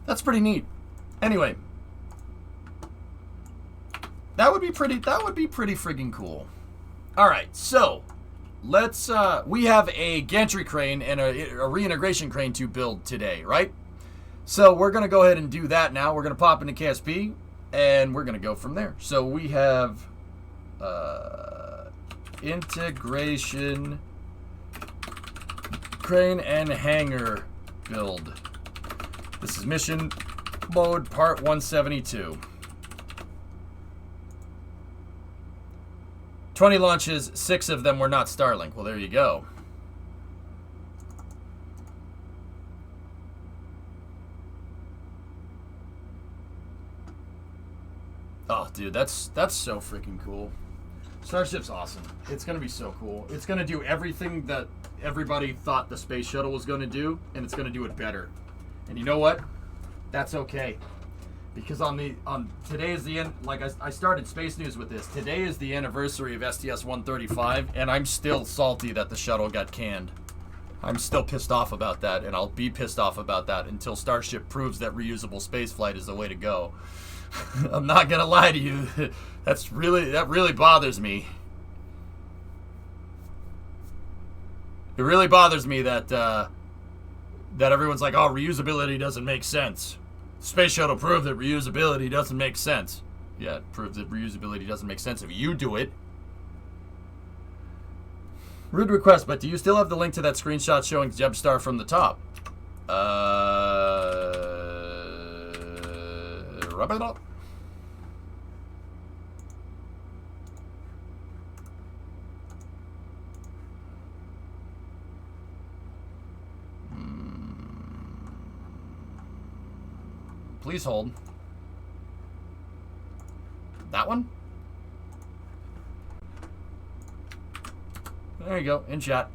That's pretty neat. Anyway, that would be pretty friggin' cool. All right, so let's we have a gantry crane and a reintegration crane to build today, right? So we're gonna go ahead and do that now. We're gonna pop into KSP and we're gonna go from there. So we have integration crane and hangar build. This is mission mode part 172. 20 launches, 6 of them were not Starlink. Well, there you go. Oh, dude, that's so freaking cool. Starship's awesome. It's going to be so cool. It's going to do everything that everybody thought the space shuttle was going to do, and it's going to do it better. And you know what? That's okay. Because today is the end. Like I started Space News with this. Today is the anniversary of STS-135, and I'm still salty that the shuttle got canned. I'm still pissed off about that, and I'll be pissed off about that until Starship proves that reusable spaceflight is the way to go. I'm not gonna lie to you. That really bothers me. It really bothers me that that everyone's like, oh, reusability doesn't make sense. Space shuttle proved that reusability doesn't make sense. Yeah, it proves that reusability doesn't make sense if you do it. Rude request, but do you still have the link to that screenshot showing Jebstar from the top? Rub it up. Please hold. That one? There you go, in chat.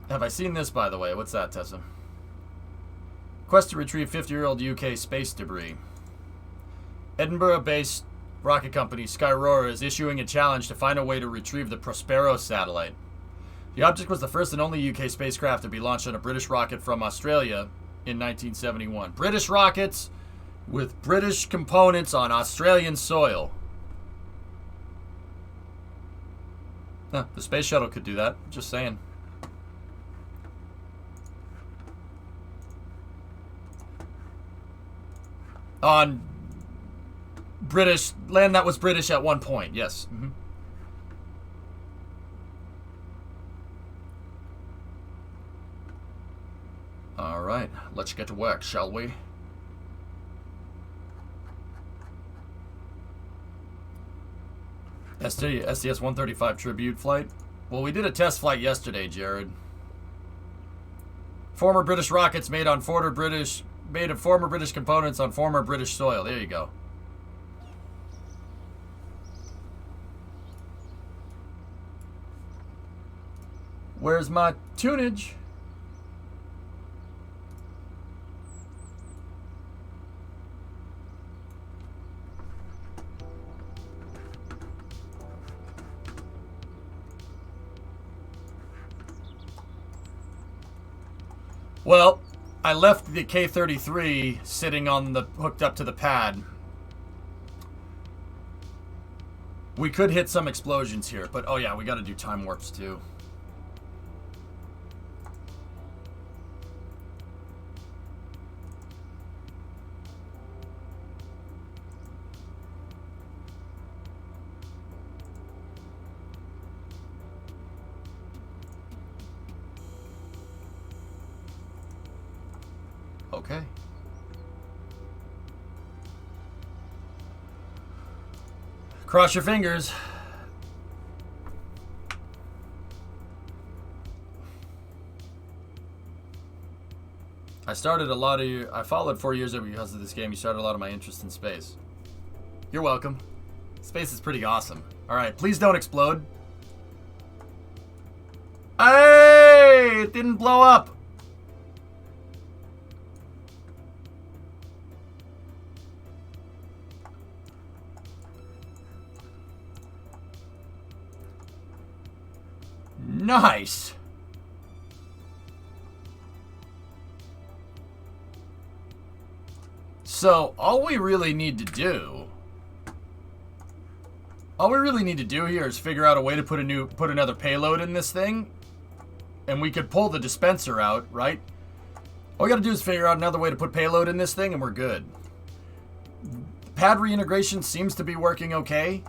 Have I seen this, by the way? What's that, Tessa? Quest to retrieve 50-year-old UK space debris. Edinburgh-based rocket company Skyroar is issuing a challenge to find a way to retrieve the Prospero satellite. The object was the first and only UK spacecraft to be launched on a British rocket from Australia in 1971. British rockets with British components on Australian soil. Huh, the space shuttle could do that. Just saying. On British land that was British at one point, yes. Mm-hmm. All right, let's get to work, shall we? STS-135 tribute flight. Well, we did a test flight yesterday, Jared. Former British rockets made of former British components on former British soil. There you go. Where's my tunage? Well, I left the K-33 sitting on the hooked up to the pad. We could hit some explosions here, but oh yeah, we got to do time warps too. Okay. Cross your fingers. I followed 4 years of you because of this game. You started a lot of my interest in space. You're welcome. Space is pretty awesome. Alright, please don't explode. Hey! It didn't blow up. Nice. So, all we really need to do here is figure out a way to put another payload in this thing, and we could pull the dispenser out, right? All we gotta do is figure out another way to put payload in this thing, and we're good. Pad reintegration seems to be working okay,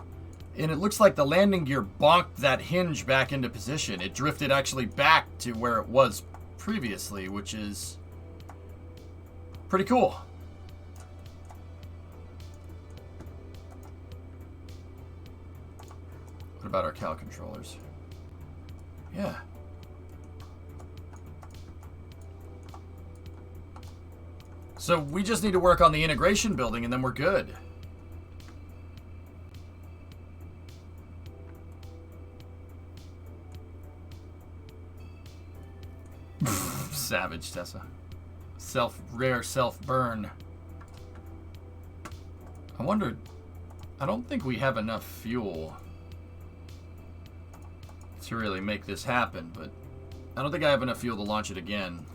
and it looks like the landing gear bonked that hinge back into position. It drifted actually back to where it was previously, which is pretty cool. What about our cow controllers? Yeah. So we just need to work on the integration building and then we're good. Savage, Tessa. Rare self-burn. I wondered, I don't think we have enough fuel to really make this happen, but I don't think I have enough fuel to launch it again.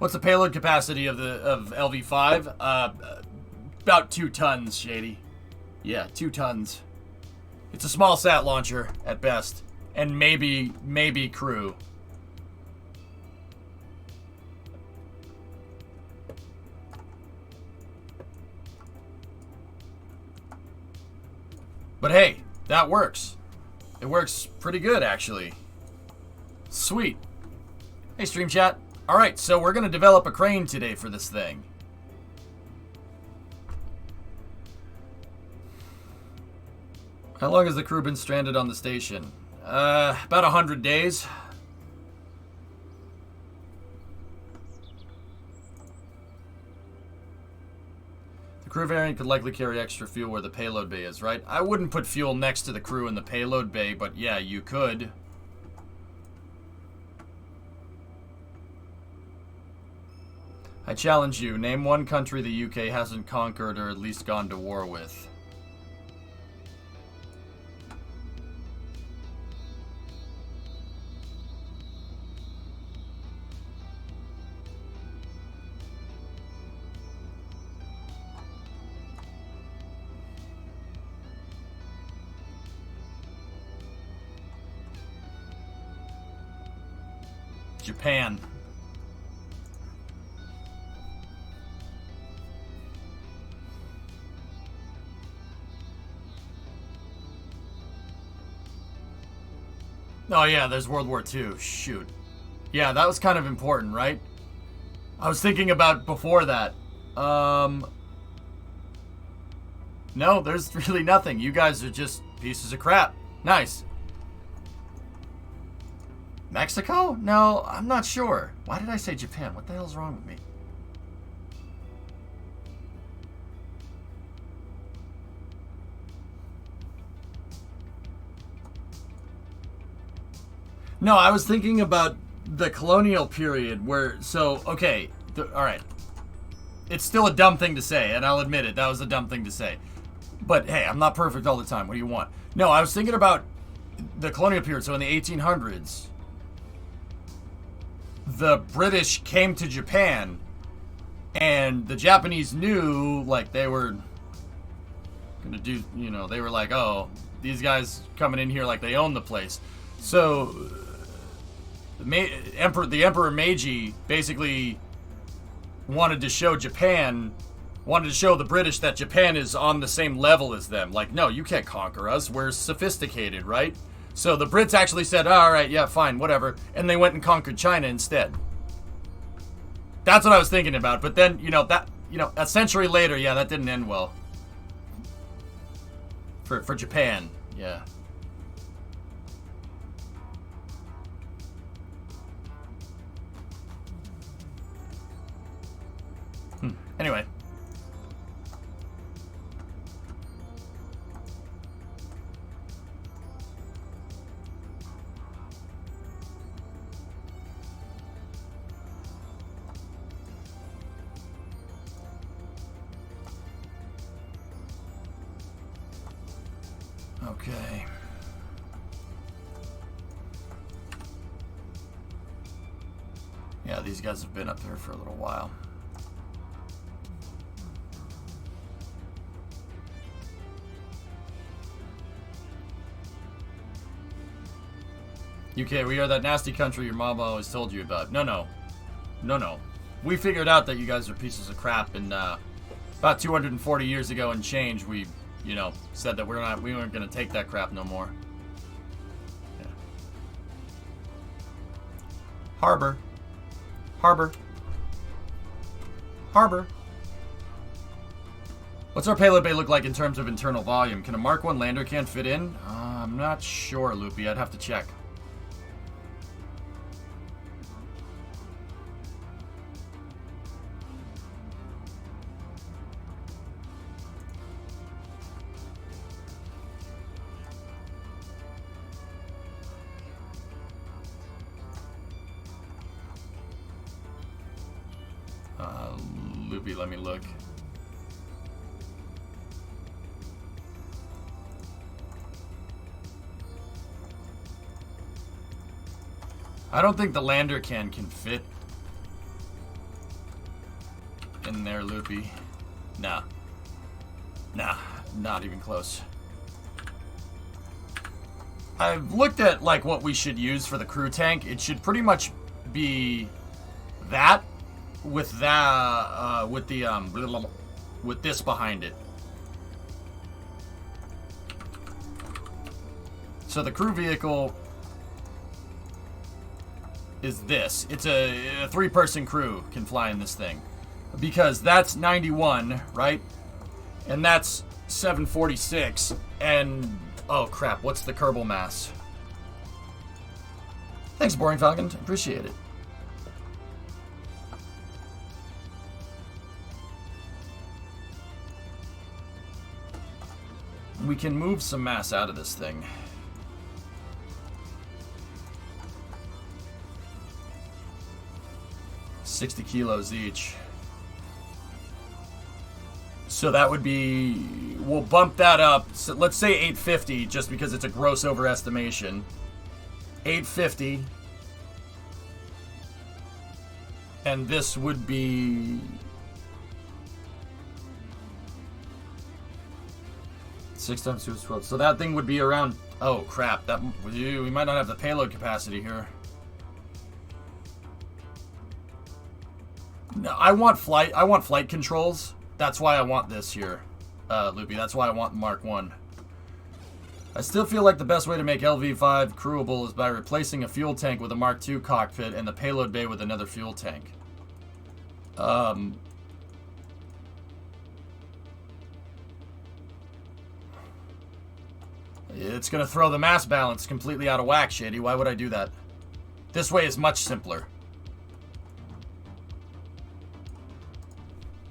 What's the payload capacity of LV5? About 2 tons, Shady. Yeah, 2 tons. It's a small sat launcher at best, and maybe crew. But hey, that works. It works pretty good, actually. Sweet. Hey, Stream Chat. Alright, so we're going to develop a crane today for this thing. How long has the crew been stranded on the station? About 100 days. The crew variant could likely carry extra fuel where the payload bay is, right? I wouldn't put fuel next to the crew in the payload bay, but yeah, you could. I challenge you, name one country the UK hasn't conquered or at least gone to war with. Japan. Oh yeah, there's World War II. Shoot. Yeah, that was kind of important, right? I was thinking about before that. No, there's really nothing. You guys are just pieces of crap. Nice. Mexico? No, I'm not sure. Why did I say Japan? What the hell's wrong with me? No, I was thinking about the colonial period where, so, okay, alright. It's still a dumb thing to say, and I'll admit it, that was a dumb thing to say. But hey, I'm not perfect all the time, what do you want? No, I was thinking about the colonial period, so in the 1800s, the British came to Japan, and the Japanese knew, like, they were gonna do, you know, they were like, oh, these guys coming in here like they own the place. So the Emperor Meiji basically wanted to show the British that Japan is on the same level as them. Like, no, you can't conquer us. We're sophisticated, right? So the Brits actually said, all right, yeah, fine, whatever. And they went and conquered China instead. That's what I was thinking about. But then, a century later, yeah, that didn't end well. For Japan, yeah. Anyway. Okay. Yeah, these guys have been up here for a little while. UK, we are that nasty country your mom always told you about. No. We figured out that you guys are pieces of crap, and about 240 years ago and change, we, you know, said that we weren't going to take that crap no more. Yeah. Harbor. What's our payload bay look like in terms of internal volume? Can a Mark 1 lander can fit in? I'm not sure, Loopy. I'd have to check. Loopy, let me look. I don't think the lander can fit in there, Loopy. Nah, not even close. I've looked at like what we should use for the crew tank. It should pretty much be that with with this behind it. So the crew vehicle is this. It's a 3-person crew can fly in this thing. Because that's 91, right? And that's 746. And, oh crap, what's the Kerbal mass? Thanks, Boring Falcon. Appreciate it. We can move some mass out of this thing. $60 kilos each. So that would be, we'll bump that up. So let's say 850, just because it's a gross overestimation. 850. And this would be 6 times 2 is 12. So that thing would be around, oh crap, that we might not have the payload capacity here. No, I want flight controls. That's why I want this here, Loopy. That's why I want Mark 1. I still feel like the best way to make LV-5 crewable is by replacing a fuel tank with a Mark II cockpit and the payload bay with another fuel tank. It's going to throw the mass balance completely out of whack, Shady. Why would I do that? This way is much simpler.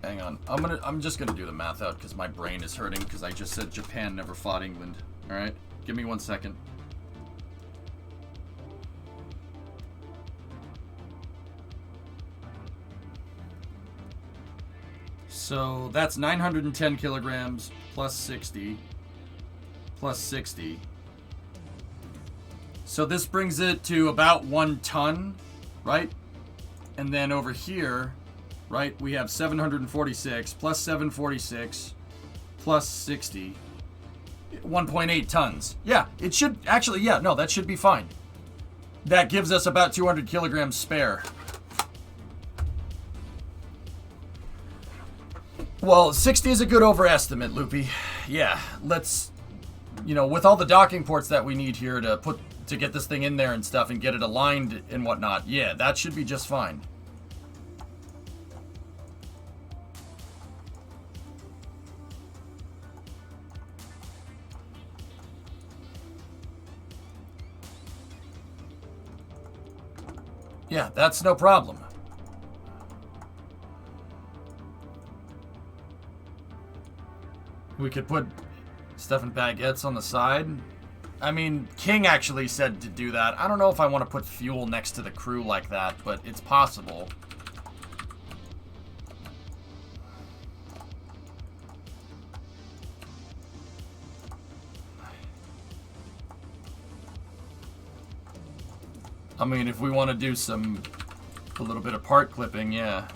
Hang on. I'm just gonna do the math out because my brain is hurting because I just said Japan never fought England. Alright? Give me 1 second. So that's 910 kilograms plus 60 plus 60. So this brings it to about 1 ton, right? And then over here, right, we have 746 plus 746 plus 60. 1.8 tons. Yeah, it should actually, yeah, no, that should be fine. That gives us about 200 kilograms spare. Well, 60 is a good overestimate, Loopy. Yeah, let's, you know, with all the docking ports that we need here to get this thing in there and stuff and get it aligned and whatnot, yeah, that should be just fine. Yeah, that's no problem. We could put stuff in baguettes on the side. I mean, King actually said to do that. I don't know if I want to put fuel next to the crew like that, but it's possible. I mean, if we want to do some A little bit of part clipping, yeah.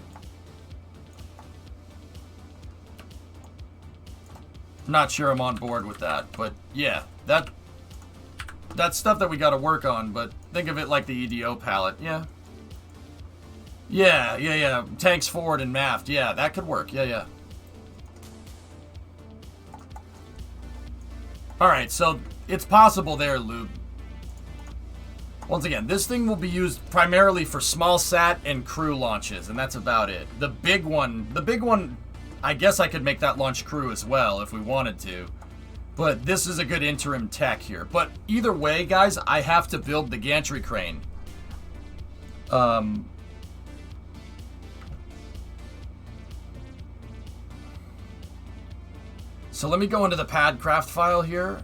Not sure I'm on board with that, but yeah, that's stuff that we got to work on. But think of it like the EDO palette, yeah. Yeah. Tanks forward and maft, yeah, that could work, yeah. All right, so it's possible there, Lube. Once again, this thing will be used primarily for small sat and crew launches, and that's about it. The big one, I guess I could make that launch crew as well if we wanted to. But this is a good interim tech here. But either way, guys, I have to build the gantry crane. So let me go into the pad craft file here.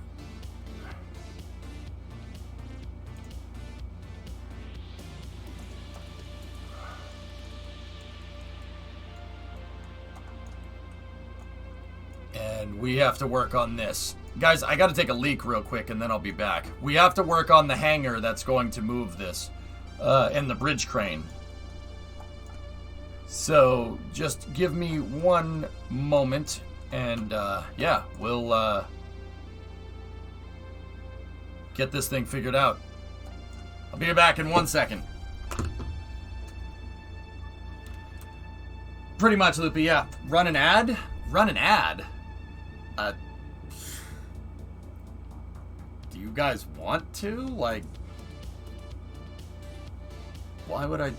And we have to work on this. Guys, I gotta take a leak real quick and then I'll be back. We have to work on the hangar that's going to move this. And the bridge crane. So, just give me one moment. And, yeah, we'll, get this thing figured out. I'll be back in 1 second. Pretty much, Loopy, yeah. Run an ad? Run an ad? Do you guys want to? Like, why would I...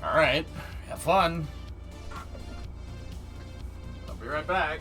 Alright, have fun. I'll be right back.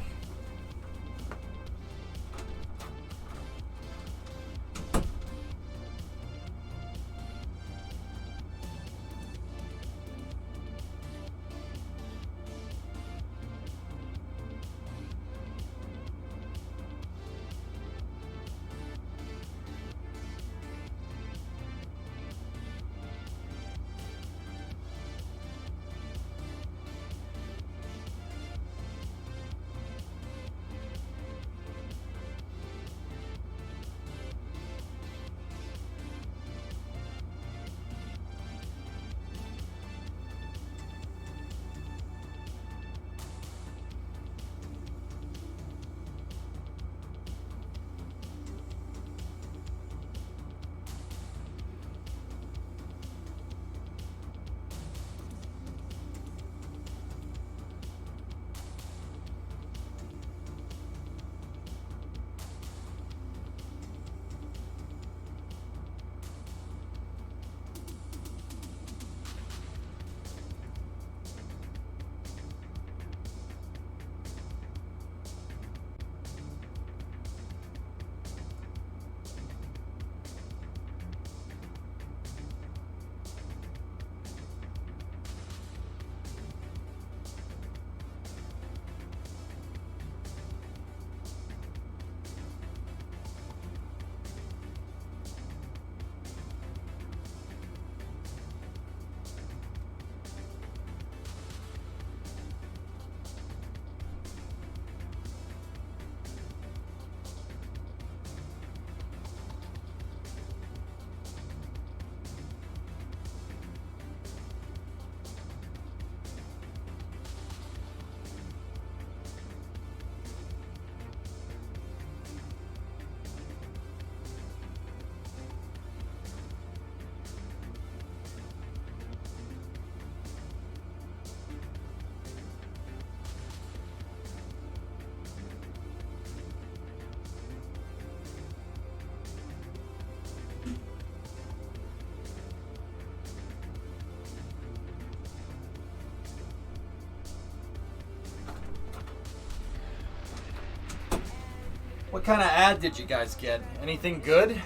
What kind of ad did you guys get? Anything good?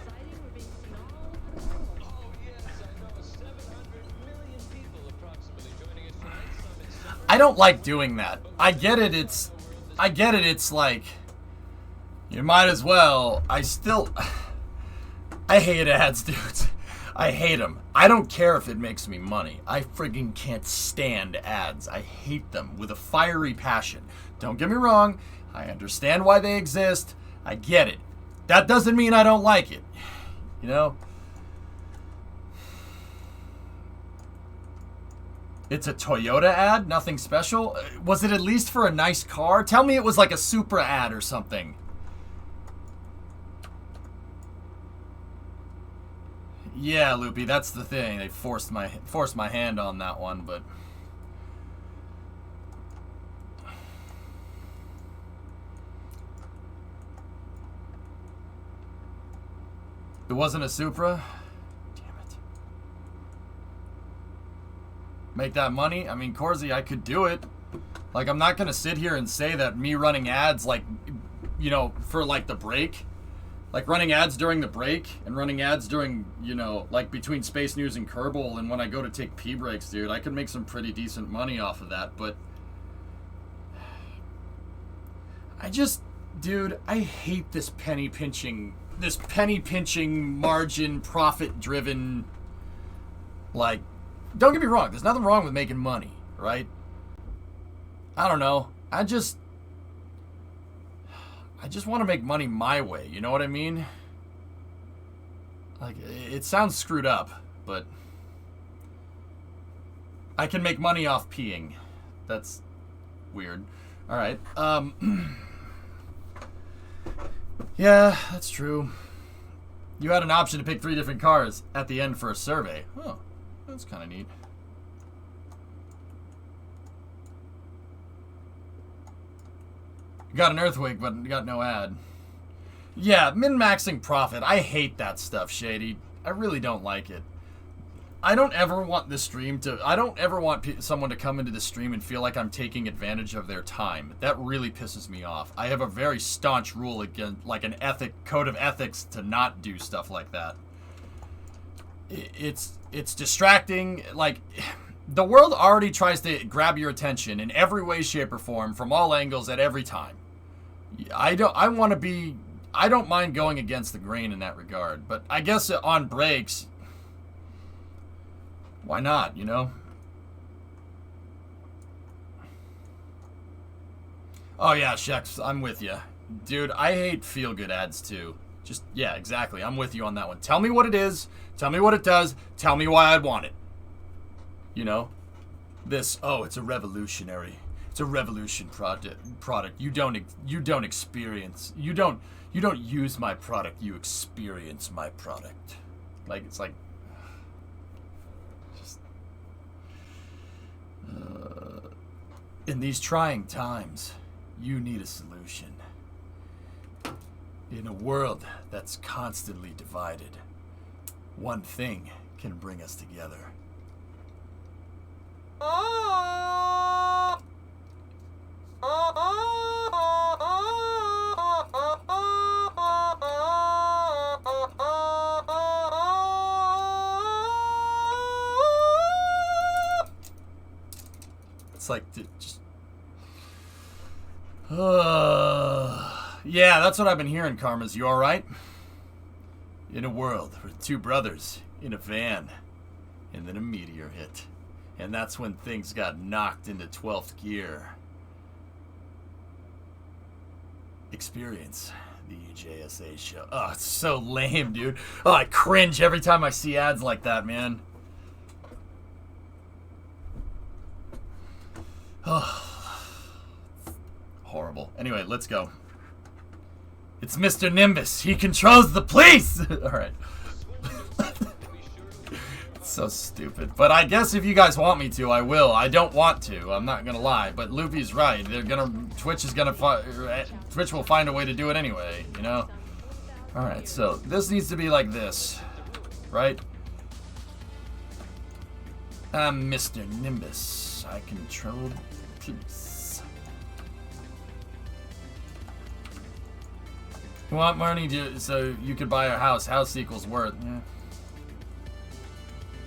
I don't like doing that. I get it, it's like, you might as well. I hate ads, dude. I hate them. I don't care if it makes me money. I friggin' can't stand ads. I hate them with a fiery passion. Don't get me wrong. I understand why they exist. I get it. That doesn't mean I don't like it. You know? It's a Toyota ad? Nothing special? Was it at least for a nice car? Tell me it was like a Supra ad or something. Yeah, Loopy, that's the thing. They forced my hand on that one, but it wasn't a Supra? Damn it. Make that money? I mean, Corsi, I could do it. Like, I'm not going to sit here and say that me running ads, like, you know, for, like, the break. Like, running ads during the break and running ads during, you know, like, between Space News and Kerbal and when I go to take pee breaks, dude, I could make some pretty decent money off of that, but I just, dude, I hate this penny pinching, margin, profit-driven, like, don't get me wrong, there's nothing wrong with making money, right? I don't know. I just want to make money my way, you know what I mean? Like, it sounds screwed up, but I can make money off peeing. That's weird. All right. Yeah, that's true. You had an option to pick 3 different cars at the end for a survey. Oh, that's kind of neat. Got an earthquake, but got no ad. Yeah, min-maxing profit. I hate that stuff, Shady. I really don't like it. I don't ever want the stream to... I don't ever want someone to come into the stream and feel like I'm taking advantage of their time. That really pisses me off. I have a very staunch rule against, like, an code of ethics to not do stuff like that. It's distracting. Like, the world already tries to grab your attention in every way, shape, or form from all angles at every time. I don't mind going against the grain in that regard, but I guess on breaks, why not, you know? Oh yeah, Shex, I'm with you. Dude, I hate feel-good ads too. Just, yeah, exactly. I'm with you on that one. Tell me what it is. Tell me what it does. Tell me why I'd want it. You know? This, oh, it's a revolutionary. It's a revolution product. You don't experience. You don't use my product. You experience my product. Like, it's like, just in these trying times, you need a solution. In a world that's constantly divided, one thing can bring us together. It's like, just... yeah, that's what I've been hearing, Karmas. You alright? In a world with 2 brothers in a van, and then a meteor hit. And that's when things got knocked into 12th gear. Experience the JSA show. Oh, it's so lame, dude. Oh, I cringe every time I see ads like that, man. Oh, horrible. Anyway, let's go. It's Mr. Nimbus. He controls the police. All right. So stupid. But I guess if you guys want me to, I will. I don't want to. I'm not gonna lie. But Loopy's right. Twitch will find a way to do it anyway, you know? Alright, so this needs to be like this. Right? I'm Mr. Nimbus. I control peace. You want money so you could buy a house. House equals worth. Yeah.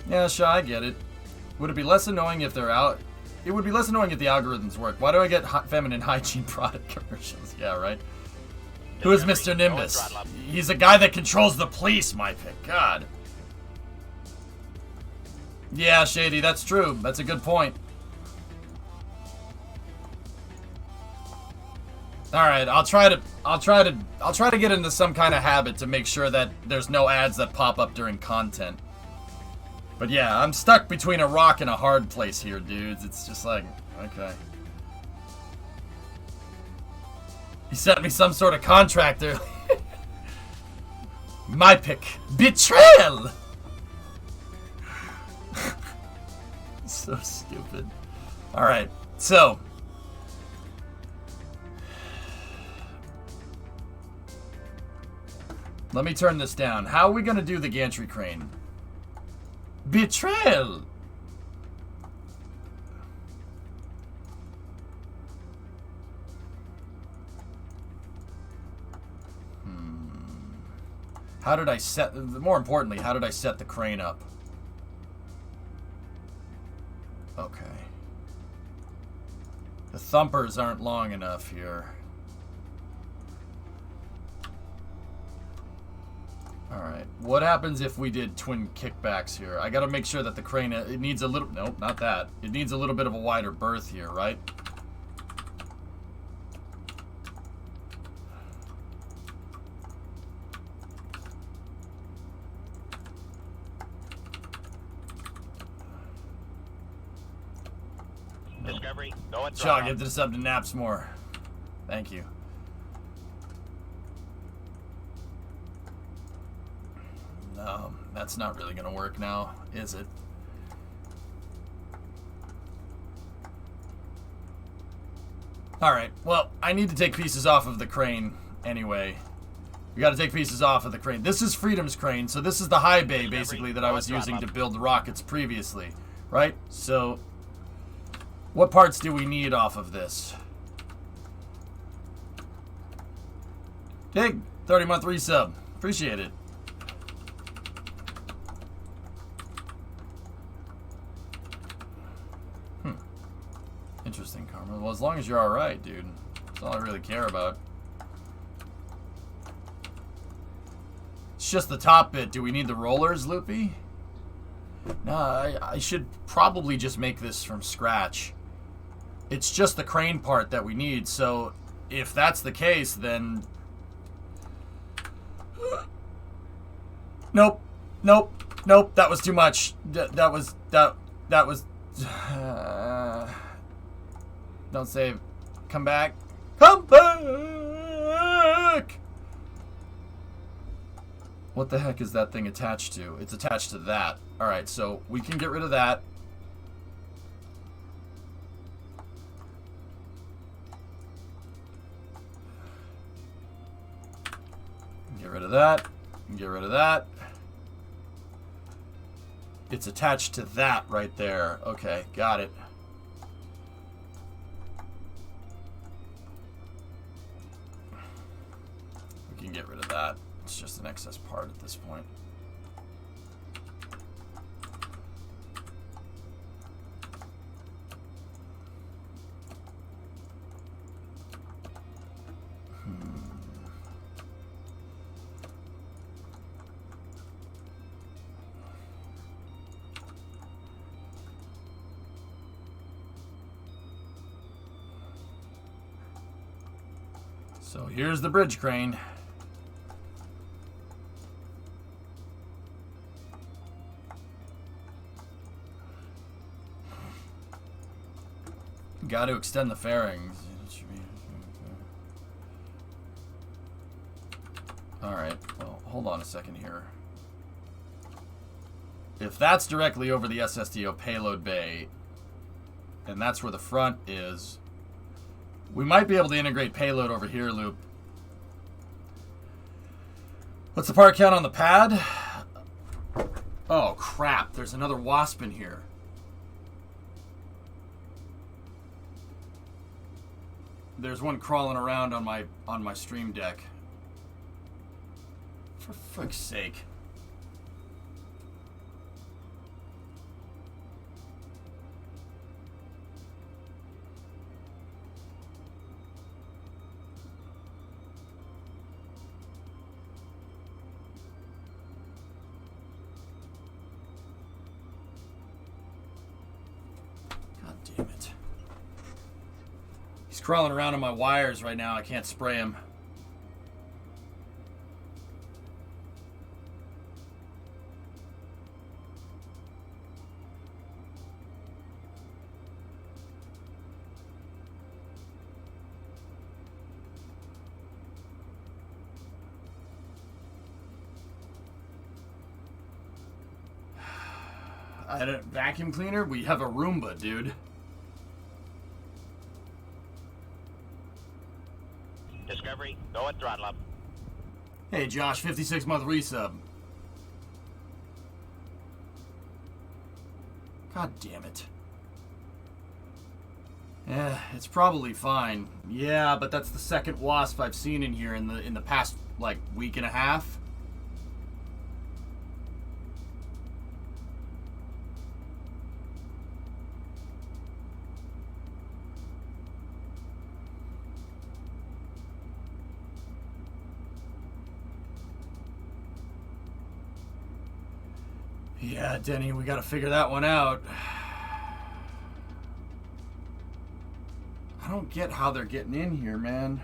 Yeah, sure, I get it. Would it be less annoying if they're out? It would be less annoying if the algorithms work. Why do I get feminine hygiene product commercials? Yeah, right? Who is Mr. Nimbus? He's a guy that controls the police, my pick. God. Yeah, Shady, that's true. That's a good point. All right, I'll try to get into some kind of habit to make sure that there's no ads that pop up during content. But yeah, I'm stuck between a rock and a hard place here, dudes. It's just like, okay. He sent me some sort of contract earlier. My pick. Betrayal! So stupid. Alright, so. Let me turn this down. How are we going to do the gantry crane? Betrayal! How did I set... More importantly, how did I set the crane up? Okay. The thumpers aren't long enough here. Alright. What happens if we did twin kickbacks here? I gotta make sure that the crane... It needs a little... Nope, not that. It needs a little bit of a wider berth here, right? Discovery, go and Shaw, give this up to Naps more. Thank you. No, that's not really gonna work now, is it? Alright, well, I need to take pieces off of the crane anyway. We gotta take pieces off of the crane. This is Freedom's crane, so this is the high bay, basically, that I was using to build the rockets previously. Right? So, what parts do we need off of this? Dig, 30-month resub. Appreciate it. Interesting, Karma. Well, as long as you're alright, dude. That's all I really care about. It's just the top bit. Do we need the rollers, Loopy? No, I should probably just make this from scratch. It's just the crane part that we need, so if that's the case, then... Nope. Nope. Nope. That was too much. That was... Don't save. Come back. Come back! What the heck is that thing attached to? It's attached to that. Alright, so we can get rid of that. Get rid of that. Get rid of that. It's attached to that right there. Okay, got it. We can get rid of that. It's just an excess part at this point. So here's the bridge crane. Got to extend the fairings. Alright, well, hold on a second here. If that's directly over the SSDO payload bay, and that's where the front is, we might be able to integrate payload over here, Loop. What's the part count on the pad? Oh, crap. There's another wasp in here. There's one crawling around on my stream deck. For fuck's sake. Damn it. He's crawling around on my wires right now. I can't spray him. I had a vacuum cleaner? We have a Roomba, dude. Discovery, go at throttle up. Hey, Josh, 56-month resub. God damn it. Yeah, it's probably fine. Yeah, but that's the second wasp I've seen in here in the past, like, week and a half. Yeah, Denny, we gotta figure that one out. I don't get how they're getting in here, man.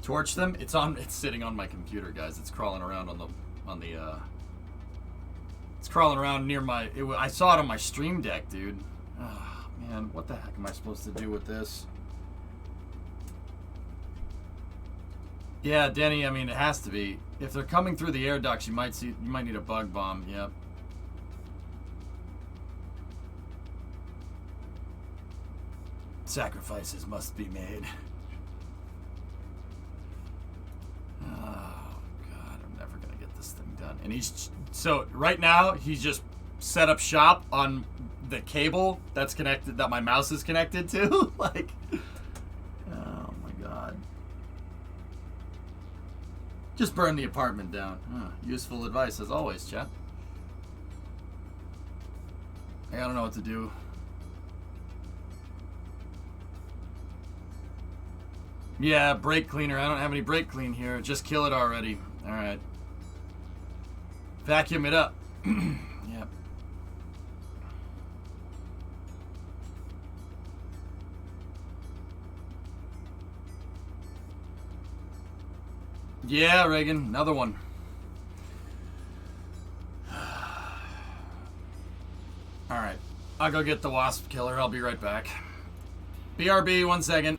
Torch them? It's sitting on my computer, guys. It's crawling around it's crawling around near I saw it on my stream deck, dude. Oh, man, what the heck am I supposed to do with this? Yeah, Denny, I mean, it has to be. If they're coming through the air ducts, you might need a bug bomb, yep. Sacrifices must be made. Oh, God, I'm never going to get this thing done. And so right now, he's just set up shop on the cable that's connected, that my mouse is connected to. Like, oh my God. Just burn the apartment down. Useful advice as always, chat. I don't know what to do. Yeah, brake cleaner. I don't have any brake clean here. Just kill it already. All right. Vacuum it up. Yep. Yeah, Reagan. Another one. All right. I'll go get the wasp killer. I'll be right back. BRB, 1 second.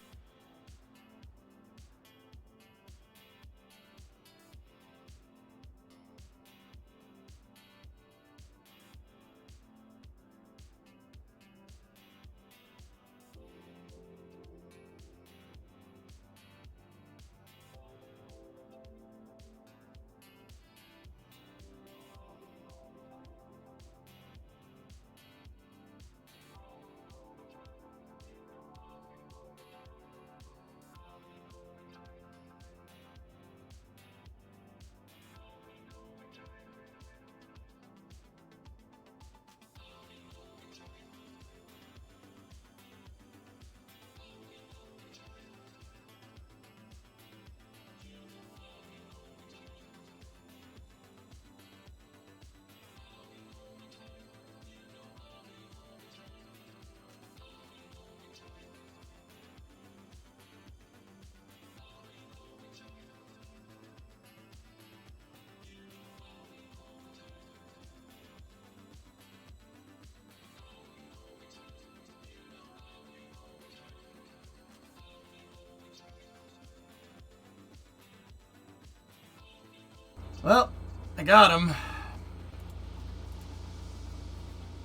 Well, I got him.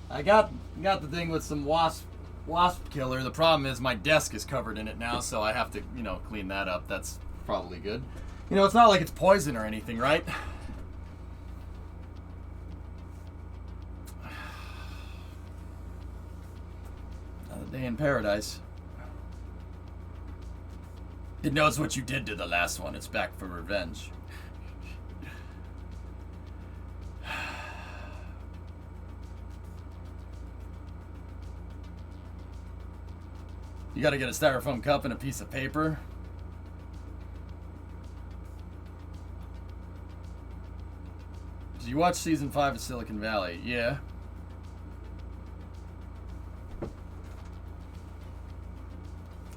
I got the thing with some wasp killer. The problem is my desk is covered in it now, so I have to, clean that up. That's probably good. It's not like it's poison or anything, right? Another day in paradise. It knows what you did to the last one. It's back for revenge. You got to get a styrofoam cup and a piece of paper. Did you watch season 5 of Silicon Valley? Yeah.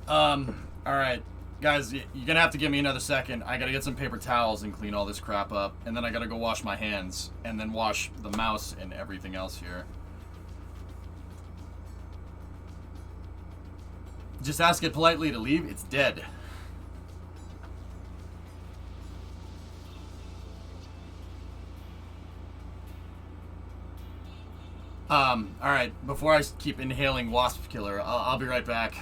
Alright. Guys, you're gonna have to give me another second. I gotta get some paper towels and clean all this crap up. And then I gotta go wash my hands. And then wash the mouse and everything else here. Just ask it politely to leave. It's dead. Alright. Before I keep inhaling wasp killer, I'll be right back.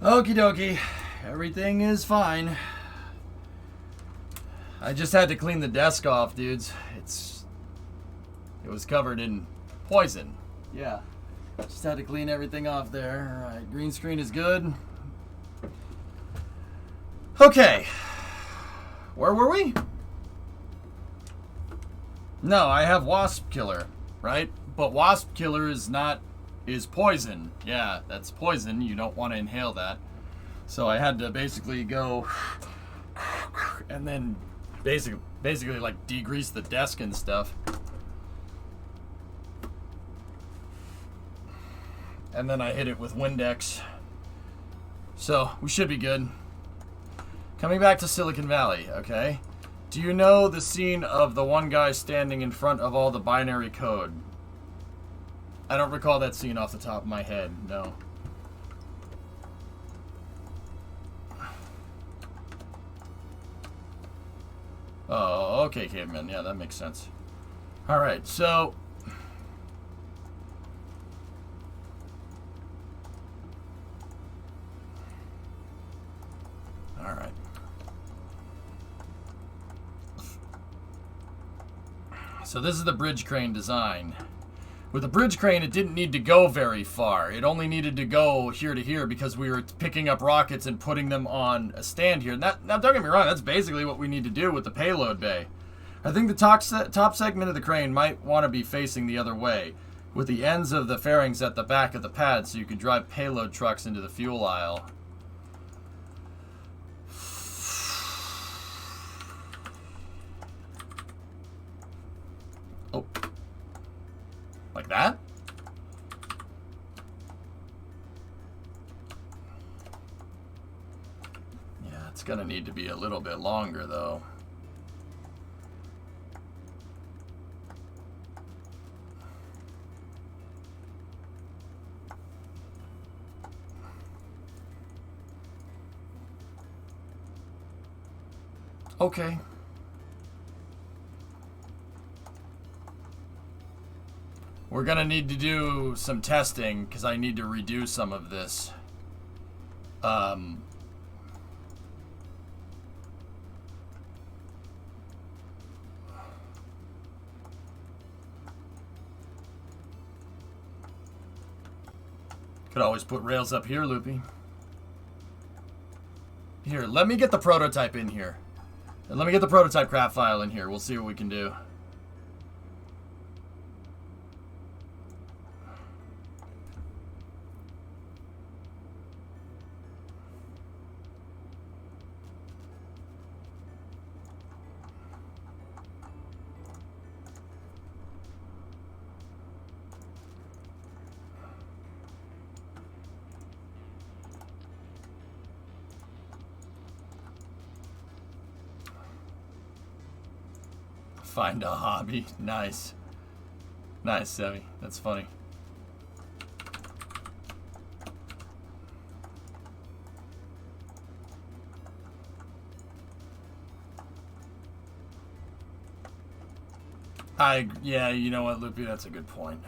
Okie dokie. Everything is fine. I just had to clean the desk off, dudes. It was covered in poison. Yeah. Just had to clean everything off there. Alright, green screen is good. Okay. Where were we? No, I have Wasp Killer, right? But Wasp Killer is poison. Yeah, that's poison. You don't want to inhale that. So I had to basically go and then basically like degrease the desk and stuff. And then I hit it with Windex. So we should be good. Coming back to Silicon Valley, okay? Do you know the scene of the one guy standing in front of all the binary code? I don't recall that scene off the top of my head, no. Oh, okay, caveman. Yeah, that makes sense. Alright, so... Alright. So this is the bridge crane design. With the bridge crane, it didn't need to go very far. It only needed to go here to here because we were picking up rockets and putting them on a stand here. Now, don't get me wrong, that's basically what we need to do with the payload bay. I think the top segment of the crane might want to be facing the other way, with the ends of the fairings at the back of the pad so you can drive payload trucks into the fuel aisle. Oh. Like that? Yeah, it's gonna need to be a little bit longer though. Okay. We're gonna need to do some testing because I need to redo some of this. Could always put rails up here, Loopy. Here, let me get the prototype in here. And let me get the prototype craft file in here. We'll see what we can do. Find a hobby. Nice. Nice, Sevi. That's funny. Yeah, you know what, Loopy? That's a good point.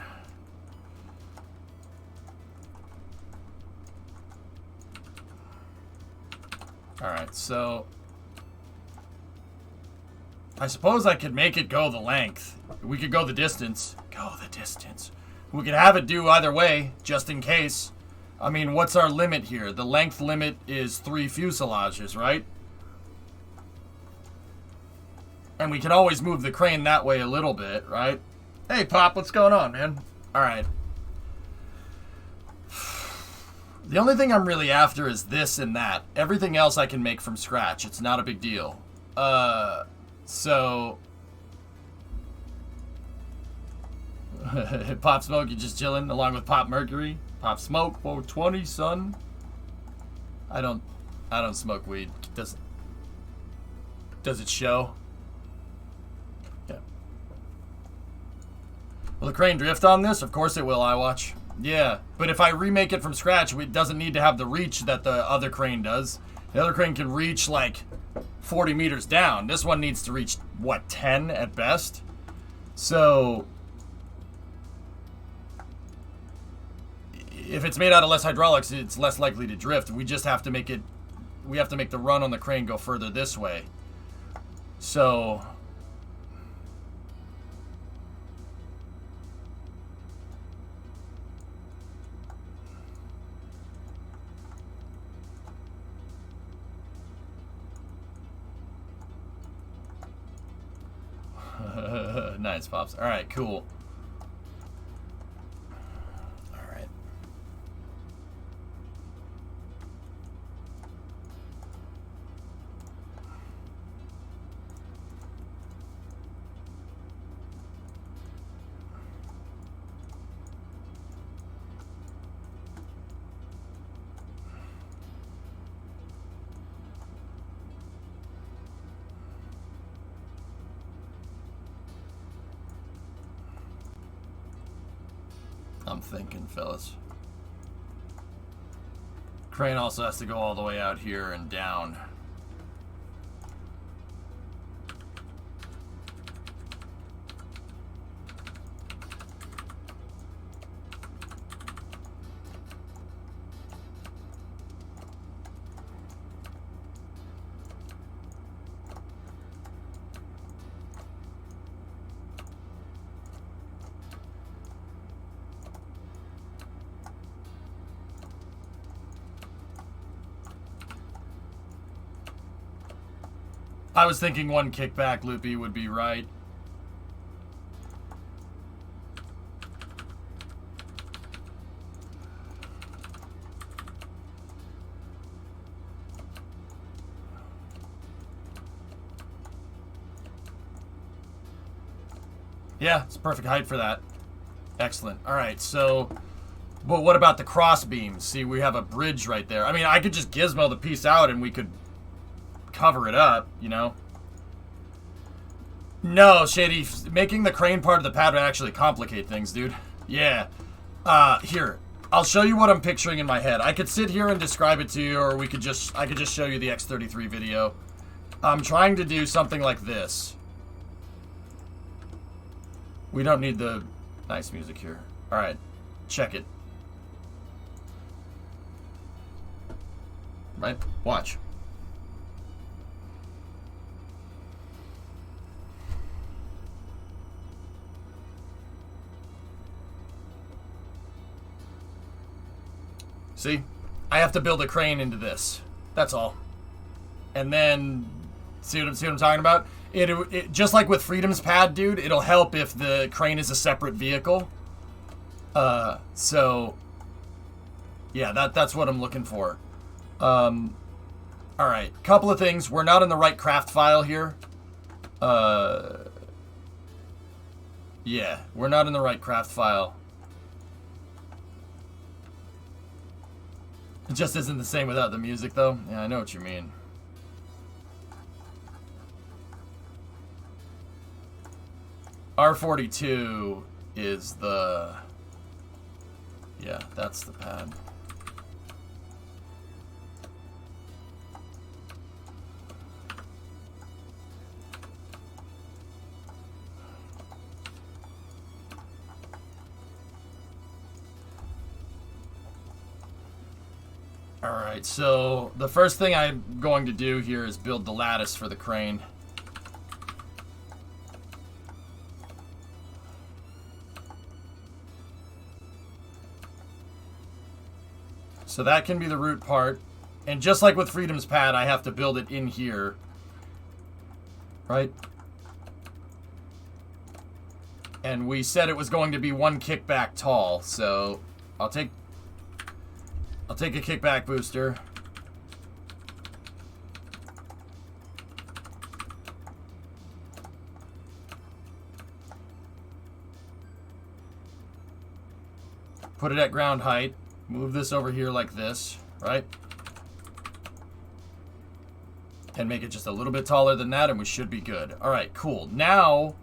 Alright, so... I suppose I could make it go the length. We could go the distance. Go the distance. We could have it do either way, just in case. I mean, what's our limit here? The length limit is 3 fuselages, right? And we can always move the crane that way a little bit, right? Hey, Pop, what's going on, man? Alright. The only thing I'm really after is this and that. Everything else I can make from scratch. It's not a big deal. So... Pop Smoke, you just chilling along with Pop Mercury. Pop Smoke, 420, son. I don't smoke weed. Does it show? Yeah. Will the crane drift on this? Of course it will, iWatch. Yeah, but if I remake it from scratch, it doesn't need to have the reach that the other crane does. The other crane can reach like 40 meters down. This one needs to reach, what, 10 at best? So... if it's made out of less hydraulics, it's less likely to drift. We just have to make it, we have to make the run on the crane go further this way. So... Nice, Pops. Alright, cool. Alright. I'm thinking, fellas. Crane also has to go all the way out here and down. I was thinking one kickback, Loopy, would be right. Yeah, it's perfect height for that. Excellent. All right, so... But what about the cross beams? See, we have a bridge right there. I mean, I could just gizmo the piece out and we could cover it up, you know? No, Shady, making the crane part of the pad would actually complicate things, dude. Yeah. Here. I'll show you what I'm picturing in my head. I could sit here and describe it to you, or I could just show you the X33 video. I'm trying to do something like this. We don't need the nice music here. Alright. Check it. Right? Watch. See? I have to build a crane into this. That's all. And then, see what I'm talking about? It just like with Freedom's pad, dude, it'll help if the crane is a separate vehicle. So, yeah, that's what I'm looking for. Alright, couple of things. We're not in the right craft file here. Yeah, we're not in the right craft file. It just isn't the same without the music, though. Yeah, I know what you mean. R42 is the... Yeah, that's the pad. Alright, so the first thing I'm going to do here is build the lattice for the crane. So that can be the root part. And just like with Freedom's pad, I have to build it in here. Right? And we said it was going to be one kickback tall, so I'll take a kickback booster. Put it at ground height. Move this over here like this, right? And make it just a little bit taller than that, and we should be good. All right, cool. Now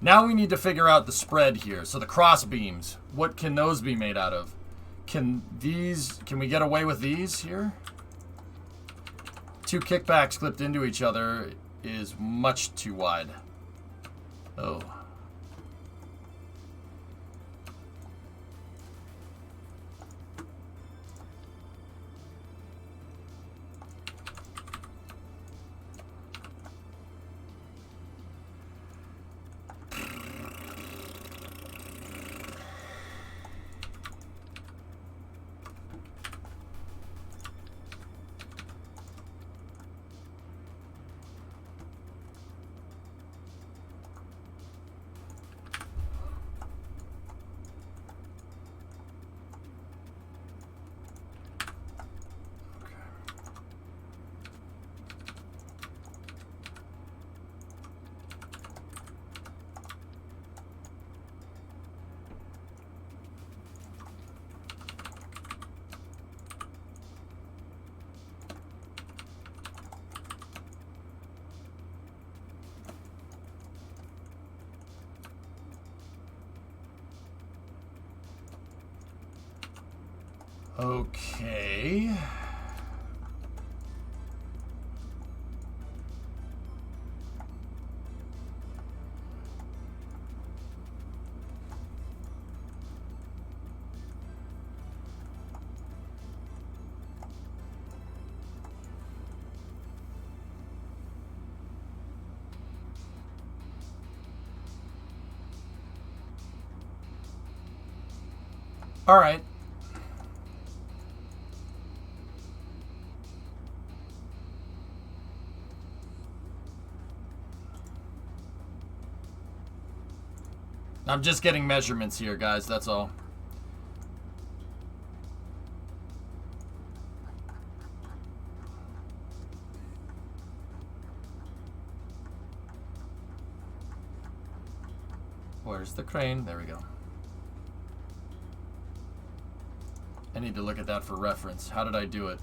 we need to figure out the spread here. So the cross beams, what can those be made out of? Can we get away with these here? Two kickbacks clipped into each other is much too wide. Oh. Okay. All right. I'm just getting measurements here, guys. That's all. Where's the crane? There we go. I need to look at that for reference. How did I do it?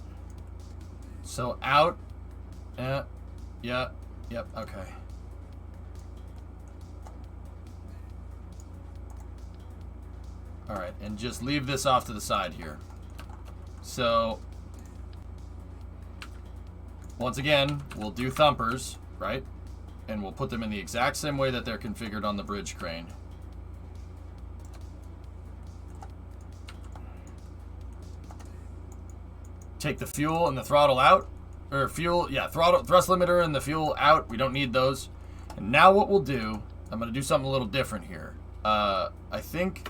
So out. Yeah. Yep. Okay. All right, and just leave this off to the side here. So once again, we'll do thumpers, right? And we'll put them in the exact same way that they're configured on the bridge crane. Take the fuel and the throttle out. Or fuel, yeah, throttle, thrust limiter and the fuel out. We don't need those. And now what we'll do, I'm going to do something a little different here. I think...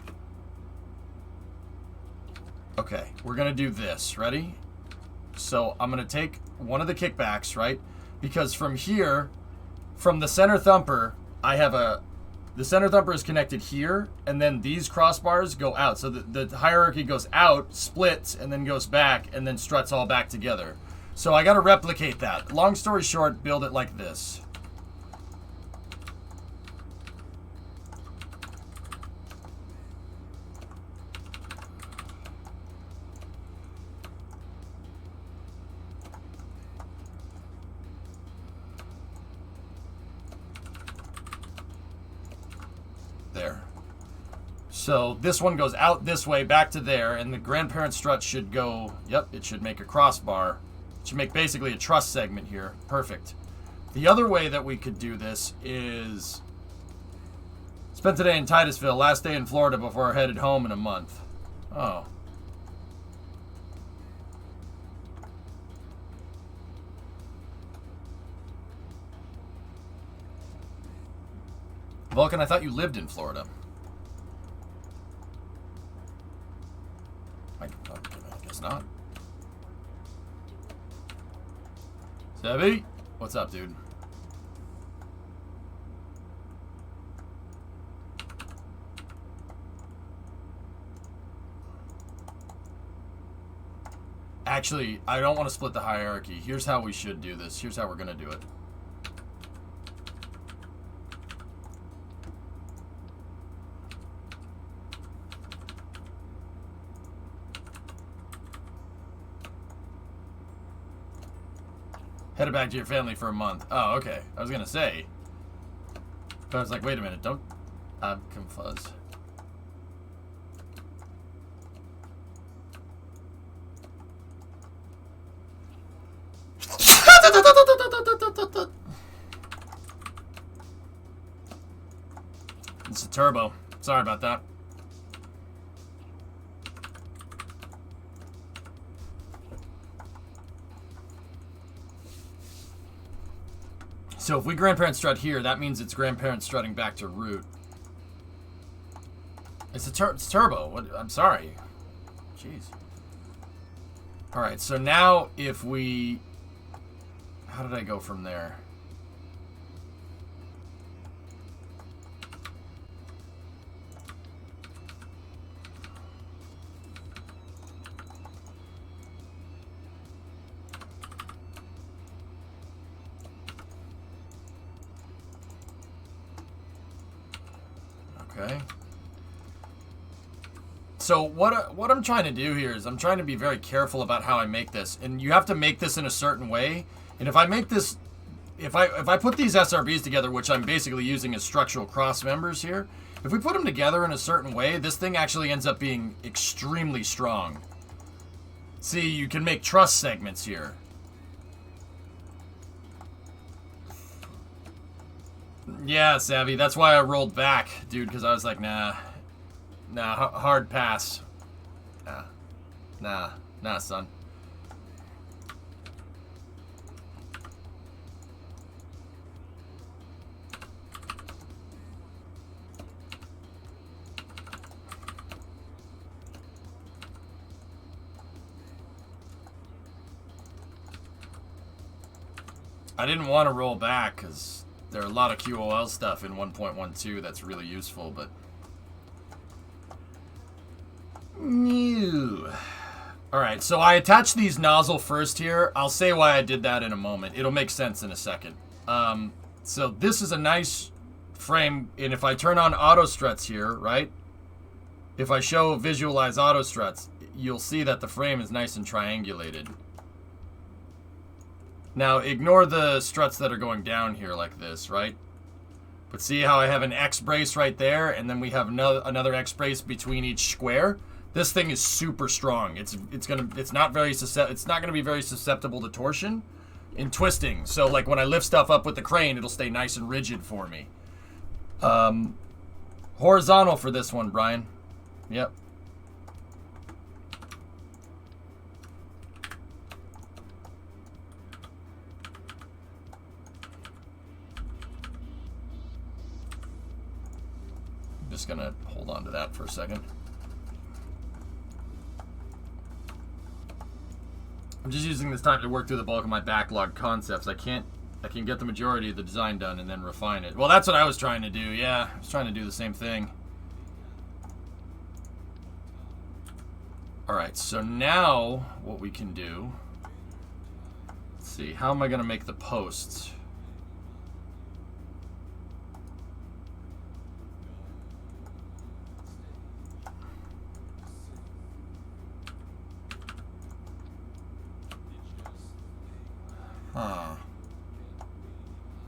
Okay, we're going to do this. Ready? So I'm going to take one of the kickbacks, right? Because from here, from the center thumper, I have a... The center thumper is connected here, and then these crossbars go out. So the hierarchy goes out, splits, and then goes back, and then struts all back together. So I got to replicate that. Long story short, build it like this. There. So this one goes out this way, back to there, and the grandparent strut should go, yep, it should make a crossbar. It should make basically a truss segment here. Perfect. The other way that we could do this is... Spent today in Titusville, last day in Florida before I headed home in a month. Oh. Vulcan, I thought you lived in Florida. I guess not. Sebby, what's up, dude? Actually, I don't want to split the hierarchy. Here's how we should do this. Here's how we're going to do it. Headed back to your family for a month. Oh, okay. I was going to say. But I was like, wait a minute. Don't... I'm confused. It's a turbo. Sorry about that. So if we grandparent strut here, that means it's grandparent strutting back to root. It's turbo. What? I'm sorry. Jeez. All right. So now if we... How did I go from there? Okay. So what I'm trying to do here is I'm trying to be very careful about how I make this, and you have to make this in a certain way. And if I make this, if I put these SRBs together, which I'm basically using as structural cross members here, if we put them together in a certain way, this thing actually ends up being extremely strong. See, you can make truss segments here. Yeah, Savvy. That's why I rolled back, dude, because I was like, nah, hard pass. Nah, son. I didn't want to roll back because there are a lot of QOL stuff in 1.12 that's really useful, but... Alright, so I attached these nozzle first here. I'll say why I did that in a moment. It'll make sense in a second. So this is a nice frame, and if I turn on auto struts here, right? If I show visualize auto struts, you'll see that the frame is nice and triangulated. Now, ignore the struts that are going down here like this, right? But see how I have an X brace right there, and then we have another X brace between each square? This thing is super strong. It's gonna be very susceptible to torsion and twisting. So like when I lift stuff up with the crane, it'll stay nice and rigid for me. Horizontal for this one, Brian. Yep. Just gonna hold on to that for a second. I'm just using this time to work through the bulk of my backlog concepts. I can get the majority of the design done and then refine it. Well, that's what I was trying to do. Yeah, I was trying to do the same thing. All right, so now what we can do, let's see, how am I gonna make the posts?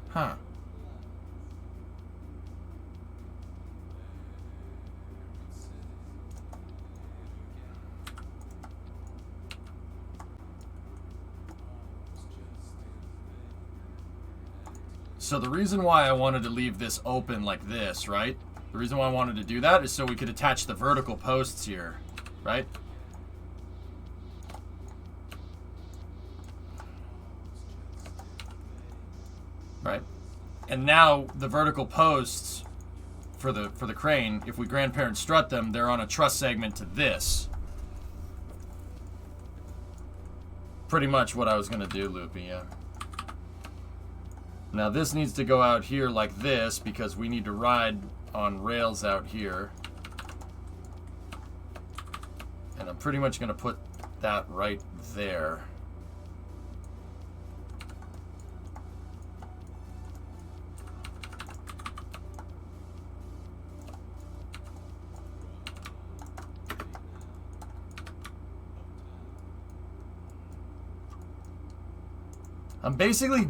Huh. So the reason why I wanted to leave this open like this, right? The reason why I wanted to do that is so we could attach the vertical posts here, right? Right. And now the vertical posts for the crane, if we grandparent strut them, they're on a truss segment to this. Pretty much what I was gonna do, Loopy, yeah. Now this needs to go out here like this because we need to ride on rails out here. And I'm pretty much gonna put that right there. I'm basically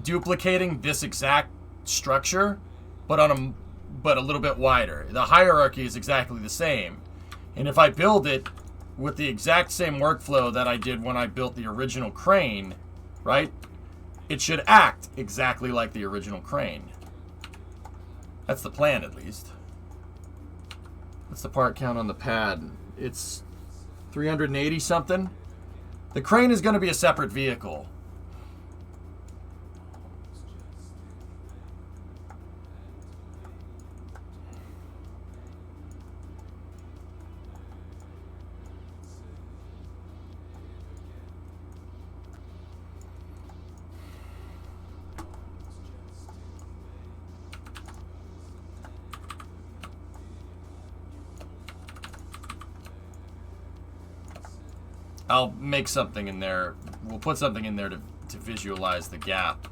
duplicating this exact structure, but a little bit wider. The hierarchy is exactly the same. And if I build it with the exact same workflow that I did when I built the original crane, right? It should act exactly like the original crane. That's the plan, at least. What's the part count on the pad? It's 380 something. The crane is going to be a separate vehicle. I'll make something in there. We'll put something in there to visualize the gap,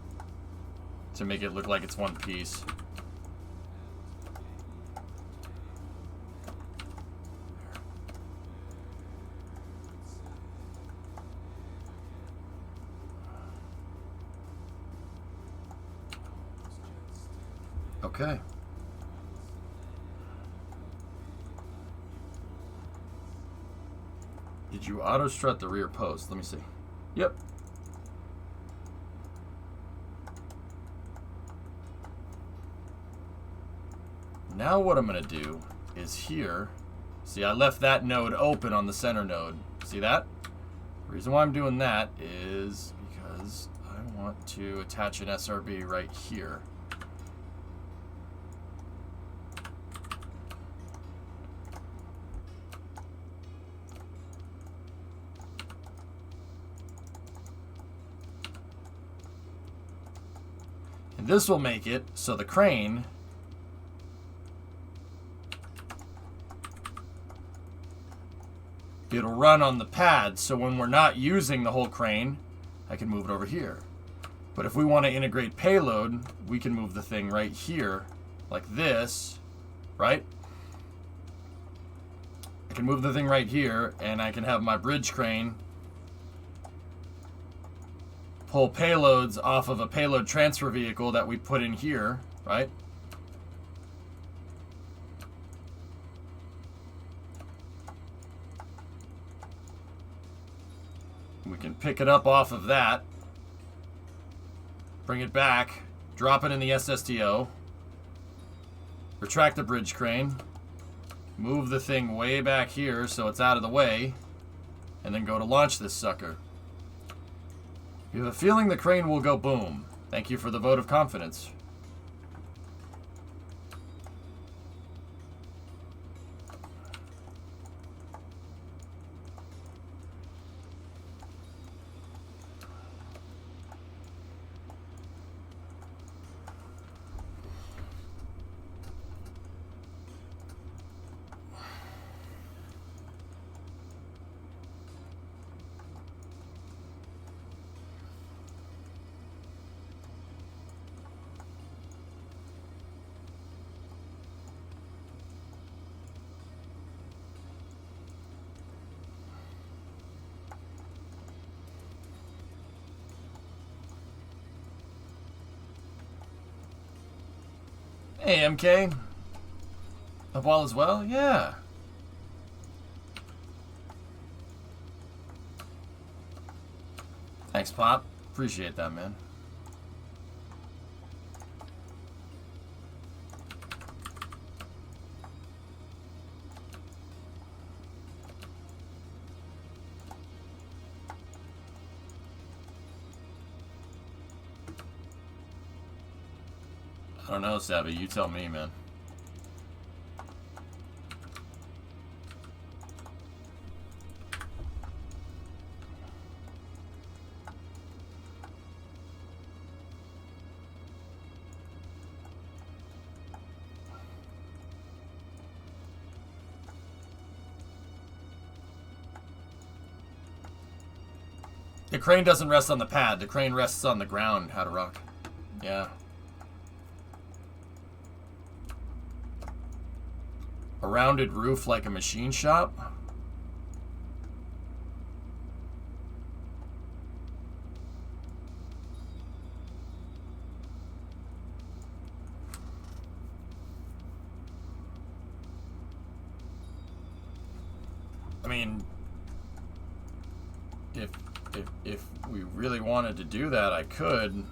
to make it look like it's one piece. Okay. Did you auto strut the rear post? Let me see. Yep. Now what I'm going to do is here. See, I left that node open on the center node. See that? The reason why I'm doing that is because I want to attach an SRB right here. And this will make it so the crane it'll run on the pad, so when we're not using the whole crane, I can move it over here. But if we want to integrate payload, we can move the thing right here, like this, right? I can move the thing right here, and I can have my bridge crane pull payloads off of a payload transfer vehicle that we put in here, right? We can pick it up off of that, bring it back, drop it in the SSTO, retract the bridge crane, move the thing way back here so it's out of the way, and then go to launch this sucker. You have a feeling the crane will go boom. Thank you for the vote of confidence. Hey, MK. Hope all is well? Yeah. Thanks, Pop. Appreciate that, man. I don't know, Savvy. You tell me, man. The crane doesn't rest on the pad. The crane rests on the ground. How to rock. Yeah. A rounded roof like a machine shop? I mean, if we really wanted to do that, I could.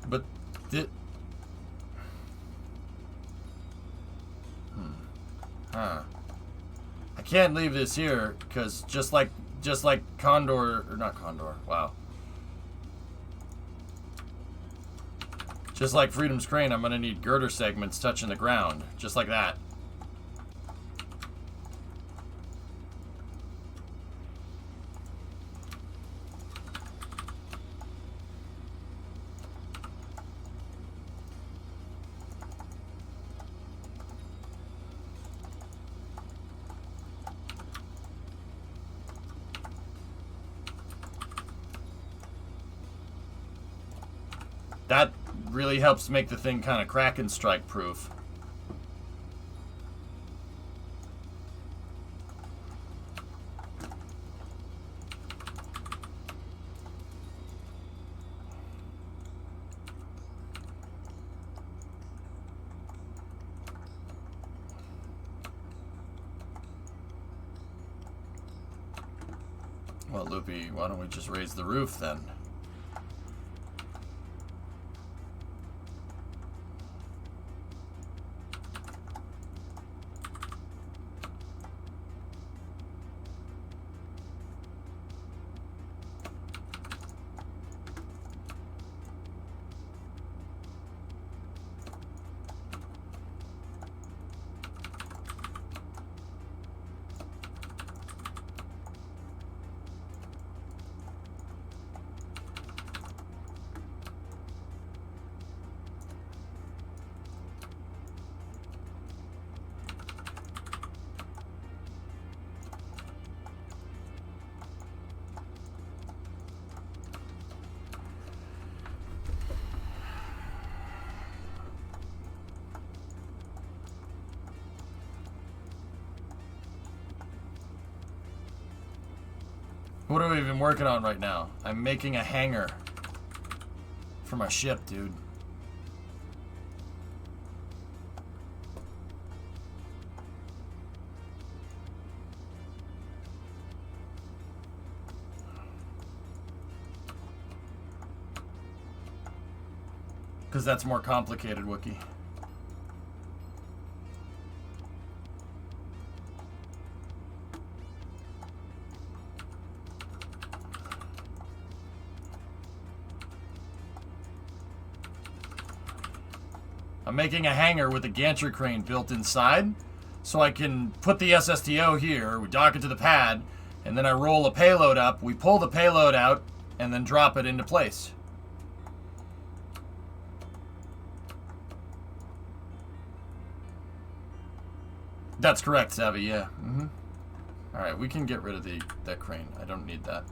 But I can't leave this here because just like Condor, or not Condor, wow. Just like Freedom's crane, I'm gonna need girder segments touching the ground, just like that. That really helps make the thing kind of crack and strike proof. Loopy, why don't we just raise the roof then? What are we even working on right now? I'm making a hangar for my ship, dude. Because that's more complicated, Wookie. I'm making a hangar with a gantry crane built inside, so I can put the SSTO here, we dock it to the pad, and then I roll a payload up, we pull the payload out, and then drop it into place. That's correct, Savvy, yeah. Alright, we can get rid of that crane. I don't need that.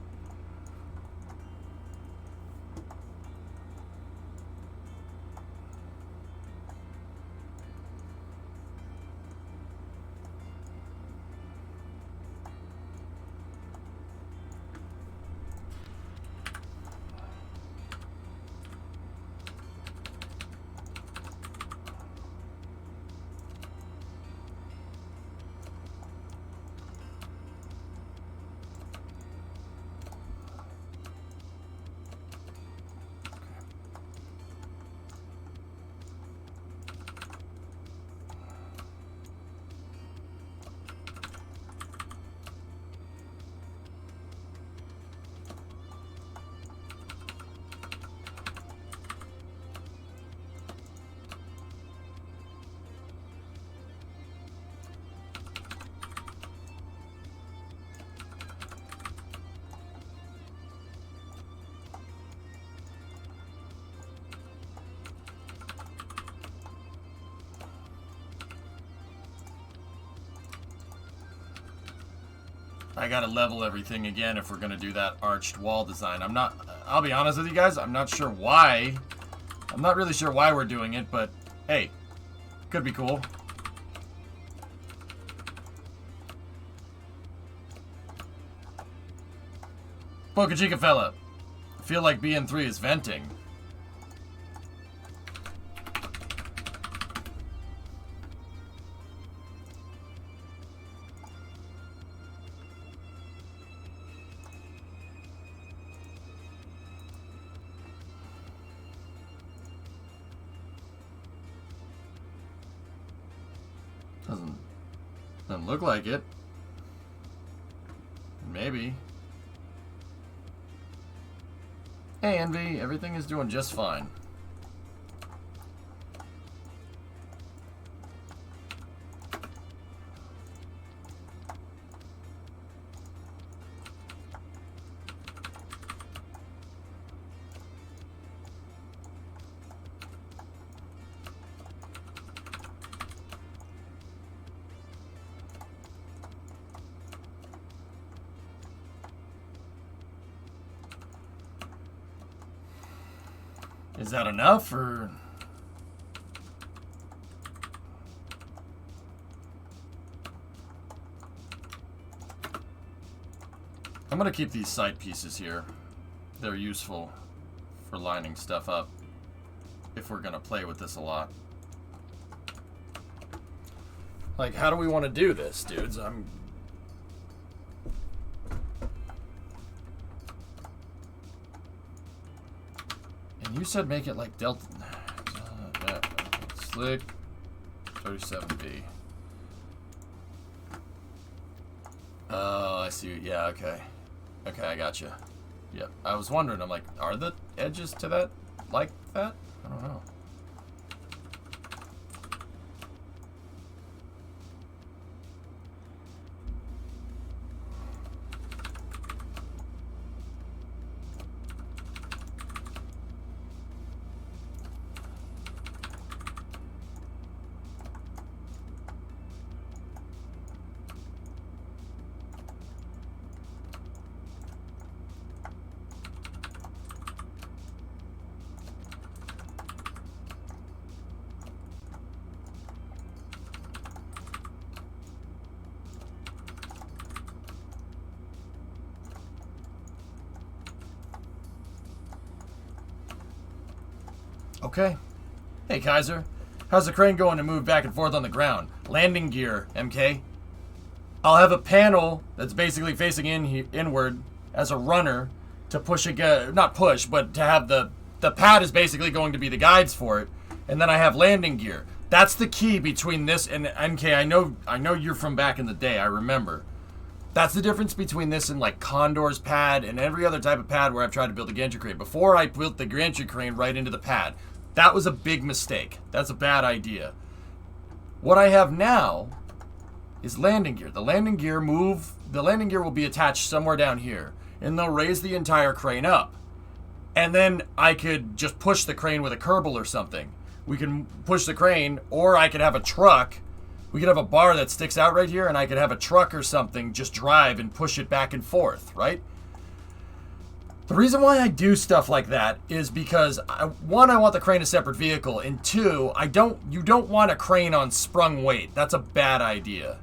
I gotta level everything again if we're gonna do that arched wall design. I'll be honest with you guys, I'm not sure why. I'm not really sure why we're doing it, but hey, could be cool. Boca Chica fella, I feel like BN3 is venting. Doesn't look like it. Maybe. Hey Envy, everything is doing just fine. Is that enough, or...? I'm gonna keep these side pieces here. They're useful for lining stuff up if we're gonna play with this a lot. Like, how do we want to do this, dudes? You said make it like Delta. Slick 37B. Oh, I see. Yeah, okay. Okay, I gotcha. Yep. I was wondering, I'm like, are the edges to that like that? I don't know. Okay. Hey, Kaiser. How's the crane going to move back and forth on the ground? Landing gear, MK. I'll have a panel that's basically facing inward as a runner to push again. Not push, but to have the pad is basically going to be the guides for it. And then I have landing gear. That's the key between this and MK. I know you're from back in the day. I remember. That's the difference between this and like Condor's pad and every other type of pad where I've tried to build a gantry crane. Before I built the gantry crane right into the pad. That was a big mistake. That's a bad idea. What I have now is landing gear. The landing gear will be attached somewhere down here. And they'll raise the entire crane up. And then I could just push the crane with a Kerbal or something. We can push the crane, or I could have a truck. We could have a bar that sticks out right here, and I could have a truck or something just drive and push it back and forth, right? The reason why I do stuff like that is because, one, I want the crane a separate vehicle, and two, you don't want a crane on sprung weight. That's a bad idea.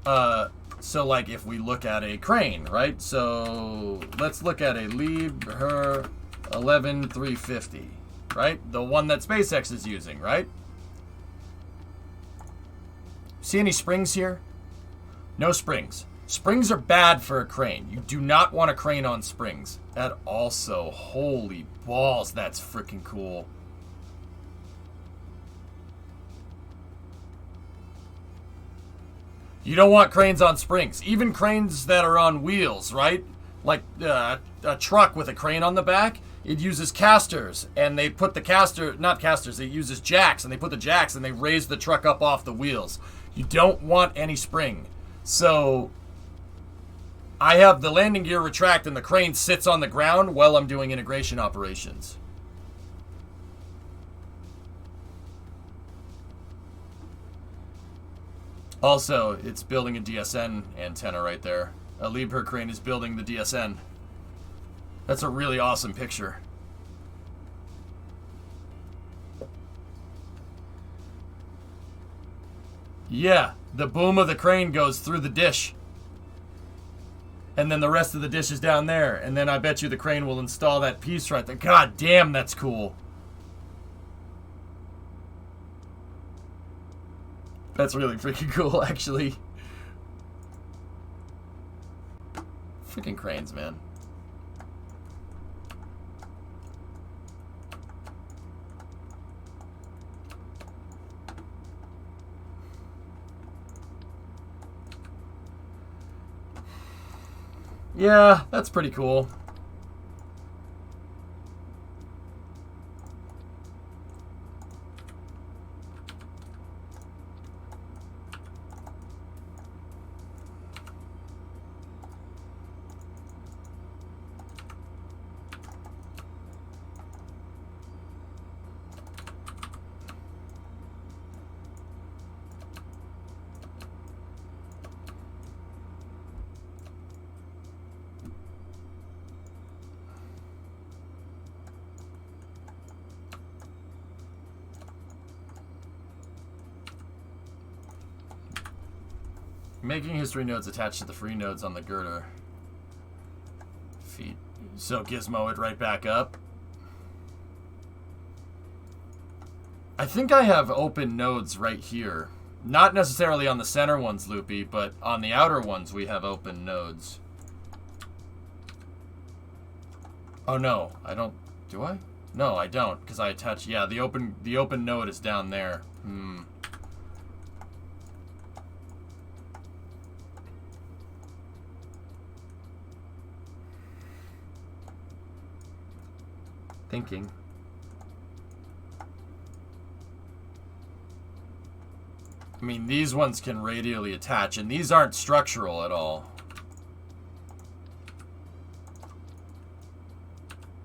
So like if we look at a crane, right? So let's look at a Liebherr 11350, right? The one that SpaceX is using, right? See any springs here? No springs. Springs are bad for a crane. You do not want a crane on springs. That also, holy balls, that's freaking cool. You don't want cranes on springs. Even cranes that are on wheels, right? Like a truck with a crane on the back, it uses casters. And they put the not casters, it uses jacks. And they put the jacks and they raise the truck up off the wheels. You don't want any spring. So I have the landing gear retract and the crane sits on the ground while I'm doing integration operations. Also, it's building a DSN antenna right there. A Liebherr crane is building the DSN. That's a really awesome picture. Yeah, the boom of the crane goes through the dish. And then the rest of the dish is down there. And then I bet you the crane will install that piece right there. God damn, that's cool. That's really freaking cool, actually. Freaking cranes, man. Yeah, that's pretty cool. Making history nodes attached to the free nodes on the girder. Feet. So gizmo it right back up. I think I have open nodes right here. Not necessarily on the center ones, Loopy, but on the outer ones we have open nodes. Oh no, I don't... Do I? No, I don't, because I attach. Yeah, the open node is down there. Thinking. I mean, these ones can radially attach, and these aren't structural at all.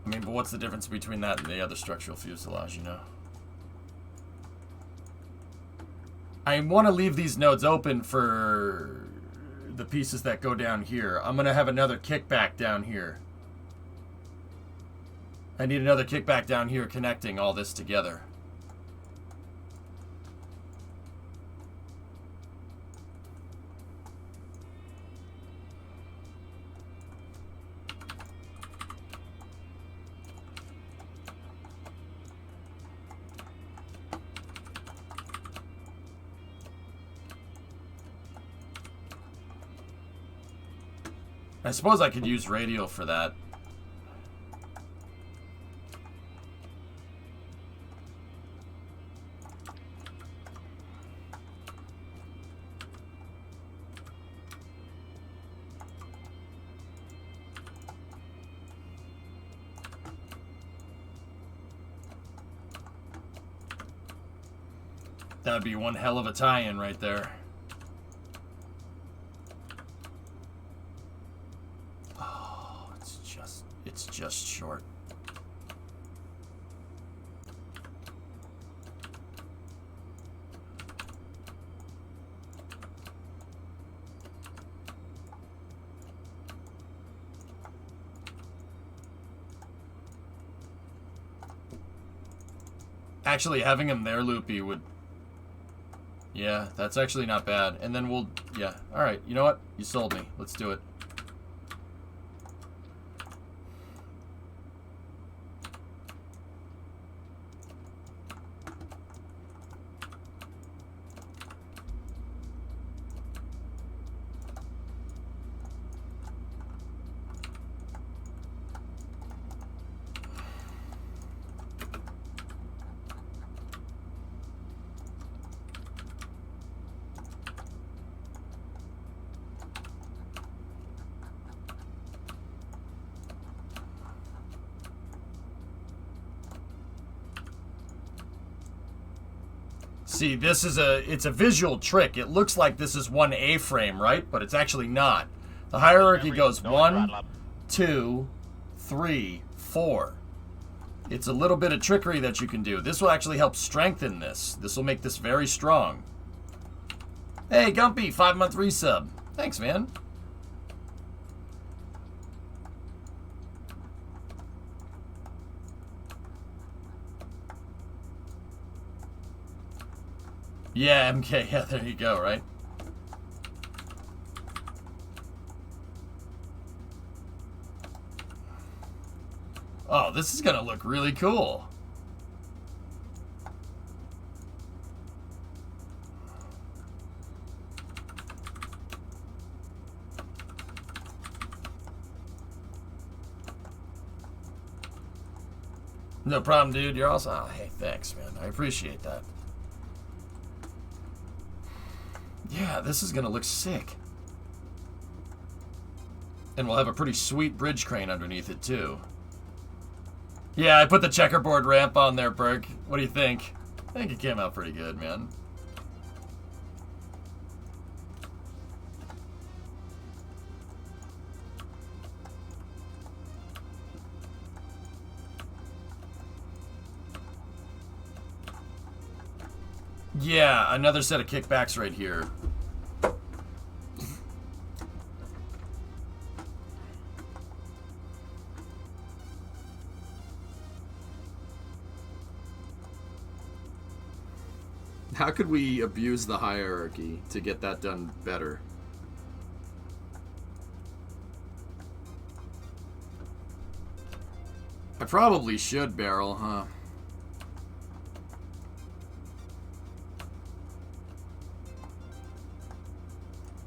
I mean, but what's the difference between that and the other structural fuselage, you know? I want to leave these nodes open for the pieces that go down here. I'm going to have another kickback down here. I need another kickback down here connecting all this together. I suppose I could use radial for that. That would be one hell of a tie-in right there. Oh, it's just short. Actually, having him there, Loopy, would... Yeah, that's actually not bad. And then we'll... Yeah, alright. You know what? You sold me. Let's do it. See, this is it's a visual trick. It looks like this is one A-frame, right? But it's actually not. The hierarchy goes 1, 2, 3, 4. It's a little bit of trickery that you can do. This will actually help strengthen this. This will make this very strong. Hey, Gumpy, 5-month resub. Thanks, man. Yeah, MK, yeah, there you go, right? Oh, this is gonna look really cool. No problem, dude. You're awesome. Oh, hey, thanks, man. I appreciate that. Yeah, this is gonna look sick. And we'll have a pretty sweet bridge crane underneath it, too. Yeah, I put the checkerboard ramp on there, Berg. What do you think? I think it came out pretty good, man. Yeah, another set of kickbacks right here. How could we abuse the hierarchy to get that done better? I probably should barrel, huh?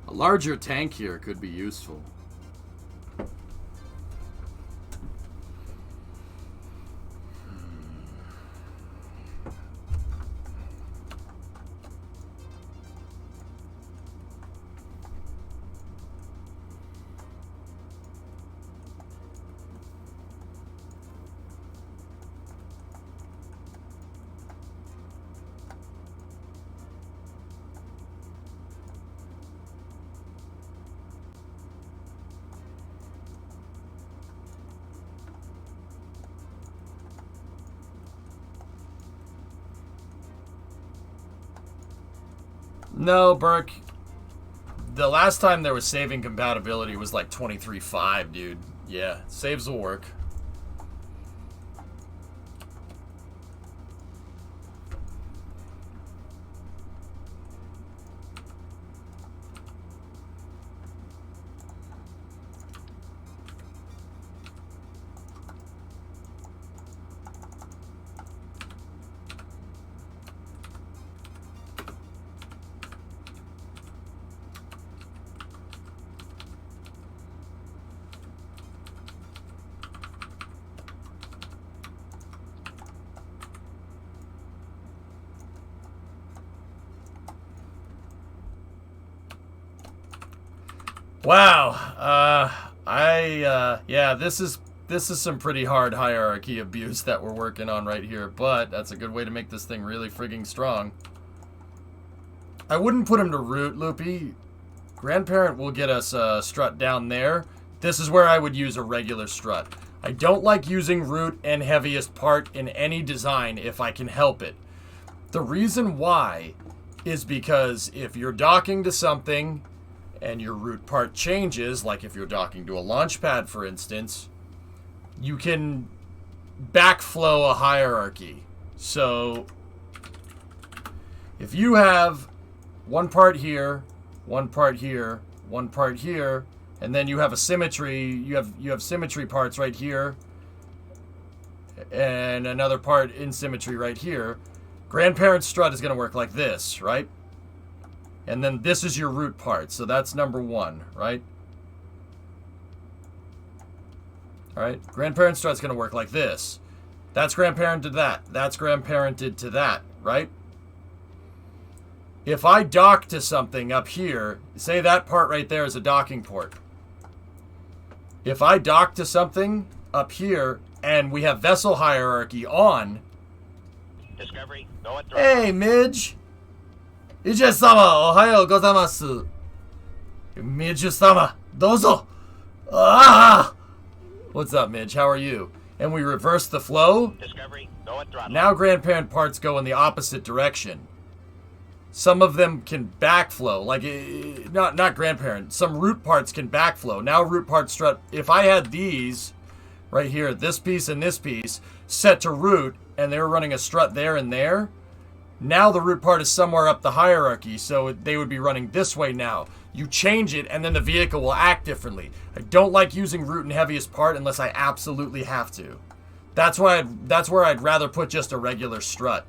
A larger tank here could be useful. No, Burke. The last time there was saving compatibility was like 23.5, dude. Yeah, saves will work. Wow. Yeah, this is some pretty hard hierarchy abuse that we're working on right here, but that's a good way to make this thing really frigging strong. I wouldn't put him to root, Loopy. Grandparent will get us a strut down there. This is where I would use a regular strut. I don't like using root and heaviest part in any design if I can help it. The reason why is because if you're docking to something and your root part changes, like if you're docking to a launch pad, for instance, you can backflow a hierarchy. So if you have one part here, one part here, one part here, and then you have a symmetry, you have symmetry parts right here, and another part in symmetry right here, grandparent strut is going to work like this, right? And then this is your root part, so that's number one, right? All right, grandparent strut's going to work like this. That's grandparented to that. That's grandparented to that, right? If I dock to something up here, say that part right there is a docking port. If I dock to something up here and we have vessel hierarchy on. Discovery, go and Hey, Midge. Ije-sama, ohayo gozaimasu. Midge-sama, dozo. Ah! What's up, Midge? How are you? And we reverse the flow. Discovery, go and throttle. Now grandparent parts go in the opposite direction. Some of them can backflow, like not grandparent. Some root parts can backflow. Now root part strut. If I had these right here, this piece and this piece set to root, and they were running a strut there and there, now the root part is somewhere up the hierarchy, so they would be running this way now. You change it, and then the vehicle will act differently. I don't like using root and heaviest part unless I absolutely have to. That's where I'd rather put just a regular strut.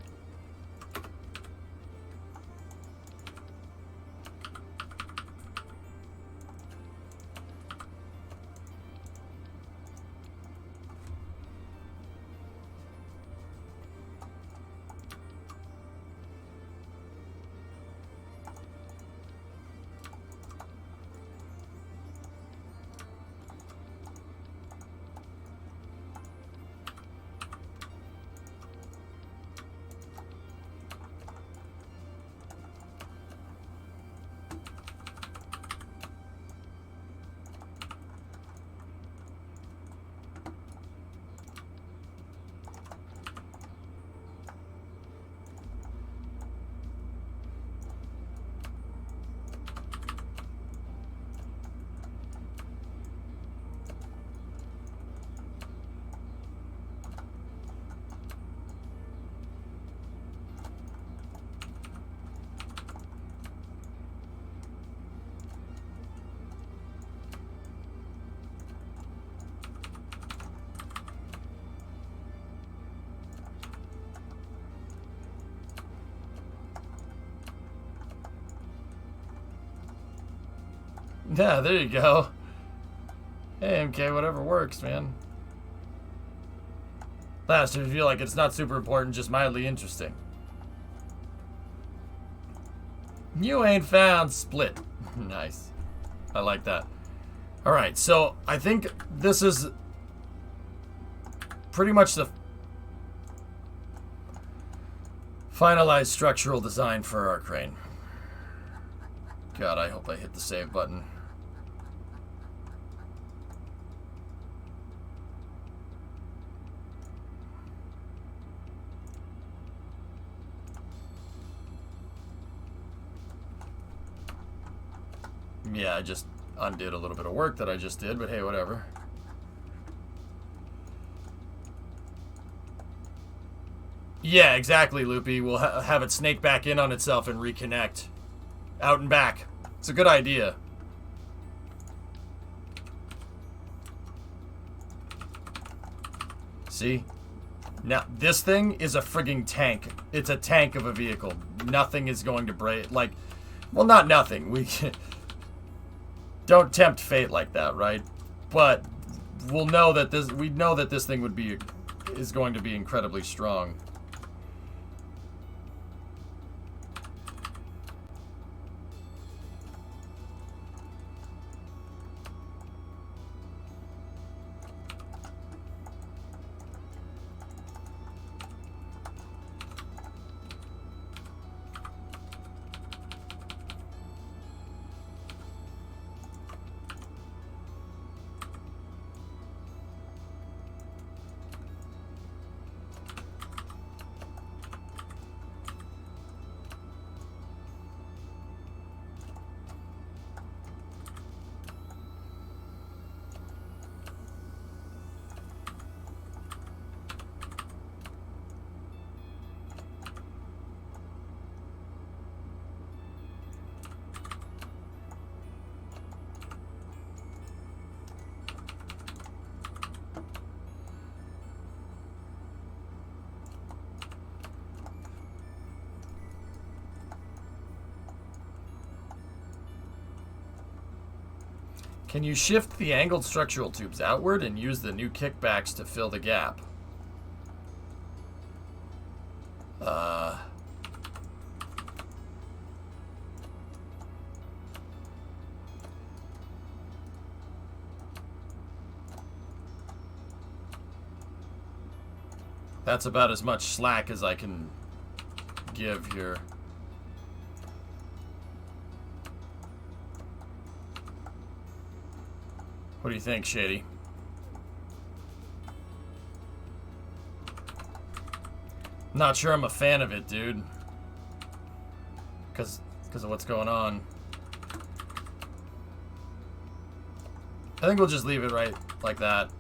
Yeah, there you go. Hey, MK, whatever works, man. Last, if you feel like it's not super important, just mildly interesting. You ain't found split. Nice. I like that. Alright, so I think this is pretty much the finalized structural design for our crane. God, I hope I hit the save button. Yeah, I just undid a little bit of work that I just did, but hey, whatever. Yeah, exactly, Loopy. We'll have it snake back in on itself and reconnect. Out and back. It's a good idea. See? Now, this thing is a frigging tank. It's a tank of a vehicle. Nothing is going to break. Like, well, not nothing. We don't tempt fate like that, right? But we'll know that this. We know that this thing is going to be incredibly strong. Can you shift the angled structural tubes outward and use the new kickbacks to fill the gap? That's about as much slack as I can give here. What do you think, Shady? Not sure I'm a fan of it, dude. Because of what's going on. I think we'll just leave it right like that.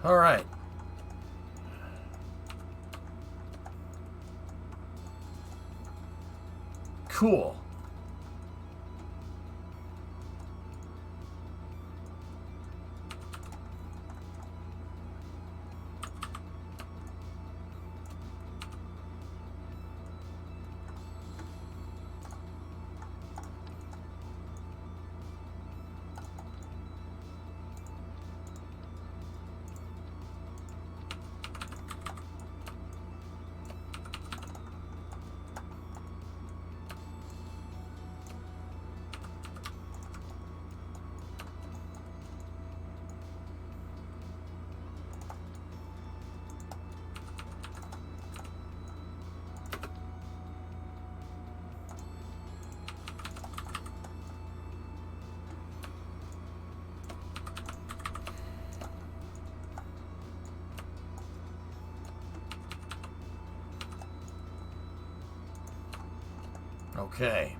All right. Cool. Okay.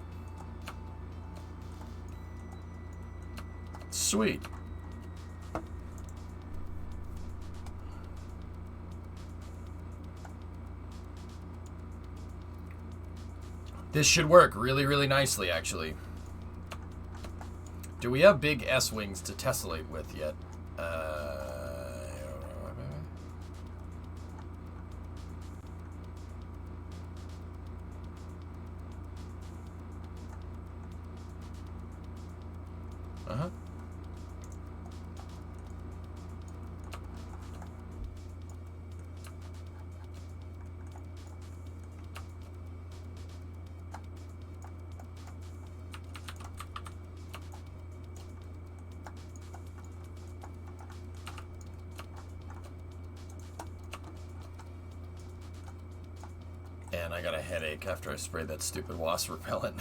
Sweet. This should work really, really nicely, actually. Do we have big S-wings to tessellate with yet? Uh-huh. And I got a headache after I sprayed that stupid wasp repellent.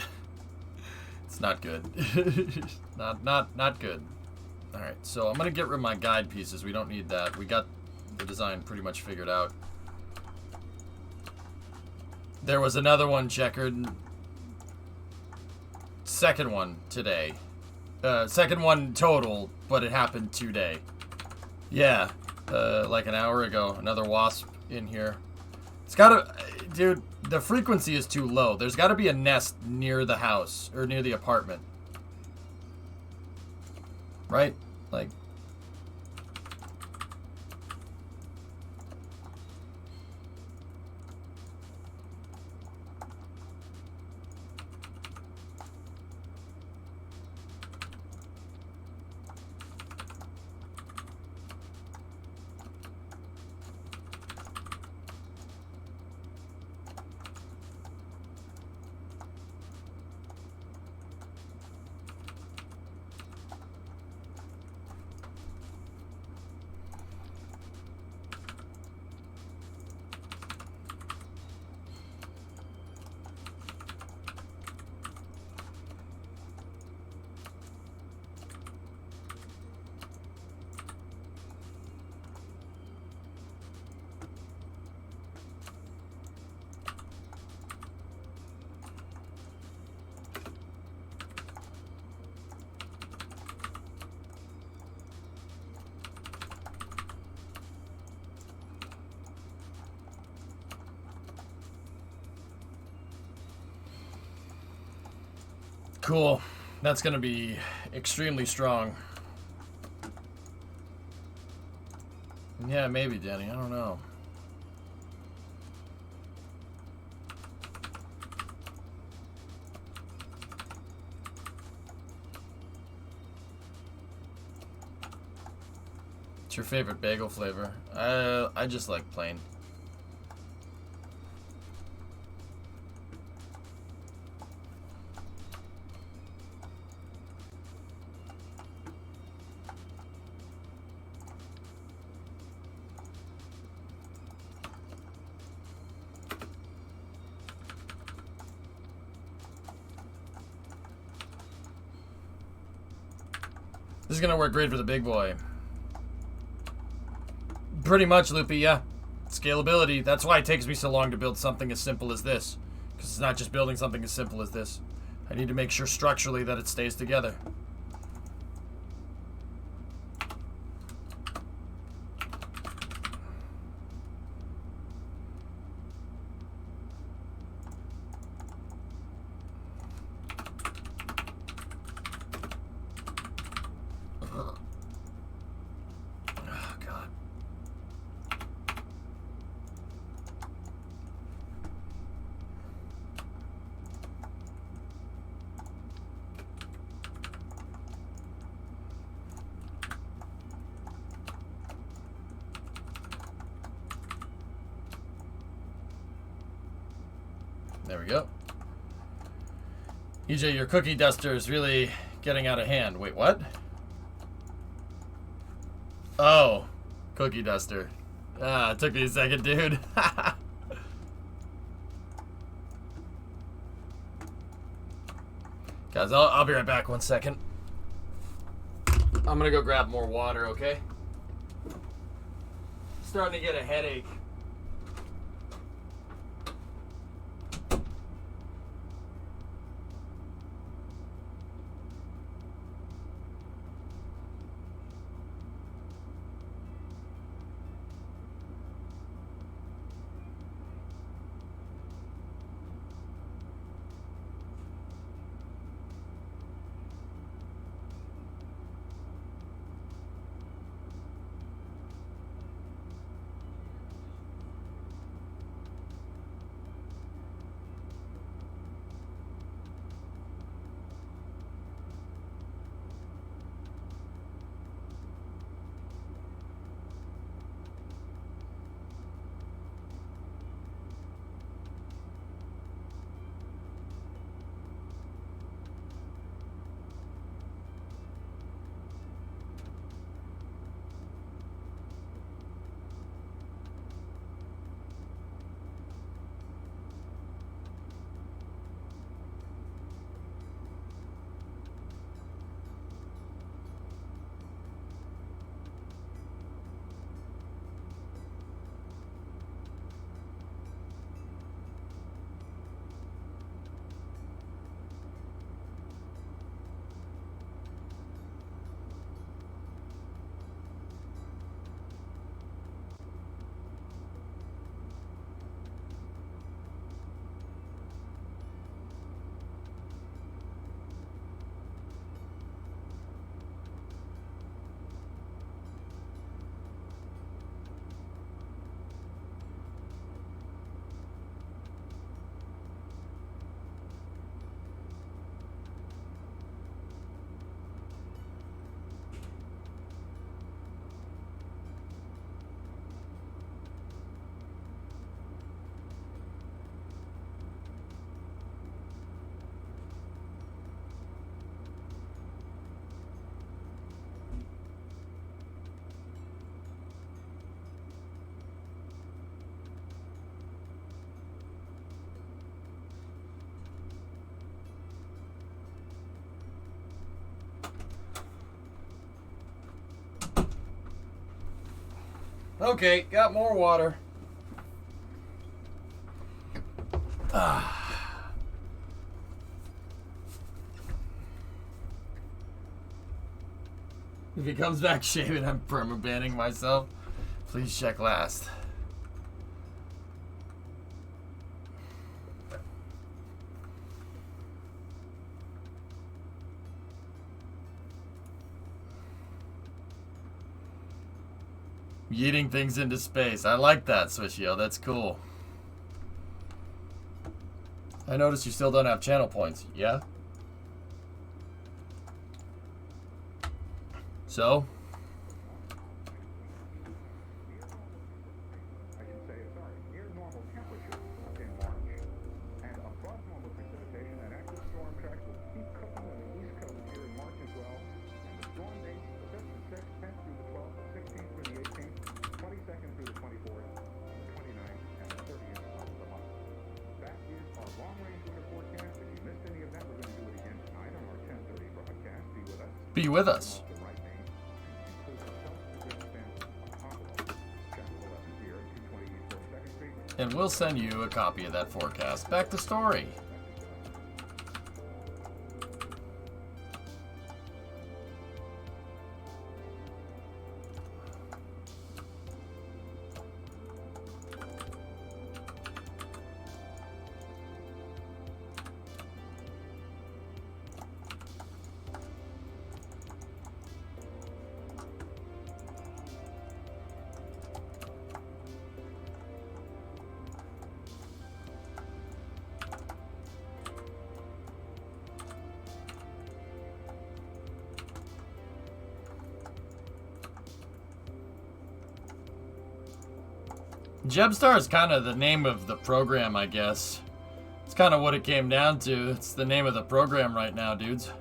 It's not good. not good. Alright, so I'm gonna get rid of my guide pieces. We don't need that. We got the design pretty much figured out. There was another one checkered. Second one today. Second one total, but it happened today. Yeah, like an hour ago. Another wasp in here. It's gotta... Dude, the frequency is too low. There's gotta be a nest near the house, or near the apartment. Right? Like... Cool. That's gonna be extremely strong. Yeah, maybe, Danny. I don't know. What's your favorite bagel flavor? I just like plain. This is gonna work great for the big boy. Pretty much, Loopy, yeah. Scalability. That's why it takes me so long to build something as simple as this. Because it's not just building something as simple as this. I need to make sure structurally that it stays together. There we go. EJ, your cookie duster is really getting out of hand. Wait, what? Oh, cookie duster. Ah, it took me a second, dude. Guys, I'll be right back 1 second. I'm gonna go grab more water, okay? Starting to get a headache. Okay, got more water. If he comes back shaving, I'm perma-banning myself. Please check last. Yeeting things into space. I like that, Swishio. That's cool. I noticed you still don't have channel points. Yeah? So? I should say, sorry, near normal temperature in March. And above normal precipitation, and active storm tracks will keep cooking on the East Coast here in March as well. And the storm dates, the 5th and 6th, 10th through the 12th, 16th through the 18th, 22nd through the 24th, and the 29th and the 30th of the month. That is our long-range weather forecast. If you missed any of that, we're going to do it again tonight on our 10:30 broadcast. Be with us. Be with us. And we'll send you a copy of that forecast. Back to story. Jebstar is kind of the name of the program, I guess. It's kind of what it came down to. It's the name of the program right now, dudes.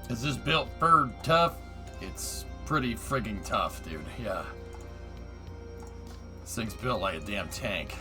Is this built for tough? It's pretty frigging tough, dude. Yeah. This thing's built like a damn tank.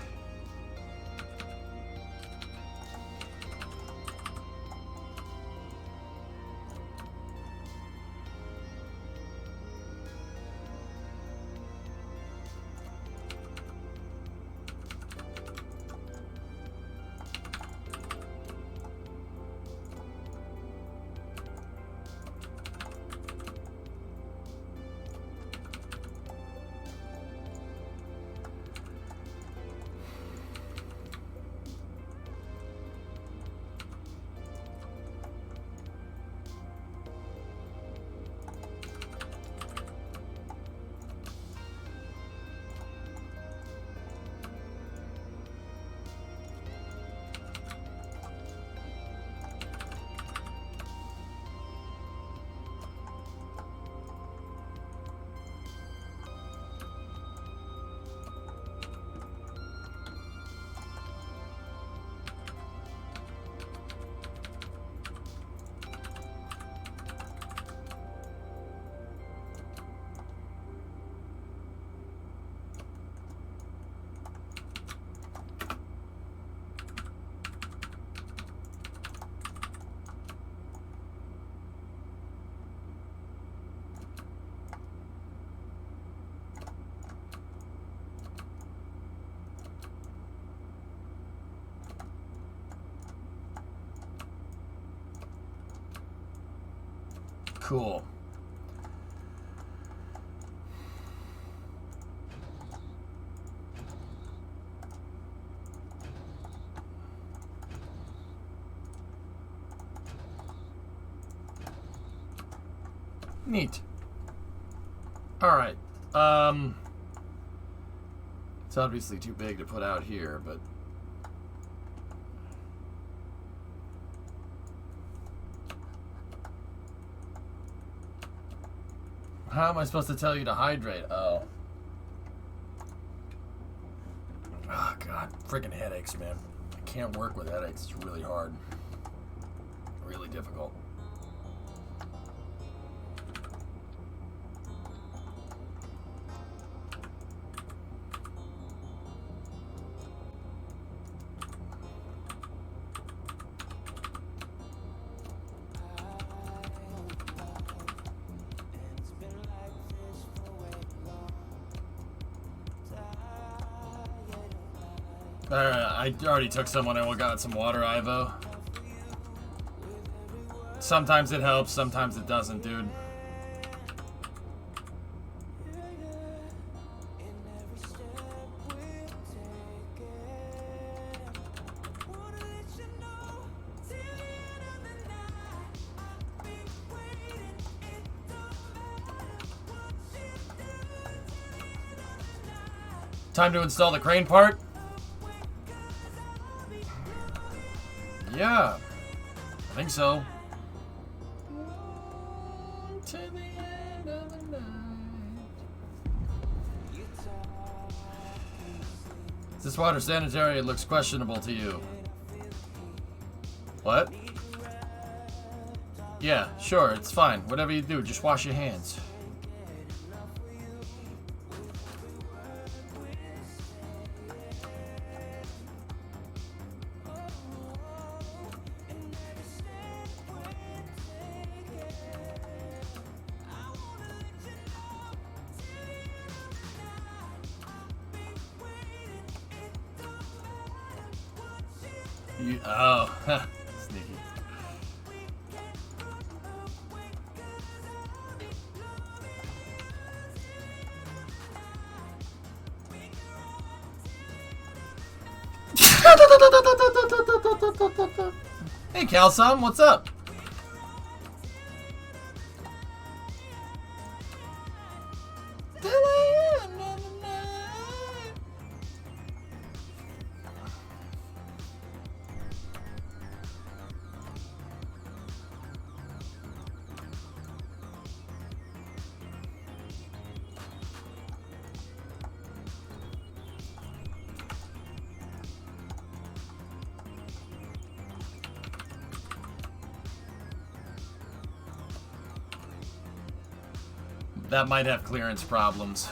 Cool. Neat. All right. It's obviously too big to put out here, but How am I supposed to tell you to hydrate? Oh. Oh, God. Freaking headaches, man. I can't work with headaches. It's really hard. Really difficult. I already took someone and got some water, Ivo. Sometimes it helps, sometimes it doesn't, dude. Time to install the crane part? Yeah, I think so. To the end of the night. Is this water sanitary? It looks questionable to you. What? Yeah, sure, it's fine. Whatever you do, just wash your hands. Oh, sneaky. Hey, Calsom, what's up? That might have clearance problems.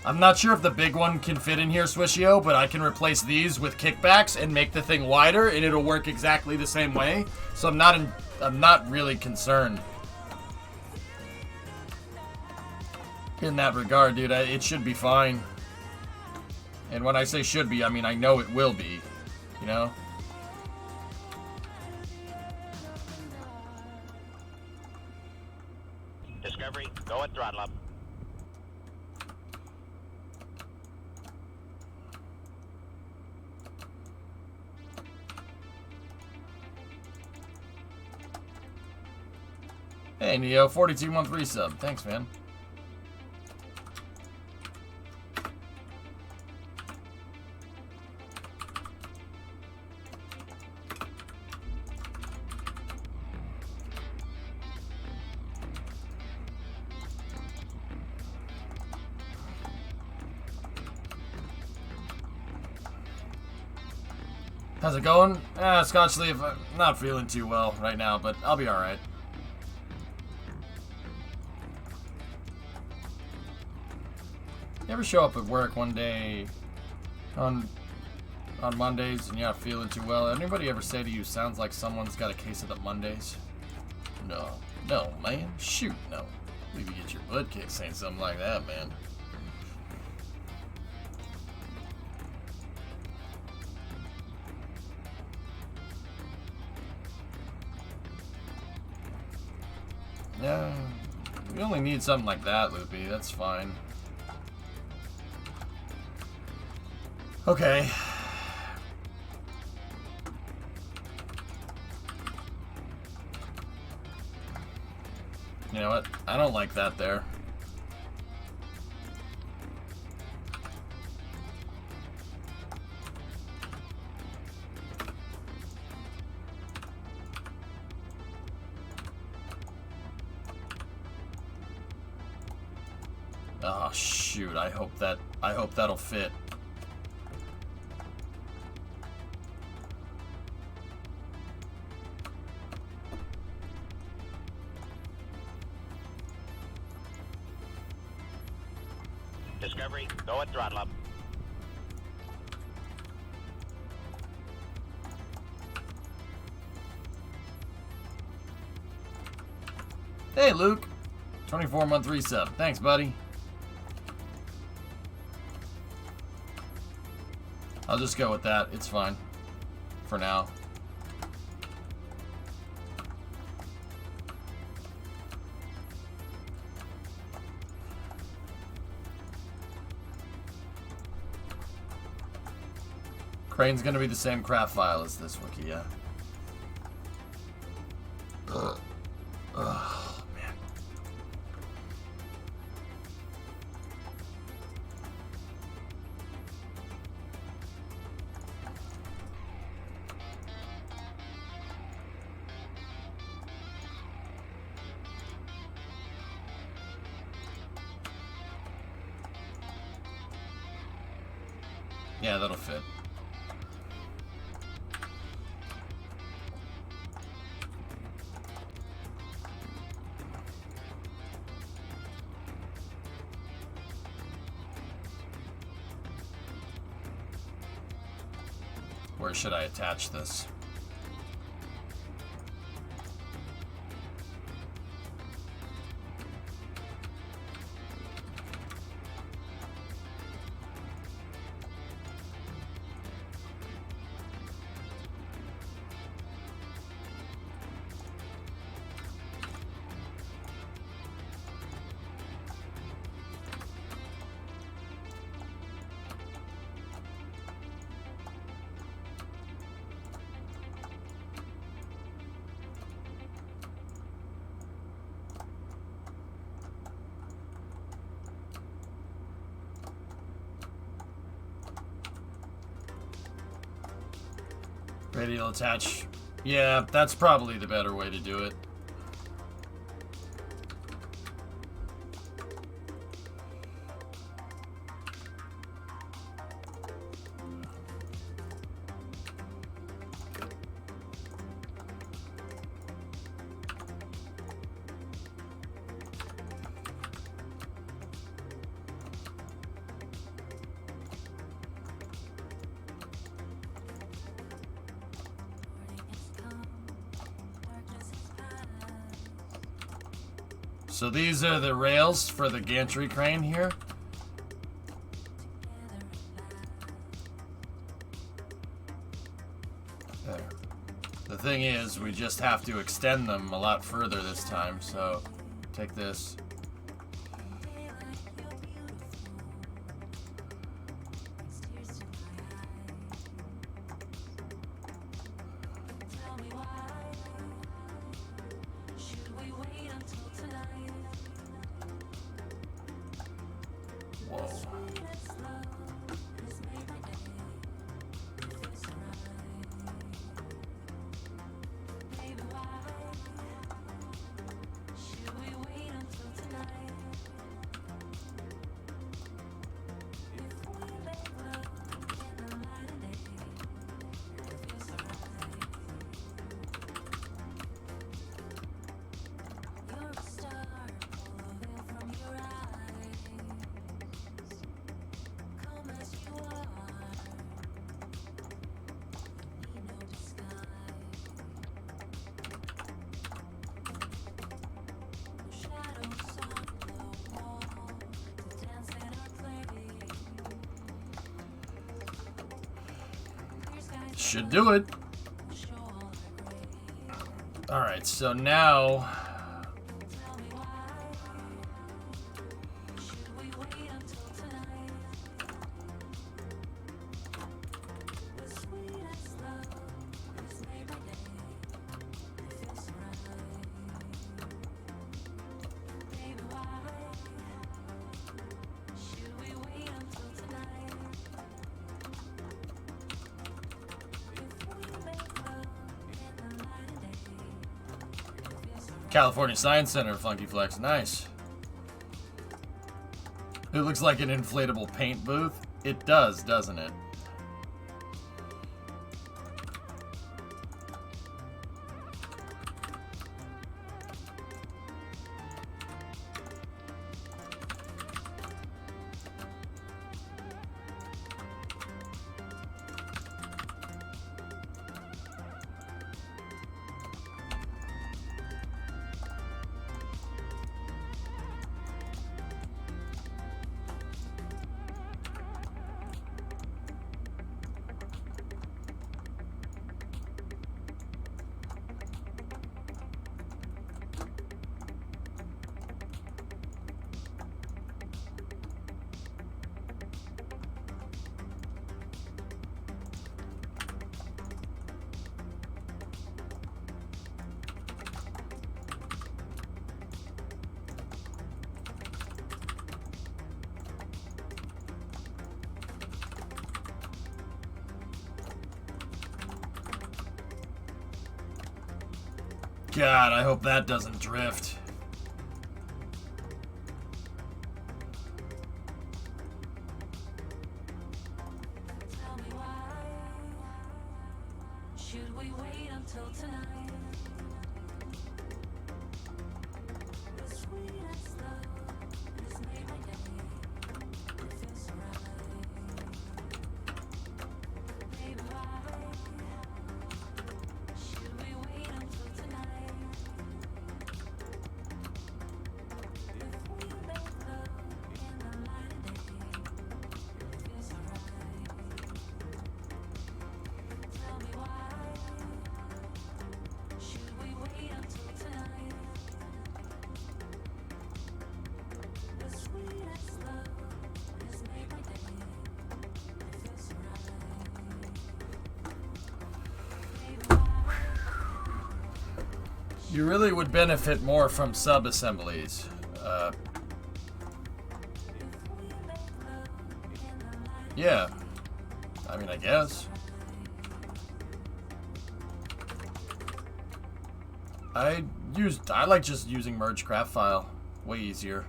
I'm not sure if the big one can fit in here, Swishio, but I can replace these with kickbacks and make the thing wider, and it'll work exactly the same way. So I'm not really concerned in that regard, dude. It should be fine. And when I say should be, I mean I know it will be. You know. Discovery, go at throttle up. Hey, Neo, 4213 sub. Thanks, man. How's it going? Scotch Leaf, not feeling too well right now, but I'll be alright. You ever show up at work one day on Mondays and you're not feeling too well? Anybody ever say to you, sounds like someone's got a case of the Mondays? No. No, man. Shoot, no. Leave you get your butt kicked saying something like that, man. Yeah, we only need something like that, Loopy. That's fine. Okay. You know what? I don't like that there. Oh shoot, I hope that'll fit. Discovery, go at throttle up. Hey Luke, 24-month resub. Thanks, buddy. I'll just go with that. It's fine. For now. Crane's gonna be the same craft file as this wiki, yeah. Oh, man. Yeah, that'll fit. Where should I attach this? Radial attach. Yeah, that's probably the better way to do it. So these are the rails for the gantry crane here. There. The thing is, we just have to extend them a lot further this time, so take this. Should do it. Alright, so now California Science Center, Funky Flex. Nice. It looks like an inflatable paint booth. It does, doesn't it? God, I hope that doesn't drift. Tell me why should we wait until tonight? The sweetest love is made by day. It feels so right. Baby, why should we wait until tonight? If we make love in the light of day, it feels so right. Tell me why should we wait until tonight? The sweetest love is made by day. It feels so right. Baby, why You really would benefit more from sub-assemblies. if we make love in the light of Yeah. I mean, I guess. I like just using merge craft file. Way easier.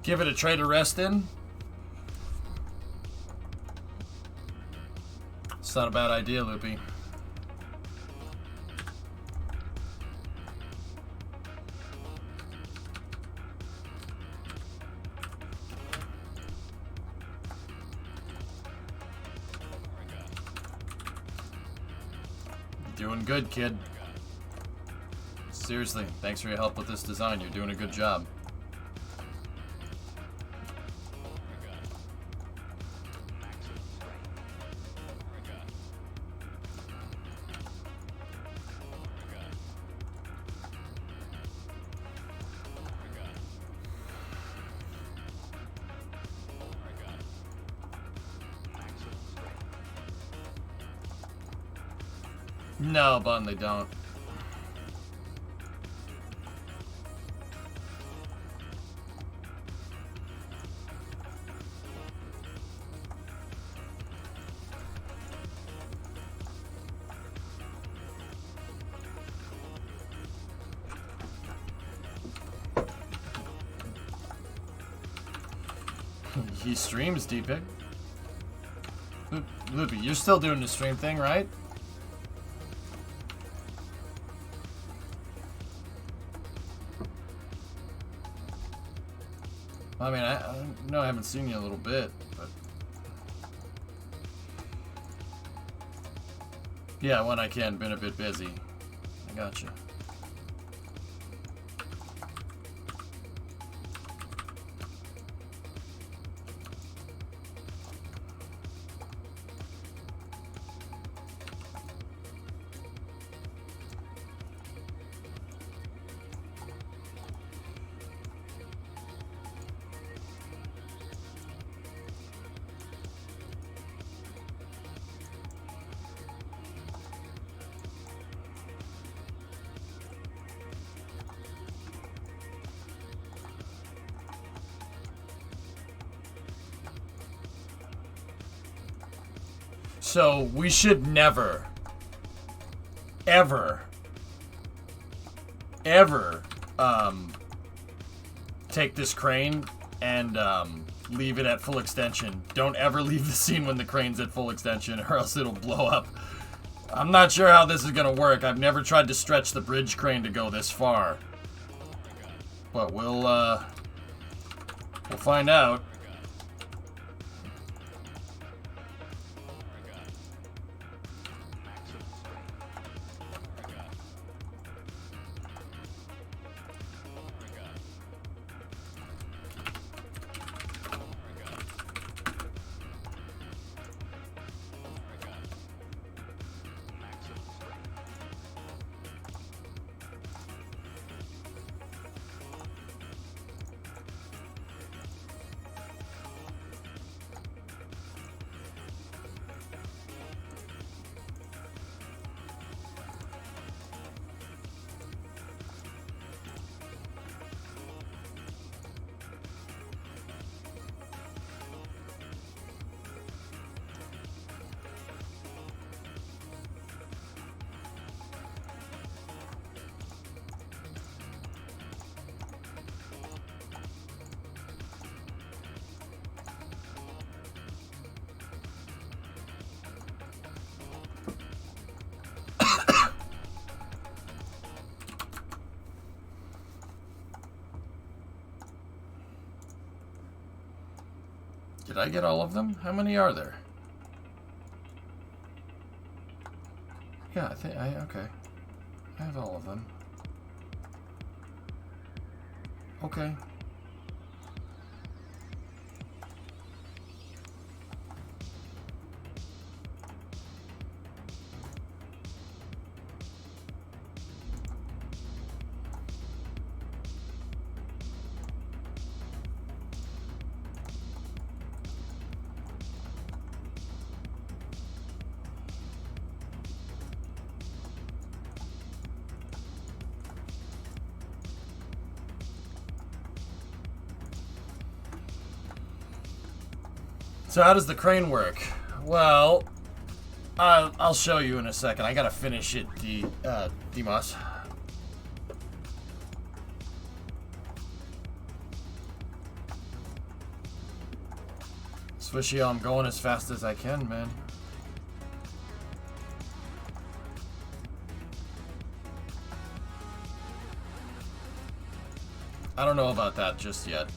Give it a tray to rest in. It's not a bad idea, Loopy. Doing good, kid. Seriously, thanks for your help with this design. You're doing a good job. No, Bun, they don't. He streams, D-Pick. Loopy, you're still doing the stream thing, right? I mean, I know I haven't seen you in a little bit, but... Yeah, when I can, been a bit busy. I gotcha. So we should never, ever, take this crane and leave it at full extension. Don't ever leave the scene when the crane's at full extension, or else it'll blow up. I'm not sure how this is gonna work. I've never tried to stretch the bridge crane to go this far, but we'll find out. Did I get all of them? How many are there? Yeah, okay. I have all of them. Okay. So how does the crane work? Well, I'll show you in a second. I gotta finish it, Dimas. Swishy, I'm going as fast as I can, man. I don't know about that just yet.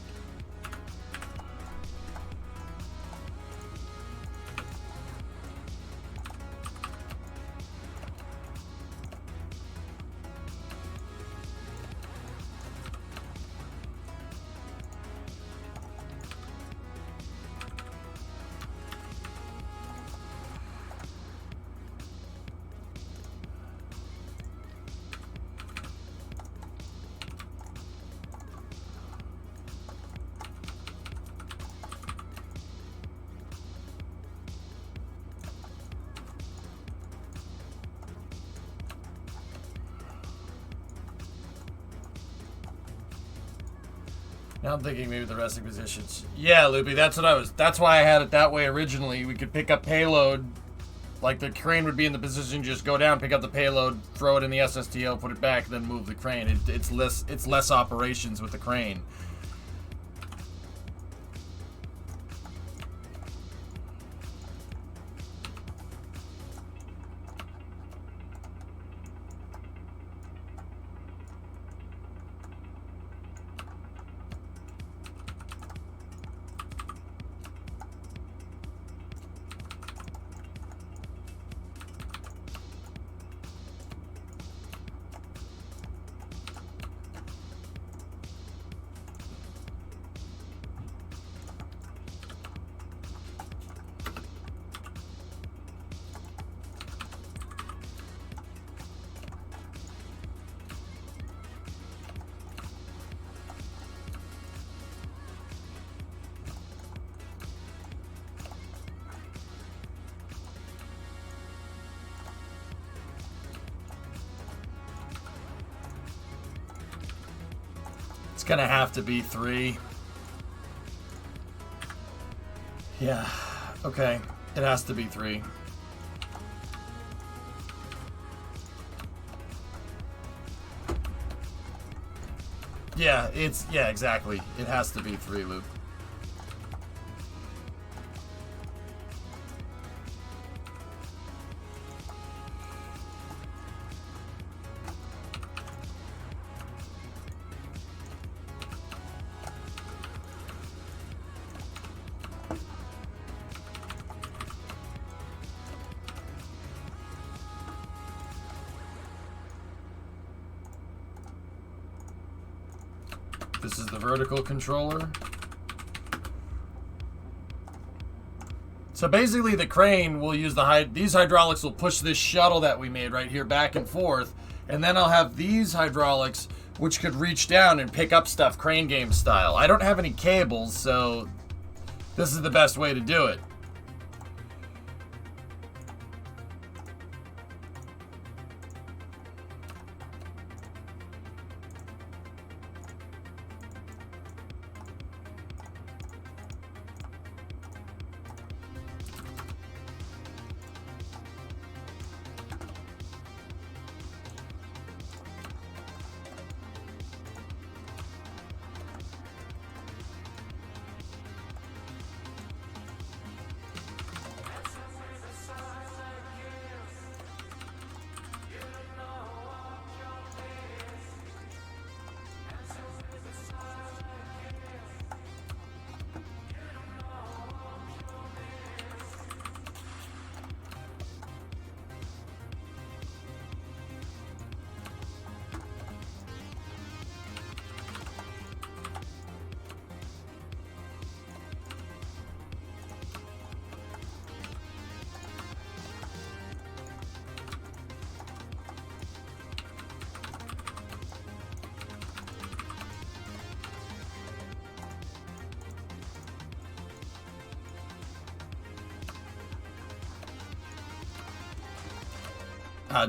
Now I'm thinking maybe the resting positions. Yeah, Loopy, that's why I had it that way originally. We could pick up payload, like the crane would be in the position, just go down, pick up the payload, throw it in the SSTO, put it back, then move the crane. It's less operations with the crane. It's gonna have to be 3. Yeah, okay. It has to be 3. Yeah, yeah, exactly. It has to be 3 loop. This is the vertical controller. So basically the crane will use these hydraulics will push this shuttle that we made right here back and forth, and then I'll have these hydraulics which could reach down and pick up stuff crane game style. I don't have any cables, so this is the best way to do it.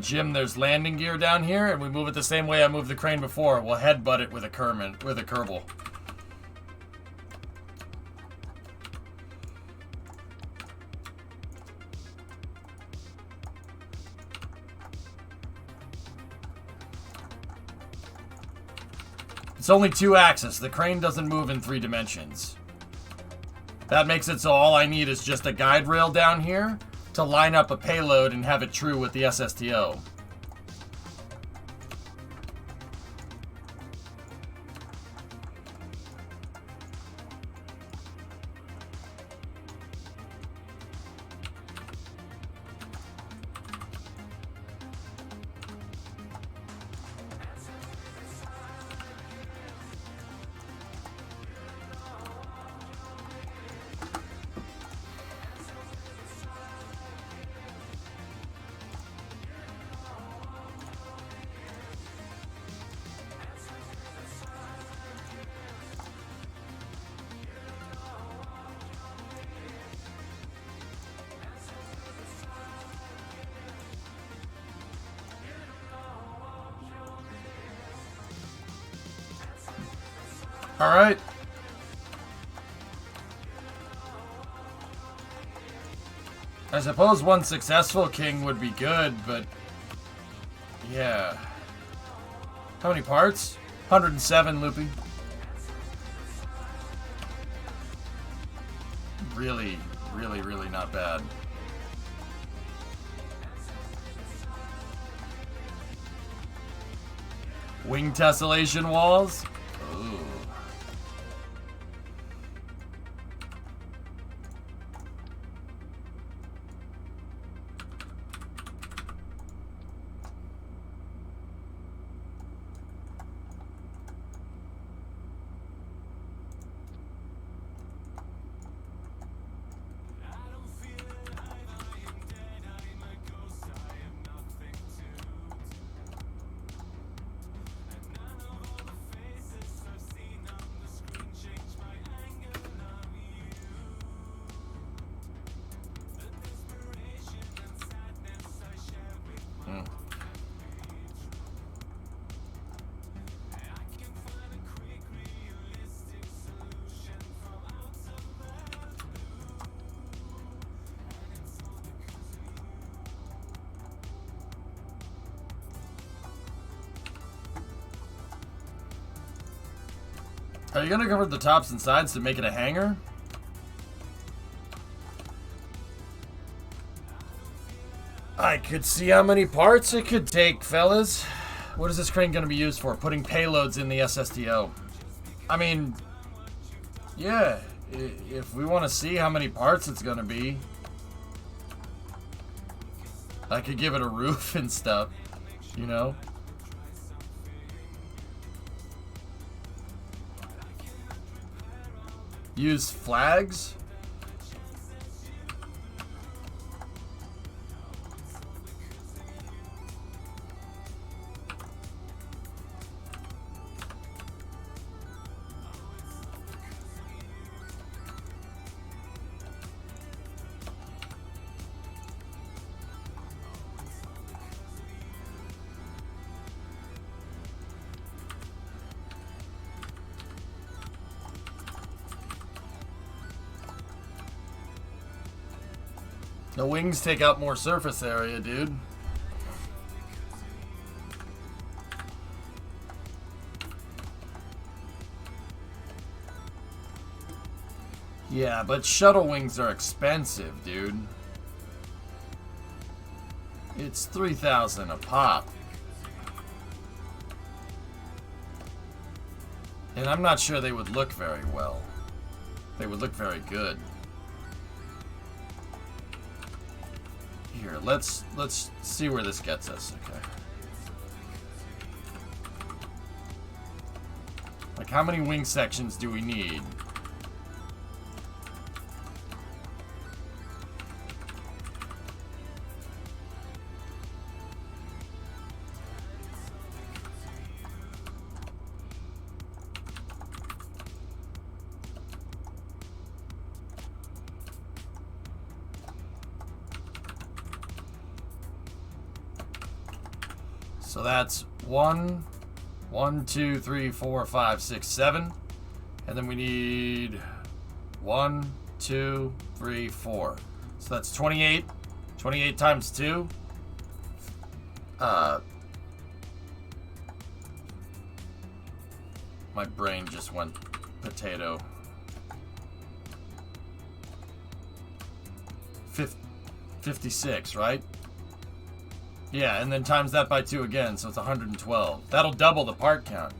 Jim, there's landing gear down here, and we move it the same way I moved the crane before. We'll headbutt it with a Kerbal. It's only 2 axis. The crane doesn't move in 3 dimensions. That makes it so all I need is just a guide rail down here to line up a payload and have it true with the SSTO. All right. I suppose one successful king would be good, but yeah. How many parts? 107, Loopy. Really, really, really not bad. Wing tessellation walls? Ooh. Are you gonna cover the tops and sides to make it a hanger? I could see how many parts it could take, fellas. What is this crane gonna be used for? Putting payloads in the SSTO. I mean, yeah, if we want to see how many parts it's gonna be, I could give it a roof and stuff, you know? Use flags? The wings take up more surface area, dude. Yeah, but shuttle wings are expensive, dude. It's 3,000 a pop. And I'm not sure they would look very well. They would look very good. Here, let's see where this gets us, okay? Like, how many wing sections do we need? So that's 1, 2, 3, 4, 5, 6, 7. And then we need 1, 2, 3, 4. So that's 28. 28 times 2. My brain just went potato. 56, right? Yeah, and then times that by 2 again, so it's 112. That'll double the part count.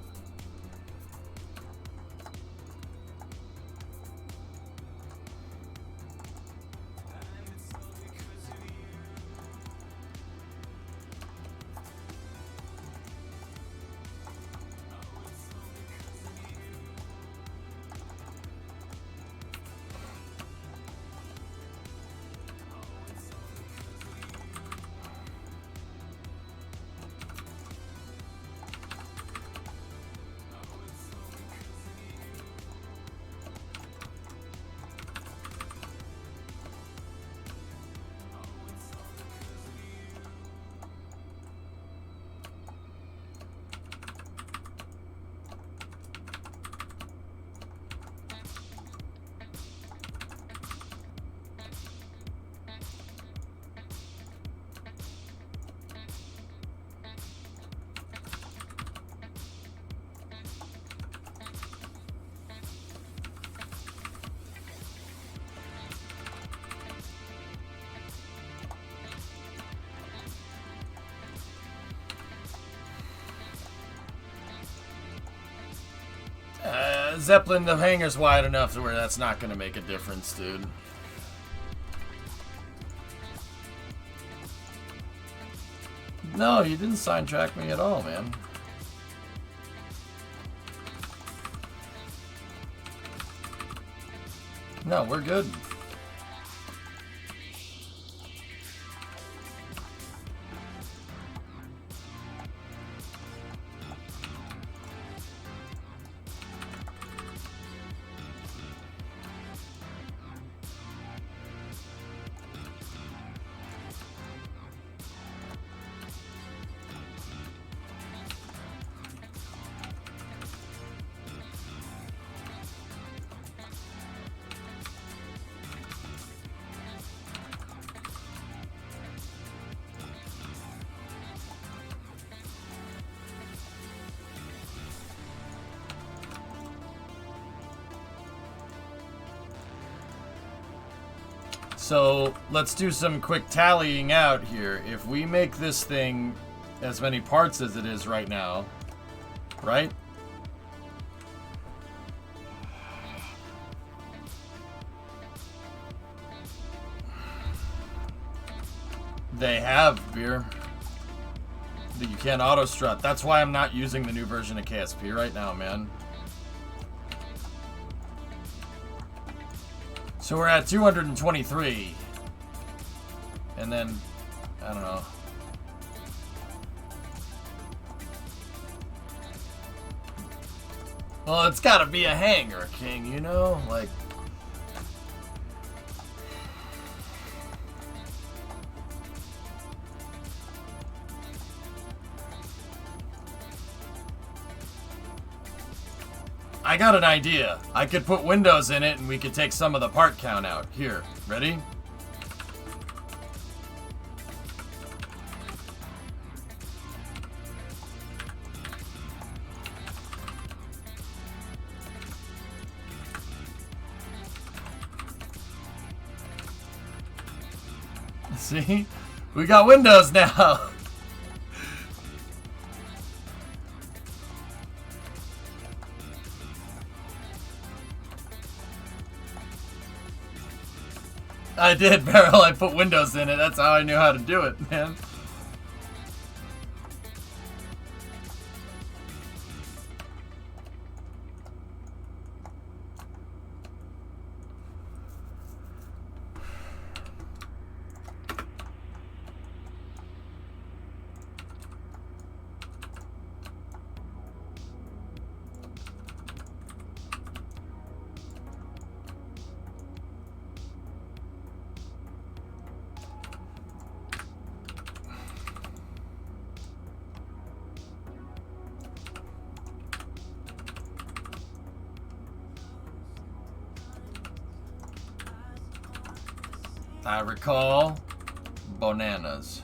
Zeppelin, the hangar's wide enough to where that's not going to make a difference, dude. No, you didn't sidetrack me at all, man. No, we're good. So let's do some quick tallying out here. If we make this thing as many parts as it is right now, right? They have beer. You can't auto strut. That's why I'm not using the new version of KSP right now, man. So we're at 223. And then, I don't know. Well, it's gotta be a hanger, King, you know? Like, I got an idea. I could put windows in it and we could take some of the part count out. Here, ready? See? We got windows now. I did, Barrel. I put windows in it. That's how I knew how to do it, man. I recall bananas.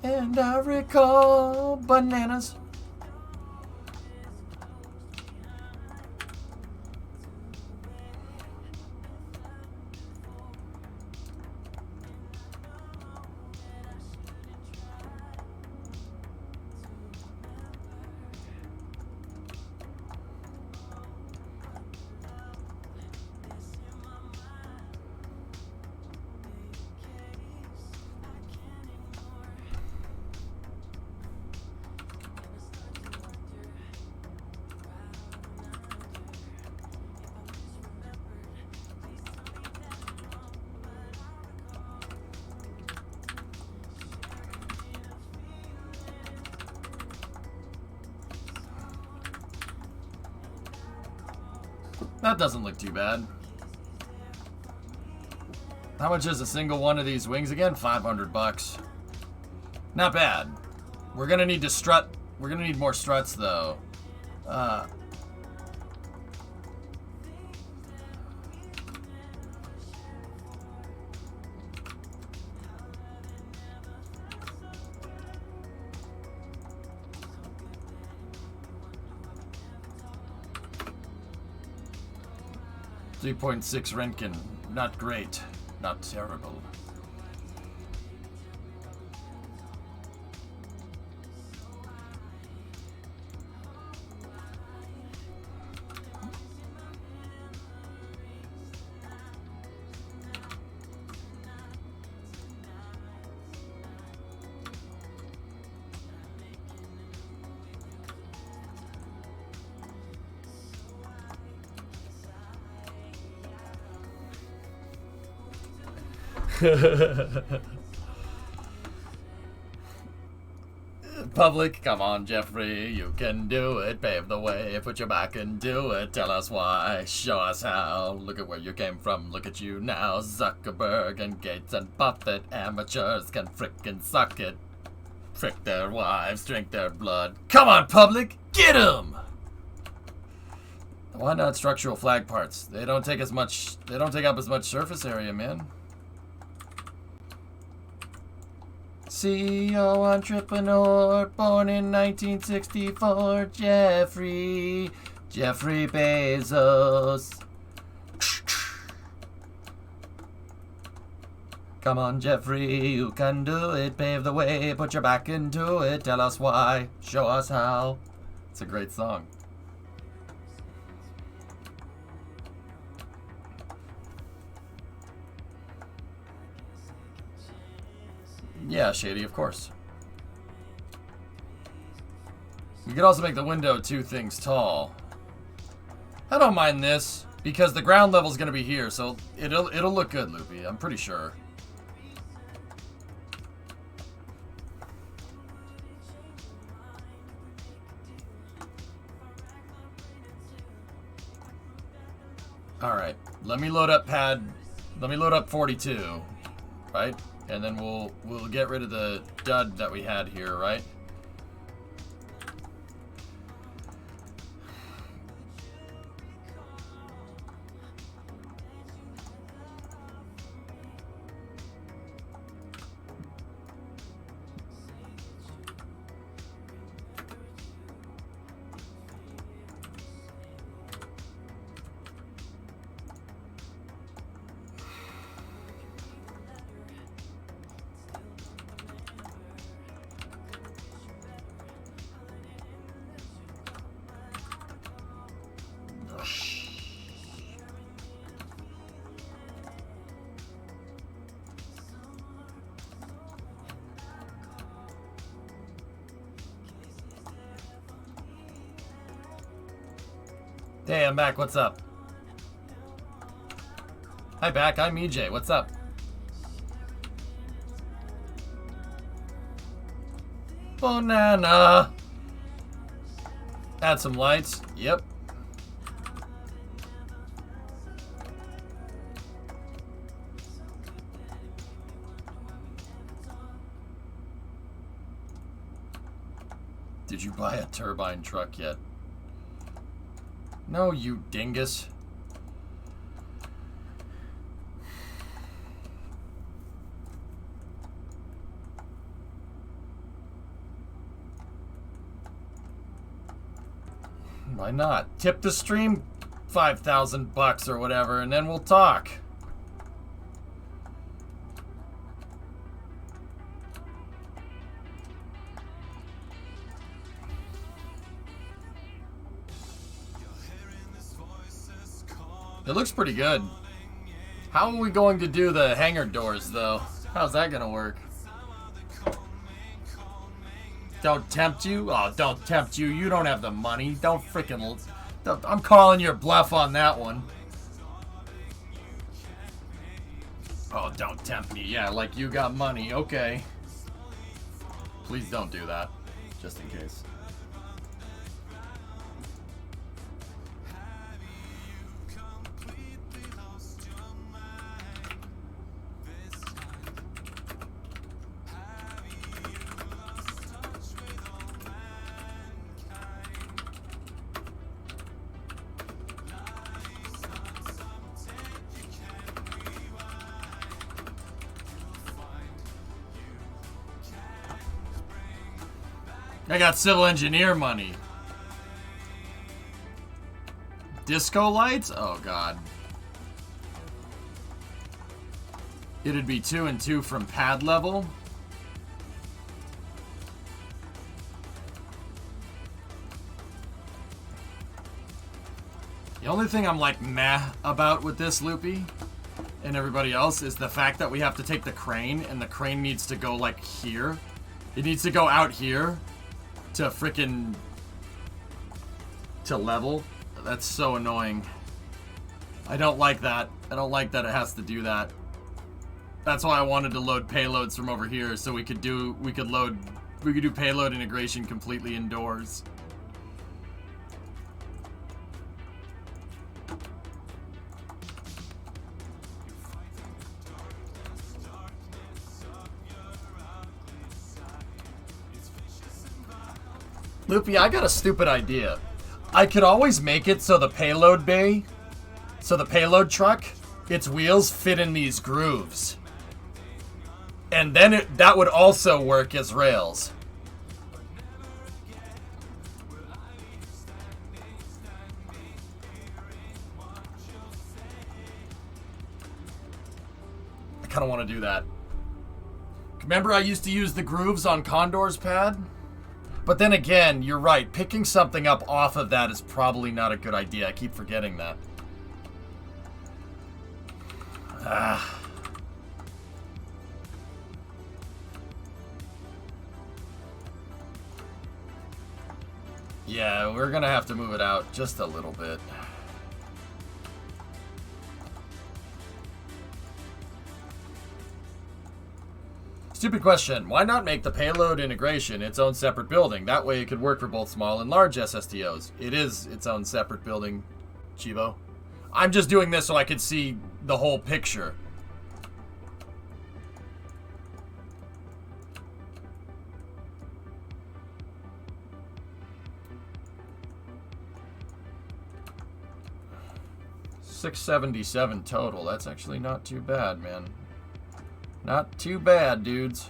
And I recall bananas. That doesn't look too bad. How much is a single one of these wings again? 500 bucks. Not bad. We're gonna need to strut. We're gonna need more struts though. 3.6 Renkin. Not great. Not terrible. Public, come on, Jeffrey, you can do it. Pave the way, put your back and do it. Tell us why, show us how. Look at where you came from, look at you now. Zuckerberg and Gates and Buffett, amateurs can frickin' suck it. Frick their wives, drink their blood. Come on, public, get 'em! Why not structural flag parts? They don't take as much. They don't take up as much surface area, man. CEO entrepreneur, born in 1964, Jeffrey Bezos. Come on, Jeffrey, you can do it. Pave the way, put your back into it. Tell us why, show us how. It's a great song. Yeah, Shady, of course. We could also make the window 2 things tall. I don't mind this, because the ground level's gonna be here, so it'll look good, Loopy, I'm pretty sure. Alright, let me load up 42, right? And then we'll get rid of the dud that we had here, right? Hey, I'm back. What's up? Hi, back. I'm EJ. What's up? Banana. Add some lights. Yep. Did you buy a turbine truck yet? No, you dingus. Why not? Tip the stream $5,000 or whatever, and then we'll talk. It looks pretty good. How are we going to do the hangar doors, though? How's that gonna work? Don't tempt you? Oh, don't tempt you. You don't have the money. Don't freaking... I'm calling your bluff on that one. Oh, don't tempt me. Yeah, like you got money. Okay. Please don't do that. Just in case. I got civil engineer money. Disco lights? Oh, God. It'd be 2 and 2 from pad level. The only thing I'm like meh about with this, Loopy, and everybody else, is the fact that we have to take the crane, and the crane needs to go like here. It needs to go out here to frickin' to level. That's so annoying. I don't like that. I don't like that it has to do that. That's why I wanted to load payloads from over here, so we could do payload integration completely indoors. Loopy, I got a stupid idea. I could always make it so the payload bay, so the payload truck, its wheels fit in these grooves. And then that would also work as rails. I kind of want to do that. Remember I used to use the grooves on Condor's pad? But then again, you're right. Picking something up off of that is probably not a good idea. I keep forgetting that. Yeah, we're gonna have to move it out just a little bit. Stupid question. Why not make the payload integration its own separate building? That way it could work for both small and large SSTOs. It is its own separate building, Chivo. I'm just doing this so I could see the whole picture. $677 total. That's actually not too bad, man. Not too bad, dudes.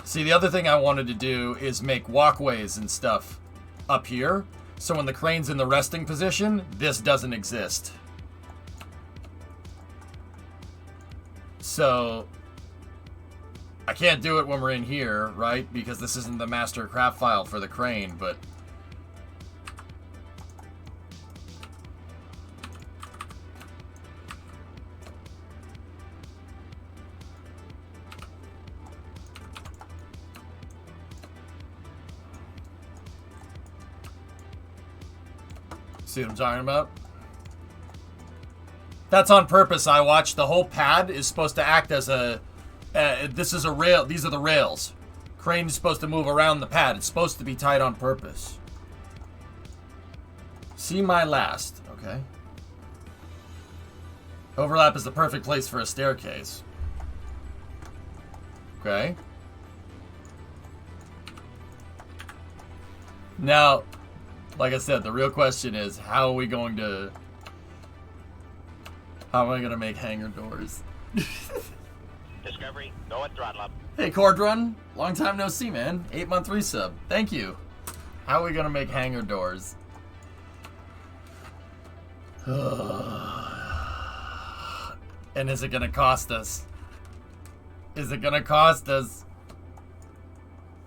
See, the other thing I wanted to do is make walkways and stuff up here. So when the crane's in the resting position, this doesn't exist. So I can't do it when we're in here, right? Because this isn't the master craft file for the crane, but see what I'm talking about? That's on purpose. I watched the whole pad is supposed to act as a this is a rail. These are the rails. Crane is supposed to move around the pad. It's supposed to be tight on purpose. See my last, okay? Overlap is the perfect place for a staircase. Okay. Now, like I said, the real question is how am I going to make hangar doors? Discovery, go at throttle up. Hey, Cordrun. Long time no see, man. 8-month resub. Thank you. How are we going to make hangar doors? And is it going to cost us? Is it going to cost us?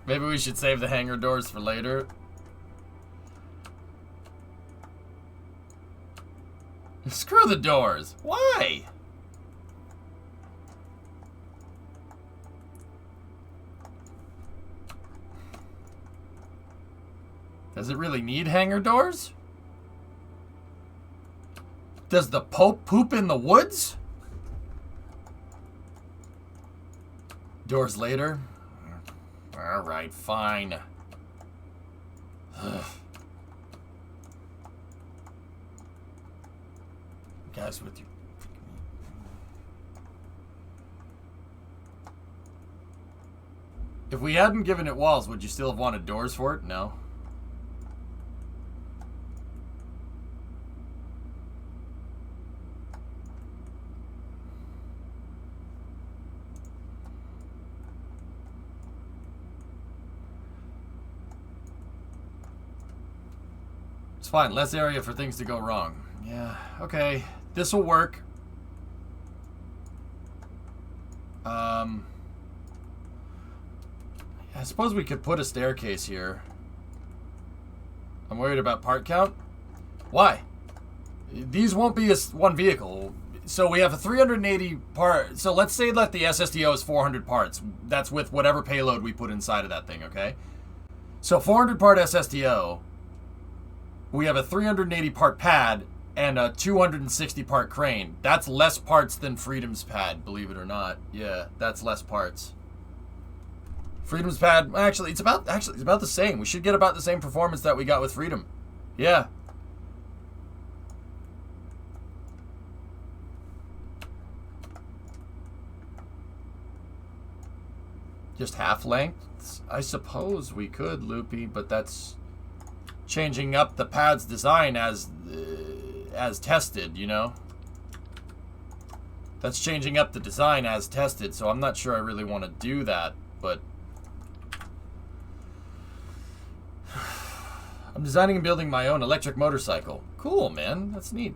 Maybe we should save the hangar doors for later. Screw the doors. Why? Does it really need hangar doors? Does the Pope poop in the woods? Doors later? Alright, fine. Ugh. Guys with you. If we hadn't given it walls, would you still have wanted doors for it? No. It's fine. Less area for things to go wrong. Yeah, okay. This will work. I suppose we could put a staircase here. I'm worried about part count. Why? These won't be one vehicle. So we have a 380 part. So let's say that the SSDO is 400 parts. That's with whatever payload we put inside of that thing, okay? So 400 part SSDO. We have a 380 part pad and a 260 part crane. That's less parts than Freedom's pad, believe it or not. Yeah, that's less parts. Freedom's pad, actually it's about the same. We should get about the same performance that we got with Freedom. Yeah. Just half length? I suppose we could, Loopy, but that's changing up the pad's design as tested, you know? That's changing up the design as tested, so I'm not sure I really want to do that, but I'm designing and building my own electric motorcycle. Cool, man. That's neat.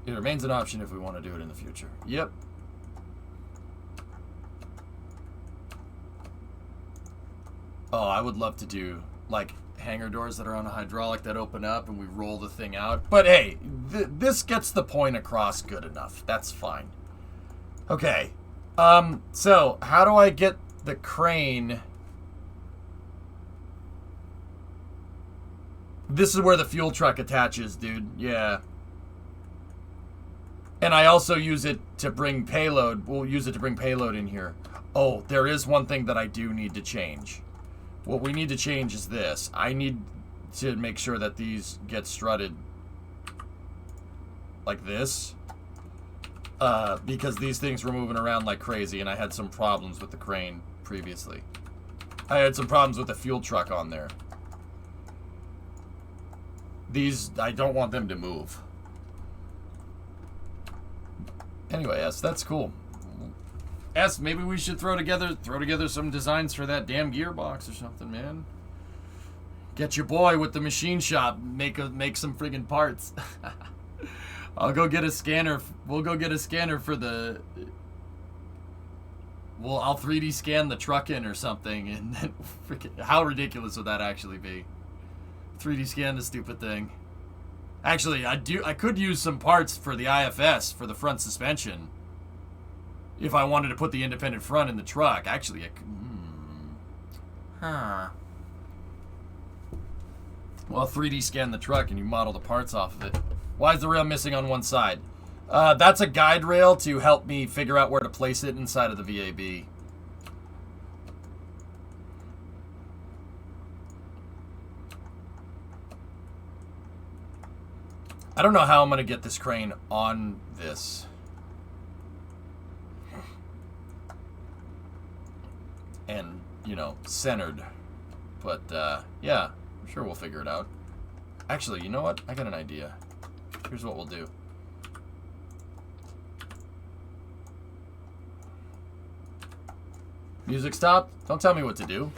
It remains an option if we want to do it in the future. Yep. Oh, I would love to do, like, hangar doors that are on a hydraulic that open up and we roll the thing out. But hey, this gets the point across good enough. That's fine. Okay. So, how do I get the crane? This is where the fuel truck attaches, dude. Yeah. And I also use it to bring payload. We'll use it to bring payload in here. Oh, there is one thing that I do need to change. What we need to change is this. I need to make sure that these get strutted like this. Because these things were moving around like crazy and I had some problems with the crane previously. I had some problems with the fuel truck on there. These, I don't want them to move. Anyway, yes, that's cool. S, maybe we should throw together some designs for that damn gearbox or something, man. Get your boy with the machine shop, make some friggin' parts. I'll go get a scanner. We'll go get a scanner for the. Well, I'll 3D scan the truck in or something, and then freaking, how ridiculous would that actually be? 3D scan the stupid thing. Actually, I could use some parts for the IFS for the front suspension. If I wanted to put the independent front in the truck. Actually, I could... Huh. Well, 3D scan the truck and you model the parts off of it. Why is the rail missing on one side? That's a guide rail to help me figure out where to place it inside of the VAB. I don't know how I'm going to get this crane on this. And, you know, centered. But, yeah, I'm sure we'll figure it out. Actually, you know what? I got an idea. Here's what we'll do. Music stop. Don't tell me what to do.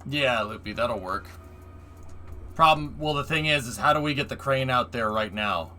Yeah, Loopy, that'll work. Well, the thing is how do we get the crane out there right now?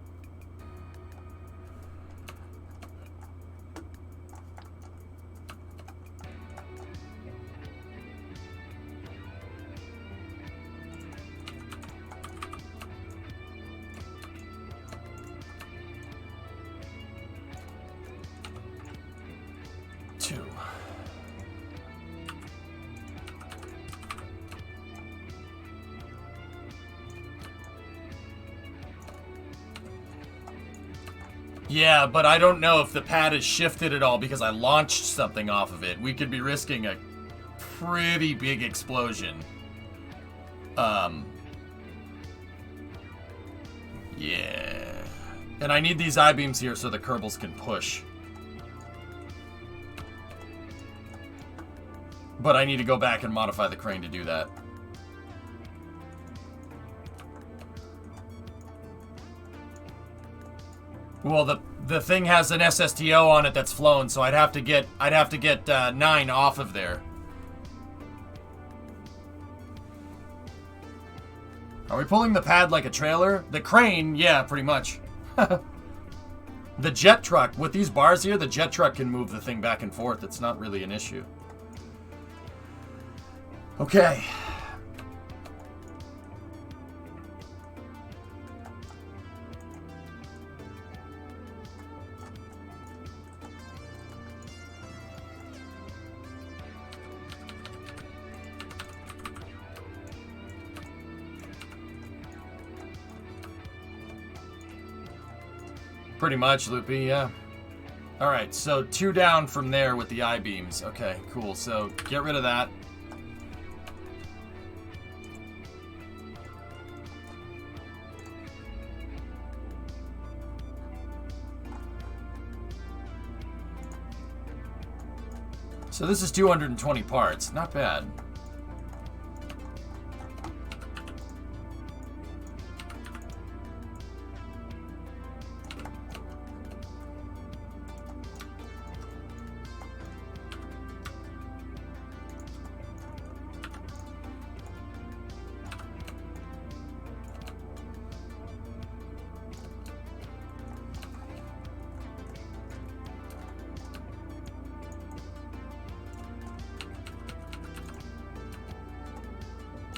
Yeah, but I don't know if the pad has shifted at all because I launched something off of it. We could be risking a pretty big explosion. Yeah. And I need these I-beams here so the Kerbals can push. But I need to go back and modify the crane to do that. Well, the thing has an SSTO on it that's flown, so I'd have to get 9 off of there. Are we pulling the pad like a trailer? The crane, yeah, pretty much. The jet truck, with these bars here, the jet truck can move the thing back and forth. It's not really an issue. Okay. Pretty much, Loopy, yeah. Alright, so 2 down from there with the I-beams. Okay, cool. So get rid of that. So this is 220 parts. Not bad.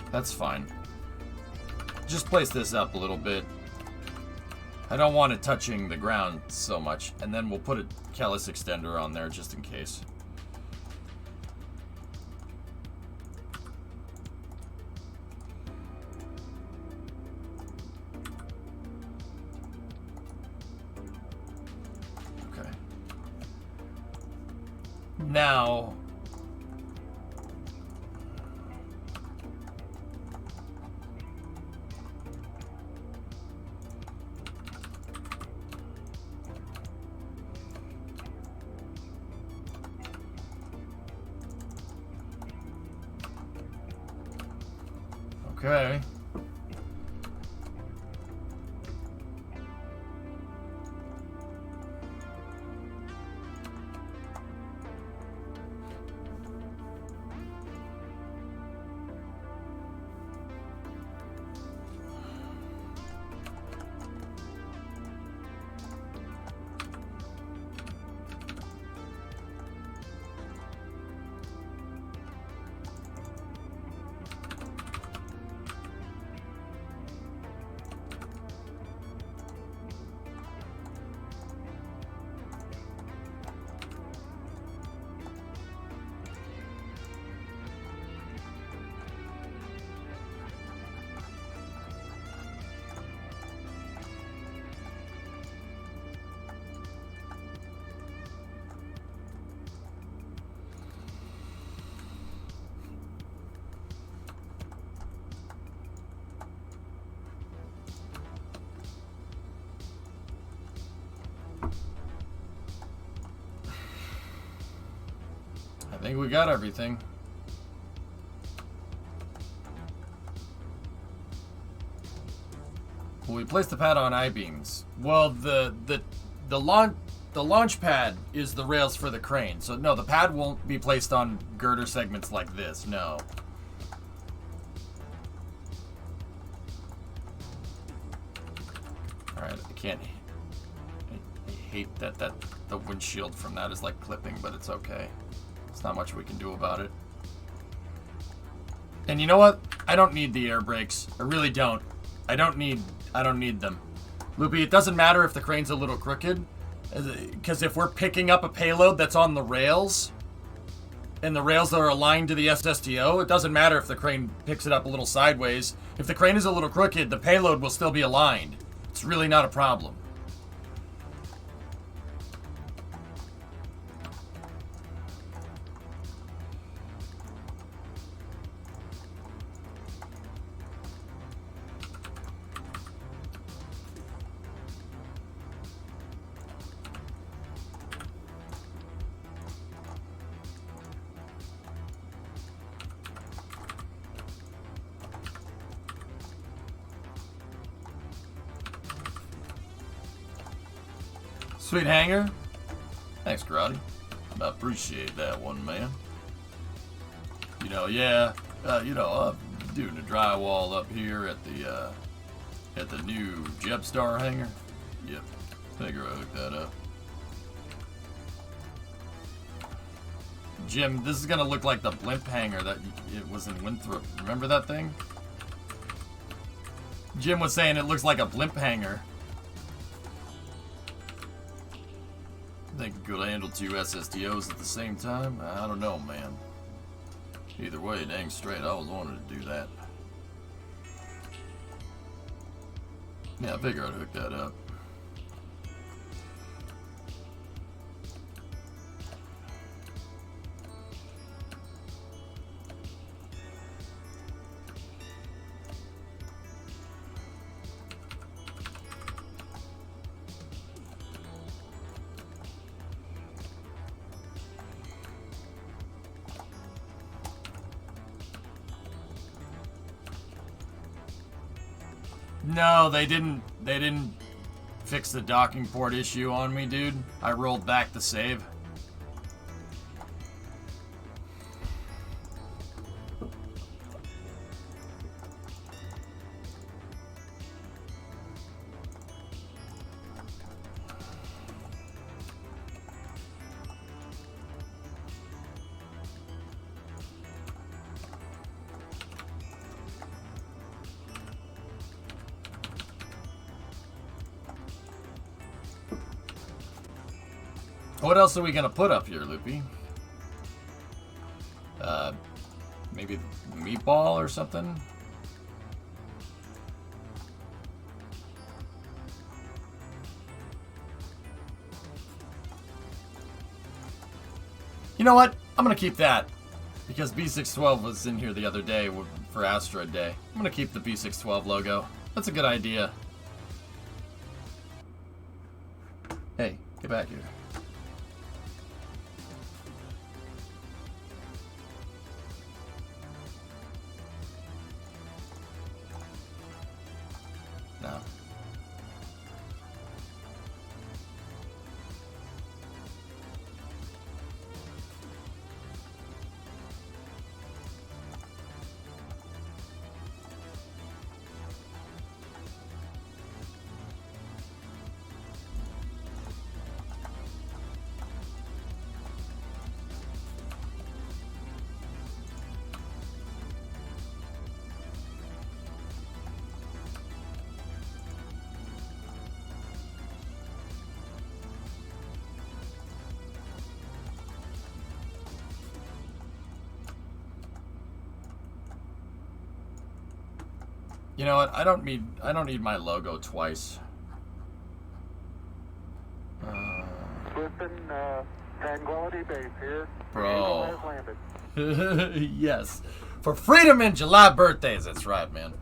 That's fine. Just place this up a little bit. I don't want it touching the ground so much. And then we'll put a callus extender on there just in case. Okay. Now... Okay. I think we got everything. Will we place the pad on I-beams? Well, the launch pad is the rails for the crane. So no, the pad won't be placed on girder segments like this. No. All right, I can't. I hate that the windshield from that is like clipping, but it's okay. There's not much we can do about it. And you know what? I don't need the air brakes. I really don't. I don't need them. Loopy, it doesn't matter if the crane's a little crooked, because if we're picking up a payload that's on the rails, and the rails that are aligned to the SSTO, it doesn't matter if the crane picks it up a little sideways. If the crane is a little crooked, the payload will still be aligned. It's really not a problem. Sweet hanger. Thanks, Karate. I appreciate that one, man. You know, yeah. I'm doing the drywall up here at the new Jebstar hangar. Yep. Figure I hooked that up. Jim, this is gonna look like the blimp hangar that it was in Winthrop. Remember that thing? Jim was saying it looks like a blimp hangar. Think it could handle 2 SSTOs at the same time? I don't know, man. Either way, dang straight, I always wanted to do that. Yeah, I figure I'd hook that up. No, they didn't fix the docking port issue on me, dude. I rolled back the save. What else are we gonna put up here, Loopy? Maybe meatball or something? You know what? I'm gonna keep that. Because B612 was in here the other day for Asteroid Day. I'm gonna keep the B612 logo. That's a good idea. Hey, get back here. No. You know what? I don't need my logo twice. Listen, Tranquility Base here. Bro. Eagle has landed. Yes. For freedom and July birthdays, that's right, man.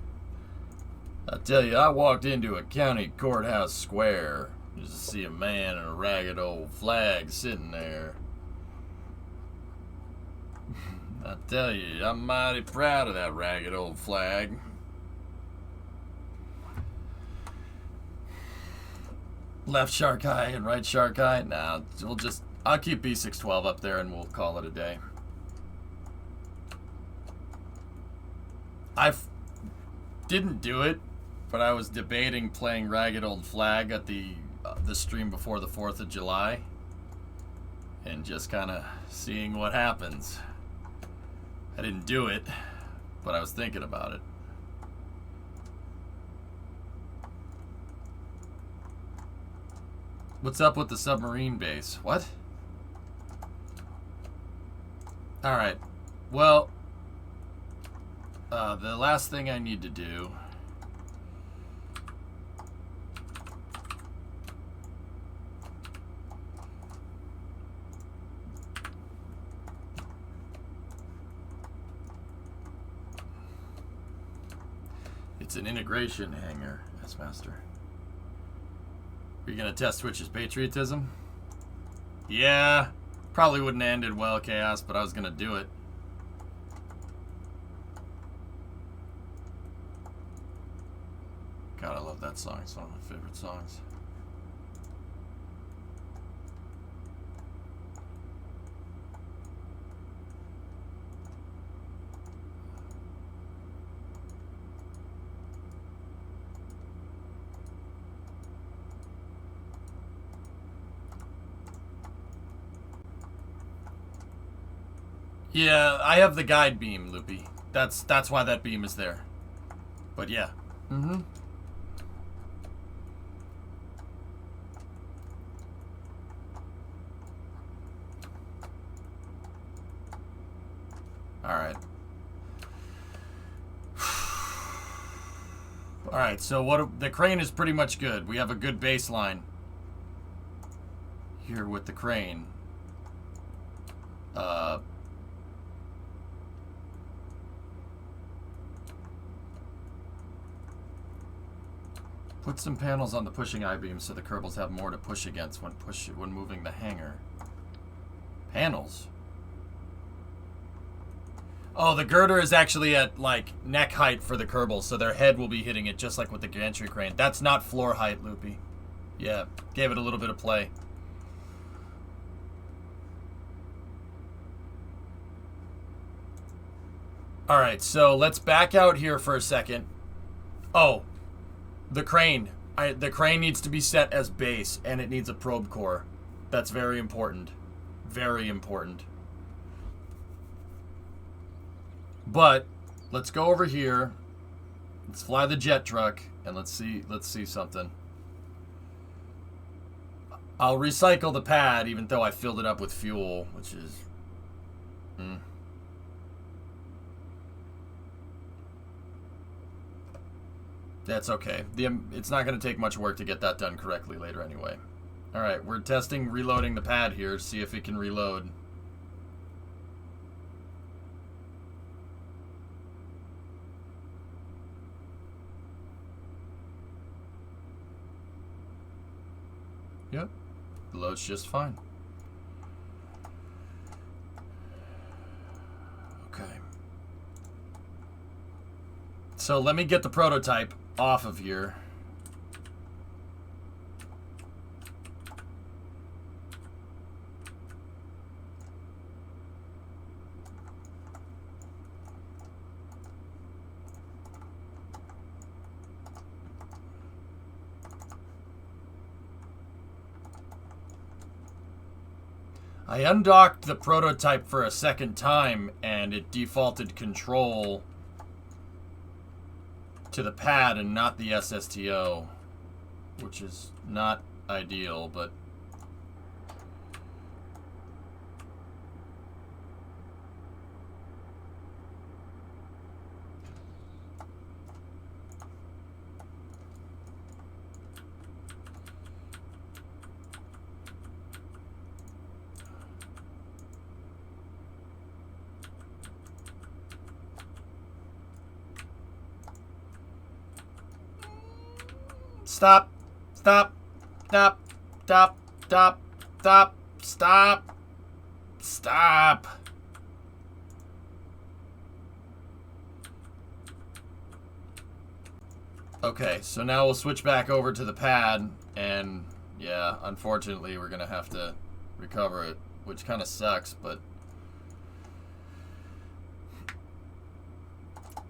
I tell you, I walked into a county courthouse square just to see a man in a ragged old flag sitting there. I tell you, I'm mighty proud of that ragged old flag. Left shark eye and right shark eye. Nah, I'll keep B612 up there and we'll call it a day. Didn't do it, but I was debating playing Ragged Old Flag at the stream before the 4th of July and just kind of seeing what happens. I didn't do it, but I was thinking about it. What's up with the submarine base? What? Alright. Well, the last thing I need to do... It's an integration hangar, S-Master. Are you gonna test Twitch's patriotism? Yeah, probably wouldn't have ended well, Chaos, but I was gonna do it. God, I love that song. It's one of my favorite songs. Yeah, I have the guide beam, Loopy. That's why that beam is there. But yeah. Mm-hmm. Alright. Alright, so the crane is pretty much good. We have a good baseline here with the crane. Put some panels on the pushing I-beam so the Kerbals have more to push against when moving the hangar. Panels? Oh, the girder is actually at, like, neck height for the Kerbals, so their head will be hitting it just like with the gantry crane. That's not floor height, Loopy. Yeah, gave it a little bit of play. Alright, so let's back out here for a second. Oh, the crane. The crane needs to be set as base, and it needs a probe core. That's very important. Very important. But let's go over here. Let's fly the jet truck, and let's see something. I'll recycle the pad, even though I filled it up with fuel, which is... That's okay. It's not going to take much work to get that done correctly later anyway. Alright, we're testing reloading the pad here to see if it can reload. Yep, it loads just fine. Okay. So let me get the prototype off of here. I undocked the prototype for a second time and it defaulted control to the pad and not the SSTO, which is not ideal, but stop, stop, stop, stop, stop, stop, stop, stop. Okay, so now we'll switch back over to the pad, and yeah, unfortunately we're gonna have to recover it, which kind of sucks, but...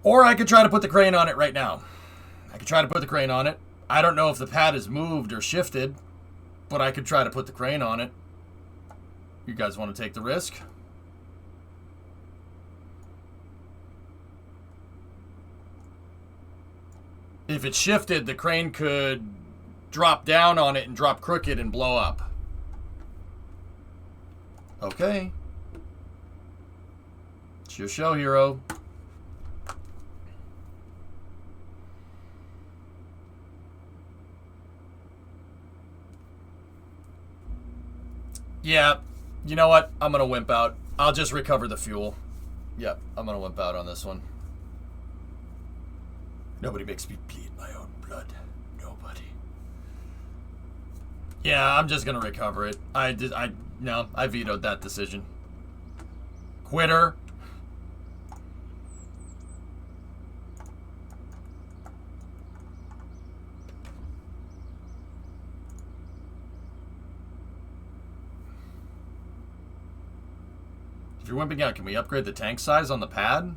Or I could try to put the crane on it right now. I could try to put the crane on it. I don't know if the pad is moved or shifted, but I could try to put the crane on it. You guys want to take the risk? If it's shifted, the crane could drop down on it and drop crooked and blow up. Okay. It's your show, hero. Yeah, you know what? I'm going to wimp out. I'll just recover the fuel. Yep, I'm going to wimp out on this one. Nobody makes me bleed my own blood. Nobody. Yeah, I'm just going to recover it. No, I vetoed that decision. Quitter. If you're wimping out, can we upgrade the tank size on the pad?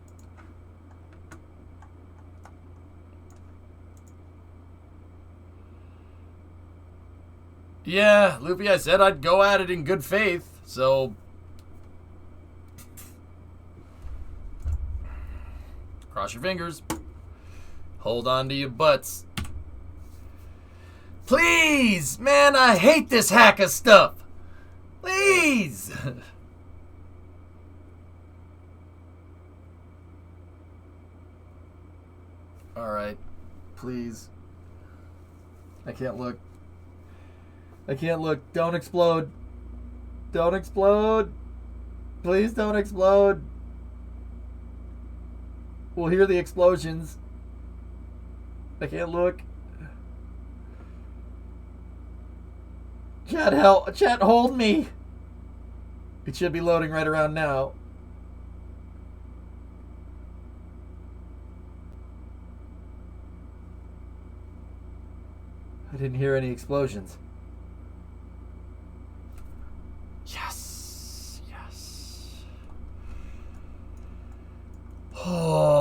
Yeah, Loopy, I said I'd go at it in good faith, so... Cross your fingers. Hold on to your butts. Please! Man, I hate this hacker stuff! Please! Alright. Please. I can't look. I can't look. Don't explode. Don't explode. Please don't explode. We'll hear the explosions. I can't look. Chat, help. Chat, hold me. It should be loading right around now. I didn't hear any explosions. Yes. Yes. Oh.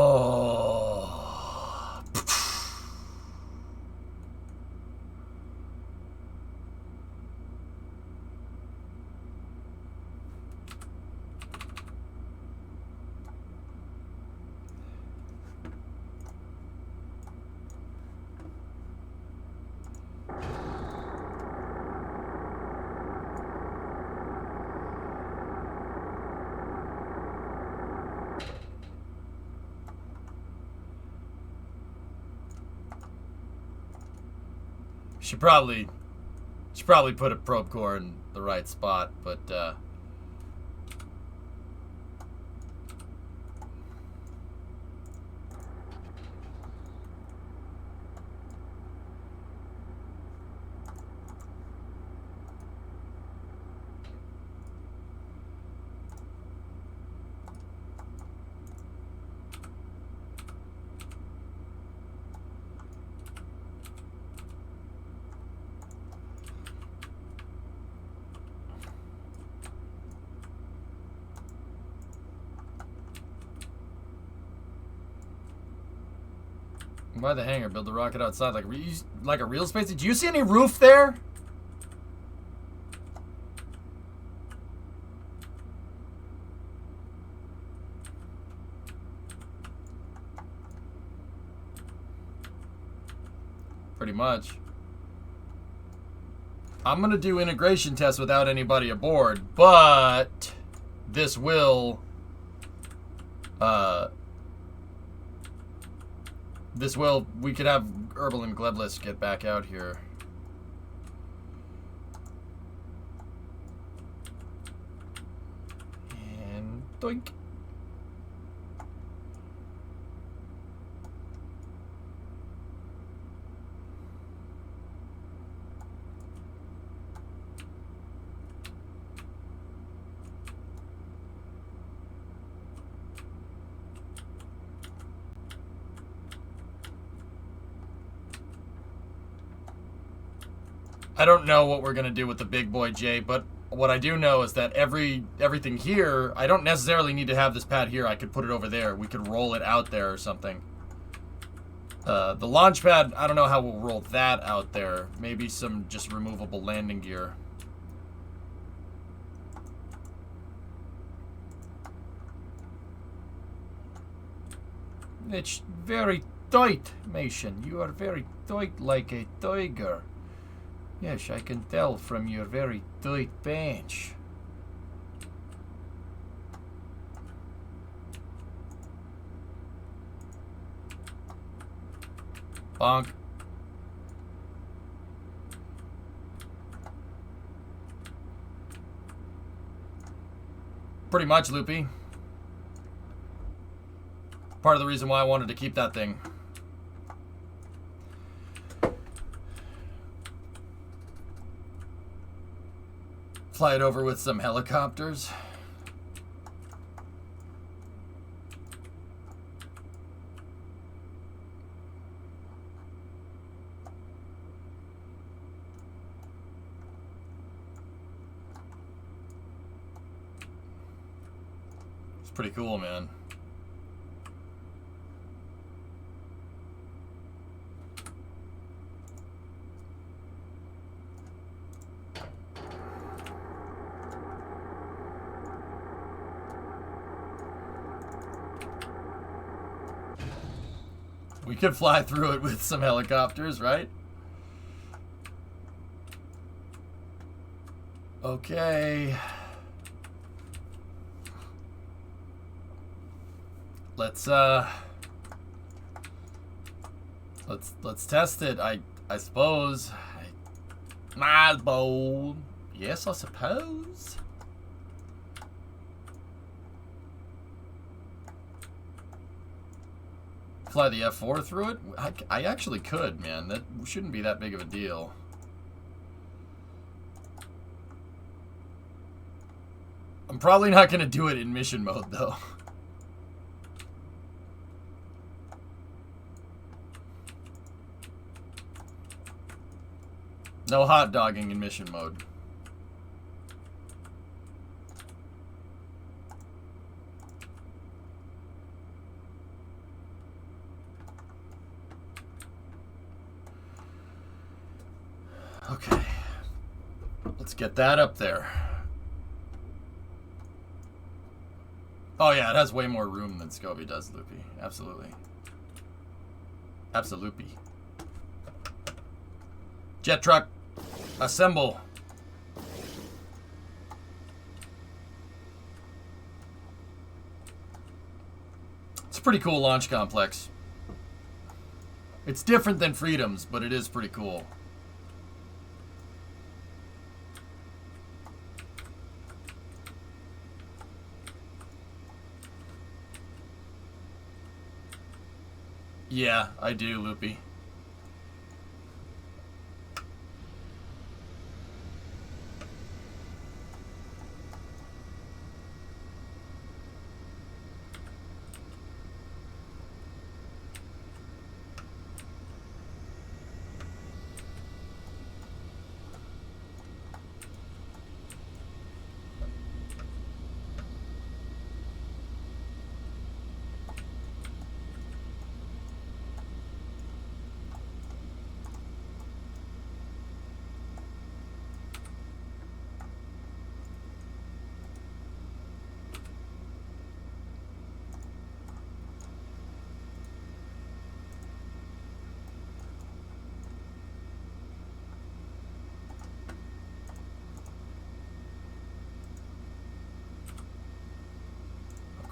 Should probably put a probe core in the right spot, but why the hangar? Build the rocket outside like a real space. Do you see any roof there? Pretty much. I'm gonna do integration tests without anybody aboard, but this will we could have Herbal and Glebless get back out here. And doink. I don't know what we're gonna do with the big boy J, but what I do know is that everything here, I don't necessarily need to have this pad here. I could put it over there. We could roll it out there or something. The launch pad, I don't know how we'll roll that out there. Maybe some just removable landing gear. It's very tight, Mason. You are very tight like a tiger. Yes, I can tell from your very tight bench. Bonk. Pretty much, Loopy. Part of the reason why I wanted to keep that thing. Fly it over with some helicopters. It's pretty cool, man. We could fly through it with some helicopters, right? Okay. Let's test it. I suppose. My bowl. Yes, I suppose. Fly the F4 through it? I actually could, man. That shouldn't be that big of a deal. I'm probably not going to do it in mission mode, though. No hot dogging in mission mode. Okay. Let's get that up there. Oh yeah, it has way more room than Scobie does, Loopy. Absolutely. Absolutely. Jet truck, assemble. It's a pretty cool launch complex. It's different than Freedom's, but it is pretty cool. Yeah, I do, Loopy.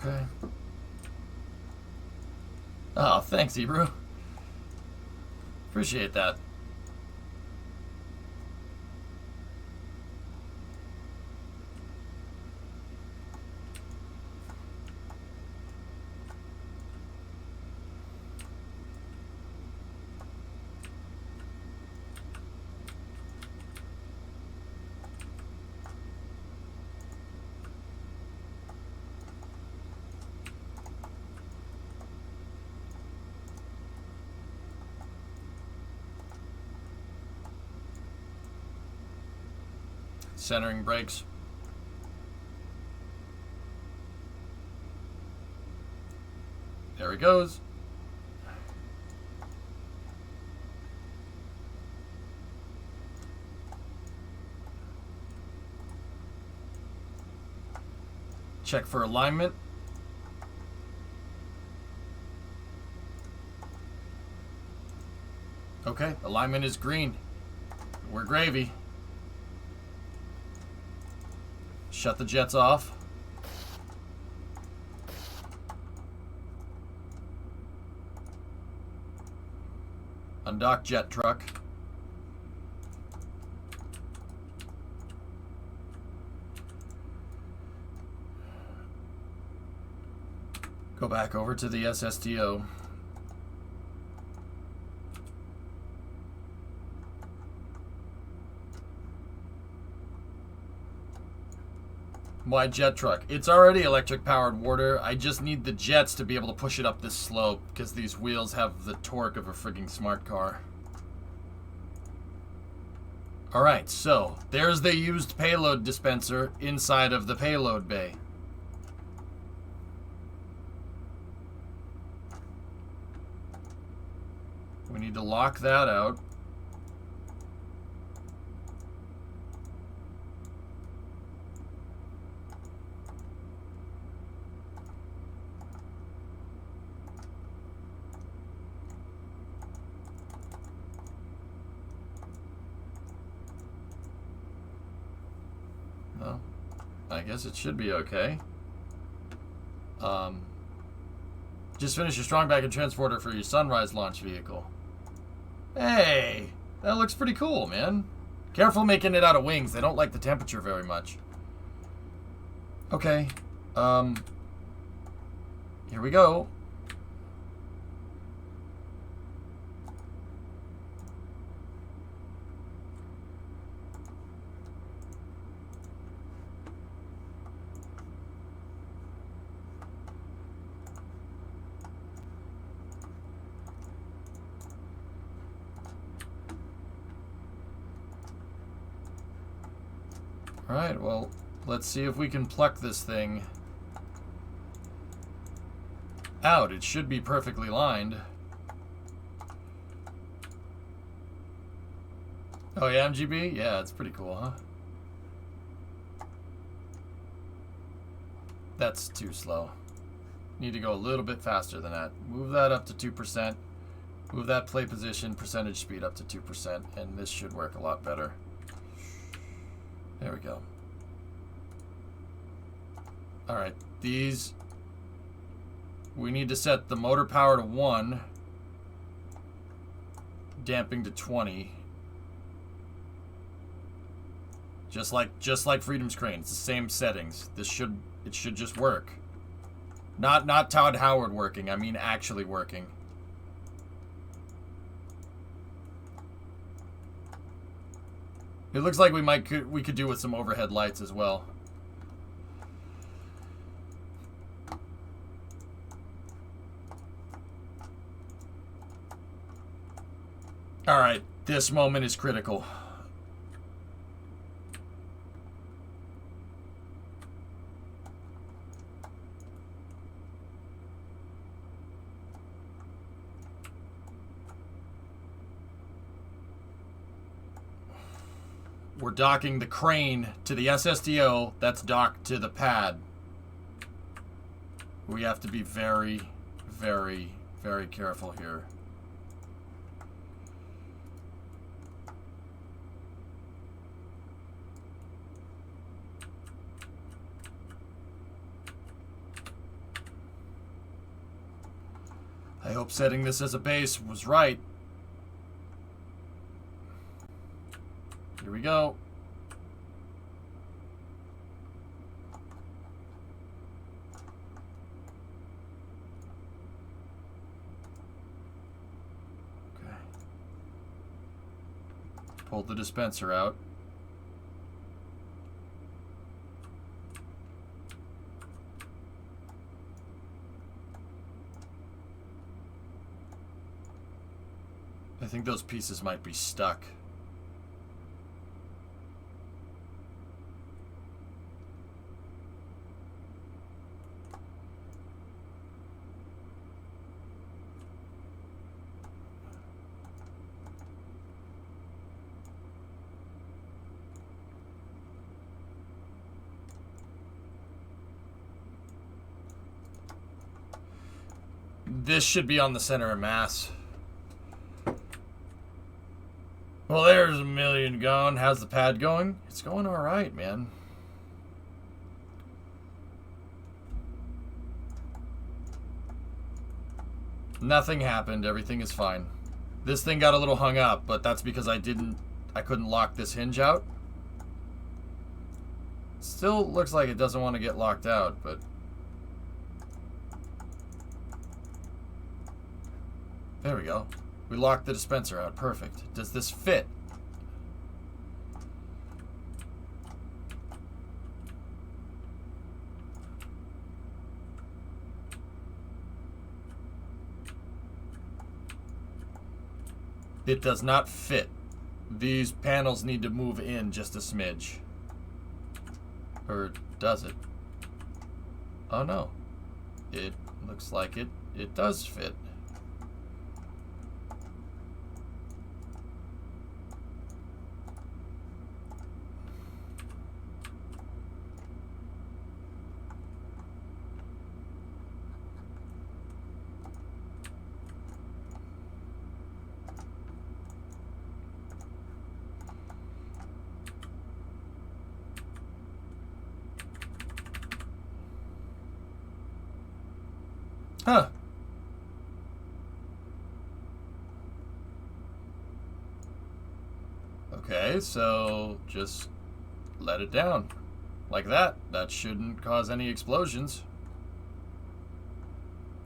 Okay. Oh, thanks, Hebrew. Appreciate that. Centering brakes. There he goes. Check for alignment. Okay, alignment is green. We're gravy. Shut the jets off. Undock jet truck. Go back over to the SSTO. Why jet truck? It's already electric powered water. I just need the jets to be able to push it up this slope because these wheels have the torque of a frigging smart car. Alright, so there's the used payload dispenser inside of the payload bay. We need to lock that out. I guess it should be okay. Just finished your strong baggage transporter for your Sunrise launch vehicle. Hey, that looks pretty cool, man. Careful making it out of wings. They don't like the temperature very much. Okay. Here we go. Alright, well, let's see if we can pluck this thing out. It should be perfectly lined. Oh yeah, MGB? Yeah, it's pretty cool, huh? That's too slow. Need to go a little bit faster than that. Move that up to 2%. Move that play position percentage speed up to 2%, and this should work a lot better. There we go. Alright, these... We need to set the motor power to 1. Damping to 20. Just like Freedom's Crane. It's the same settings. It should just work. Not Todd Howard working. I mean actually working. It looks like we could do with some overhead lights as well. All right, this moment is critical. We're docking the crane to the SSDO that's docked to the pad. We have to be very, very, very careful here. I hope setting this as a base was right. Here we go. Okay. Pull the dispenser out. I think those pieces might be stuck. This should be on the center of mass. Well, there's a million gone. How's the pad going? It's going all right, man. Nothing happened. Everything is fine. This thing got a little hung up, but that's because I couldn't lock this hinge out. Still looks like it doesn't want to get locked out, but... There we go. We locked the dispenser out. Perfect. Does this fit? It does not fit. These panels need to move in just a smidge. Or does it? Oh no. It looks like it does fit. Huh. Okay, so just let it down. Like that. That shouldn't cause any explosions.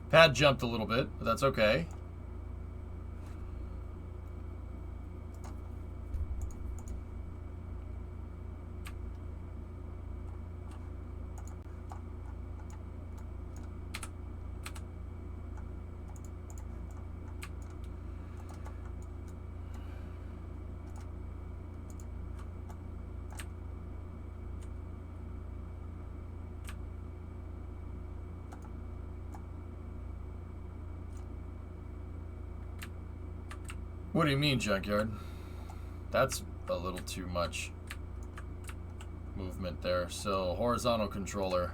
Pad jumped a little bit, but that's okay. What do you mean, Junkyard? That's a little too much movement there. So, horizontal controller.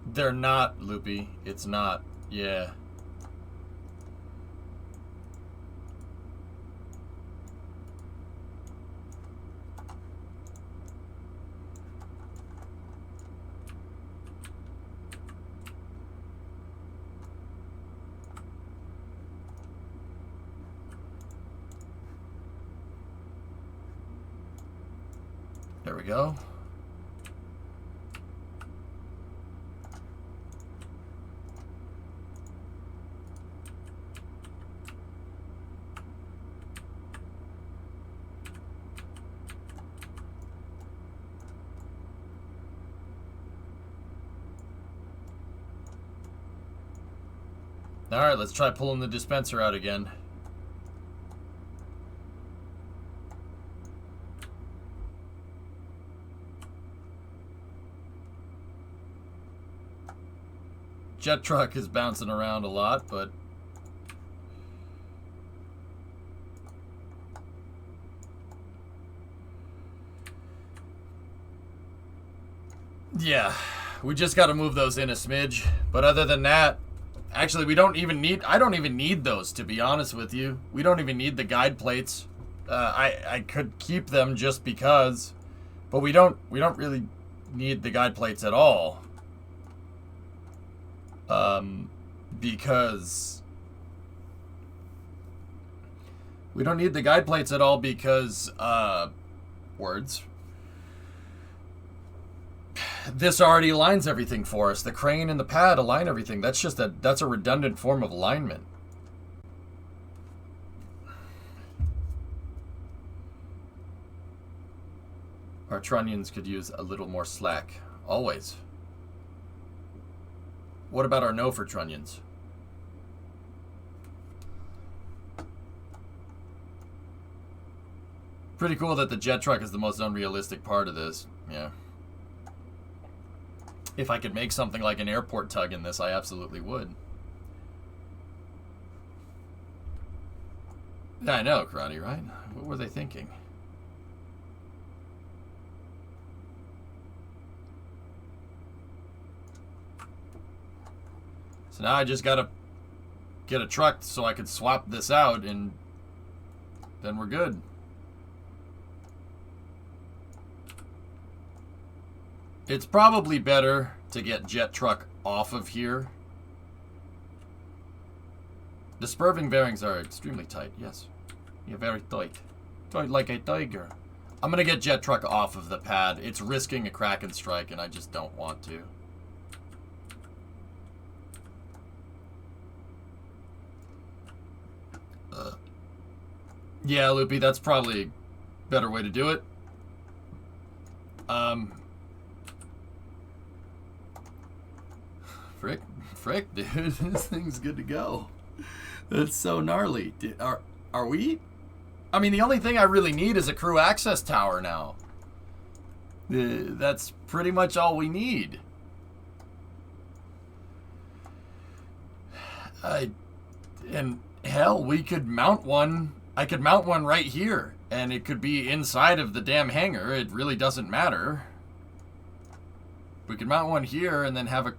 They're not, Loopy. It's not. Yeah. There we go. Alright, let's try pulling the dispenser out again. Jet truck is bouncing around a lot, but yeah, we just got to move those in a smidge. But other than that, actually, we don't even need, I don't even need those, to be honest with you. We don't even need the guide plates. I could keep them just because, but we don't really need the guide plates at all. Because we don't need the guide plates at all because, words. This already aligns everything for us. The crane and the pad align everything. That's just that's a redundant form of alignment. Our trunnions could use a little more slack. Always. What about our no for trunnions? Pretty cool that the jet truck is the most unrealistic part of this. Yeah. If I could make something like an airport tug in this, I absolutely would. Yeah, I know, Karate, right? What were they thinking? So now I just gotta get a truck so I could swap this out and then we're good. It's probably better to get jet truck off of here. The spurving bearings are extremely tight, yes. Yeah, very tight. Tight like a tiger. I'm gonna get jet truck off of the pad. It's risking a crack and strike and I just don't want to. Yeah, Loopy, that's probably a better way to do it. Frick, dude, this thing's good to go. That's so gnarly. Are we? I mean, the only thing I really need is a crew access tower now. That's pretty much all we need. And hell, we could mount one. I could mount one right here, and it could be inside of the damn hangar. It really doesn't matter. We could mount one here and then have a...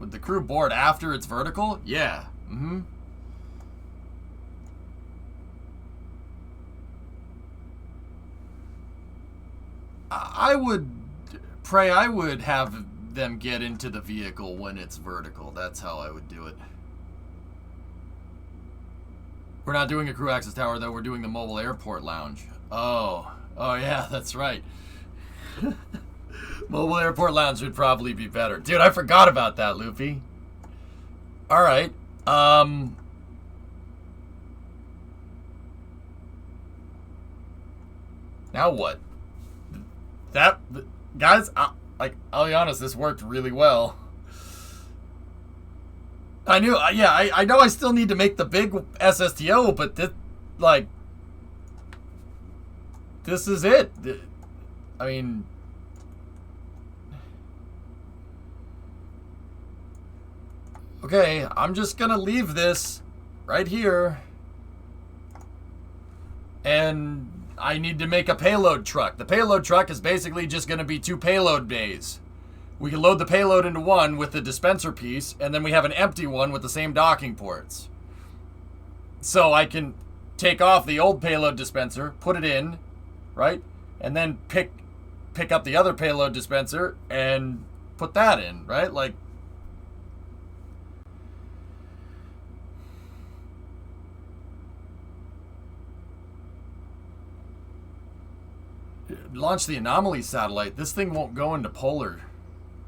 Would the crew board after it's vertical? Yeah. Mm-hmm. I would have them get into the vehicle when it's vertical. That's how I would do it. We're not doing a crew access tower, though. We're doing the mobile airport lounge. Oh yeah, that's right. Mobile airport lounge would probably be better. Dude, I forgot about that, Luffy. All right. Now what? Guys, I'll be honest, this worked really well. I knew, I know I still need to make the big SSTO, but this is it. I mean, okay, I'm just gonna leave this right here, and I need to make a payload truck. The payload truck is basically just going to be 2 payload bays. We can load the payload into one with the dispenser piece, and then we have an empty one with the same docking ports. So I can take off the old payload dispenser, put it in, right? And then pick up the other payload dispenser and put that in, right? Like, launch the anomaly satellite. This thing won't go into polar.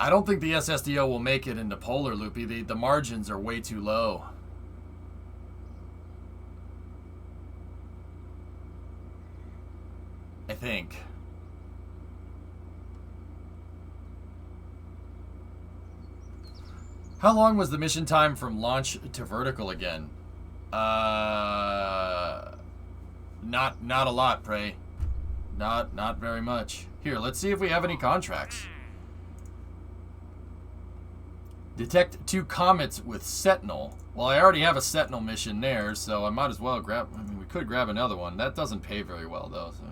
I don't think the SSDO will make it into polar, Loopy. The margins are way too low. I think. How long was the mission time from launch to vertical again? Not a lot, Prey. Not very much. Here, let's see if we have any contracts. Detect 2 comets with Sentinel. Well, I already have a Sentinel mission there, so I might as well grab... I mean, we could grab another one. That doesn't pay very well, though, so...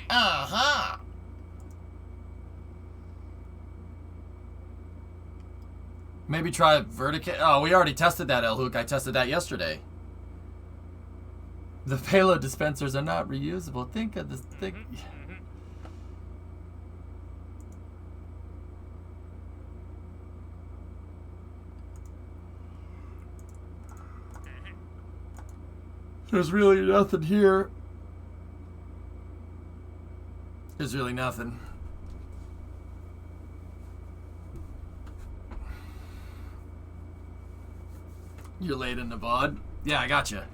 Uh-huh! Maybe try Vertica... Oh, we already tested that, El Hook. I tested that yesterday. The payload dispensers are not reusable. Think of this thing. There's really nothing here. There's really nothing. You're late in the VOD. Yeah, I gotcha.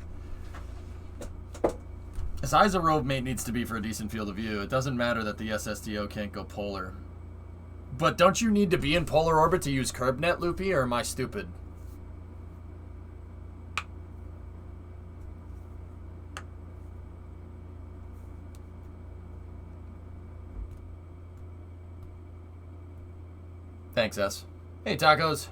The size of robe mate needs to be for a decent field of view. It doesn't matter that the SSDO can't go polar. But don't you need to be in polar orbit to use CurbNet, Loopy, or am I stupid? Thanks, S. Hey, tacos.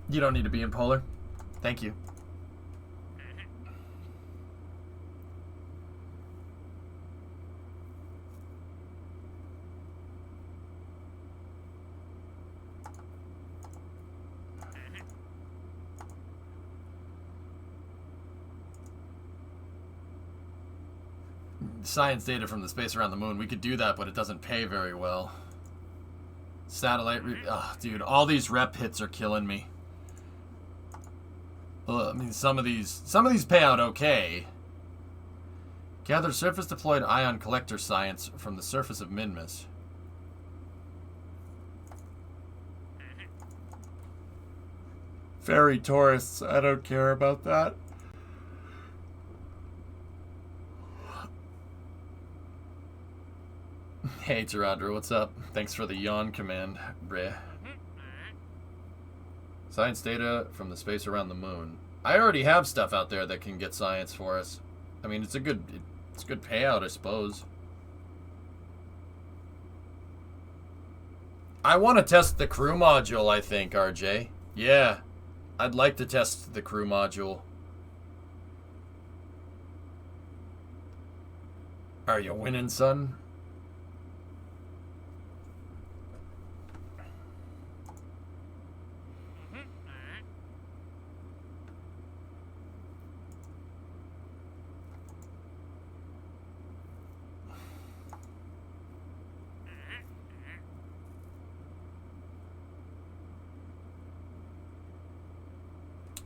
You don't need to be in polar. Thank you. Science data from the space around the moon. We could do that, but it doesn't pay very well. Satellite... Oh, dude, all these rep hits are killing me. I mean, some of these pay out okay. Gather surface deployed ion collector science from the surface of Minmus. Ferry tourists, I don't care about that. Hey, Gerardra, what's up? Thanks for the yawn command, bruh. Science data from the space around the moon. I already have stuff out there that can get science for us. I mean, it's a good payout, I suppose. I want to test the crew module, I think, RJ. Yeah, I'd like to test the crew module. Are you winning, son?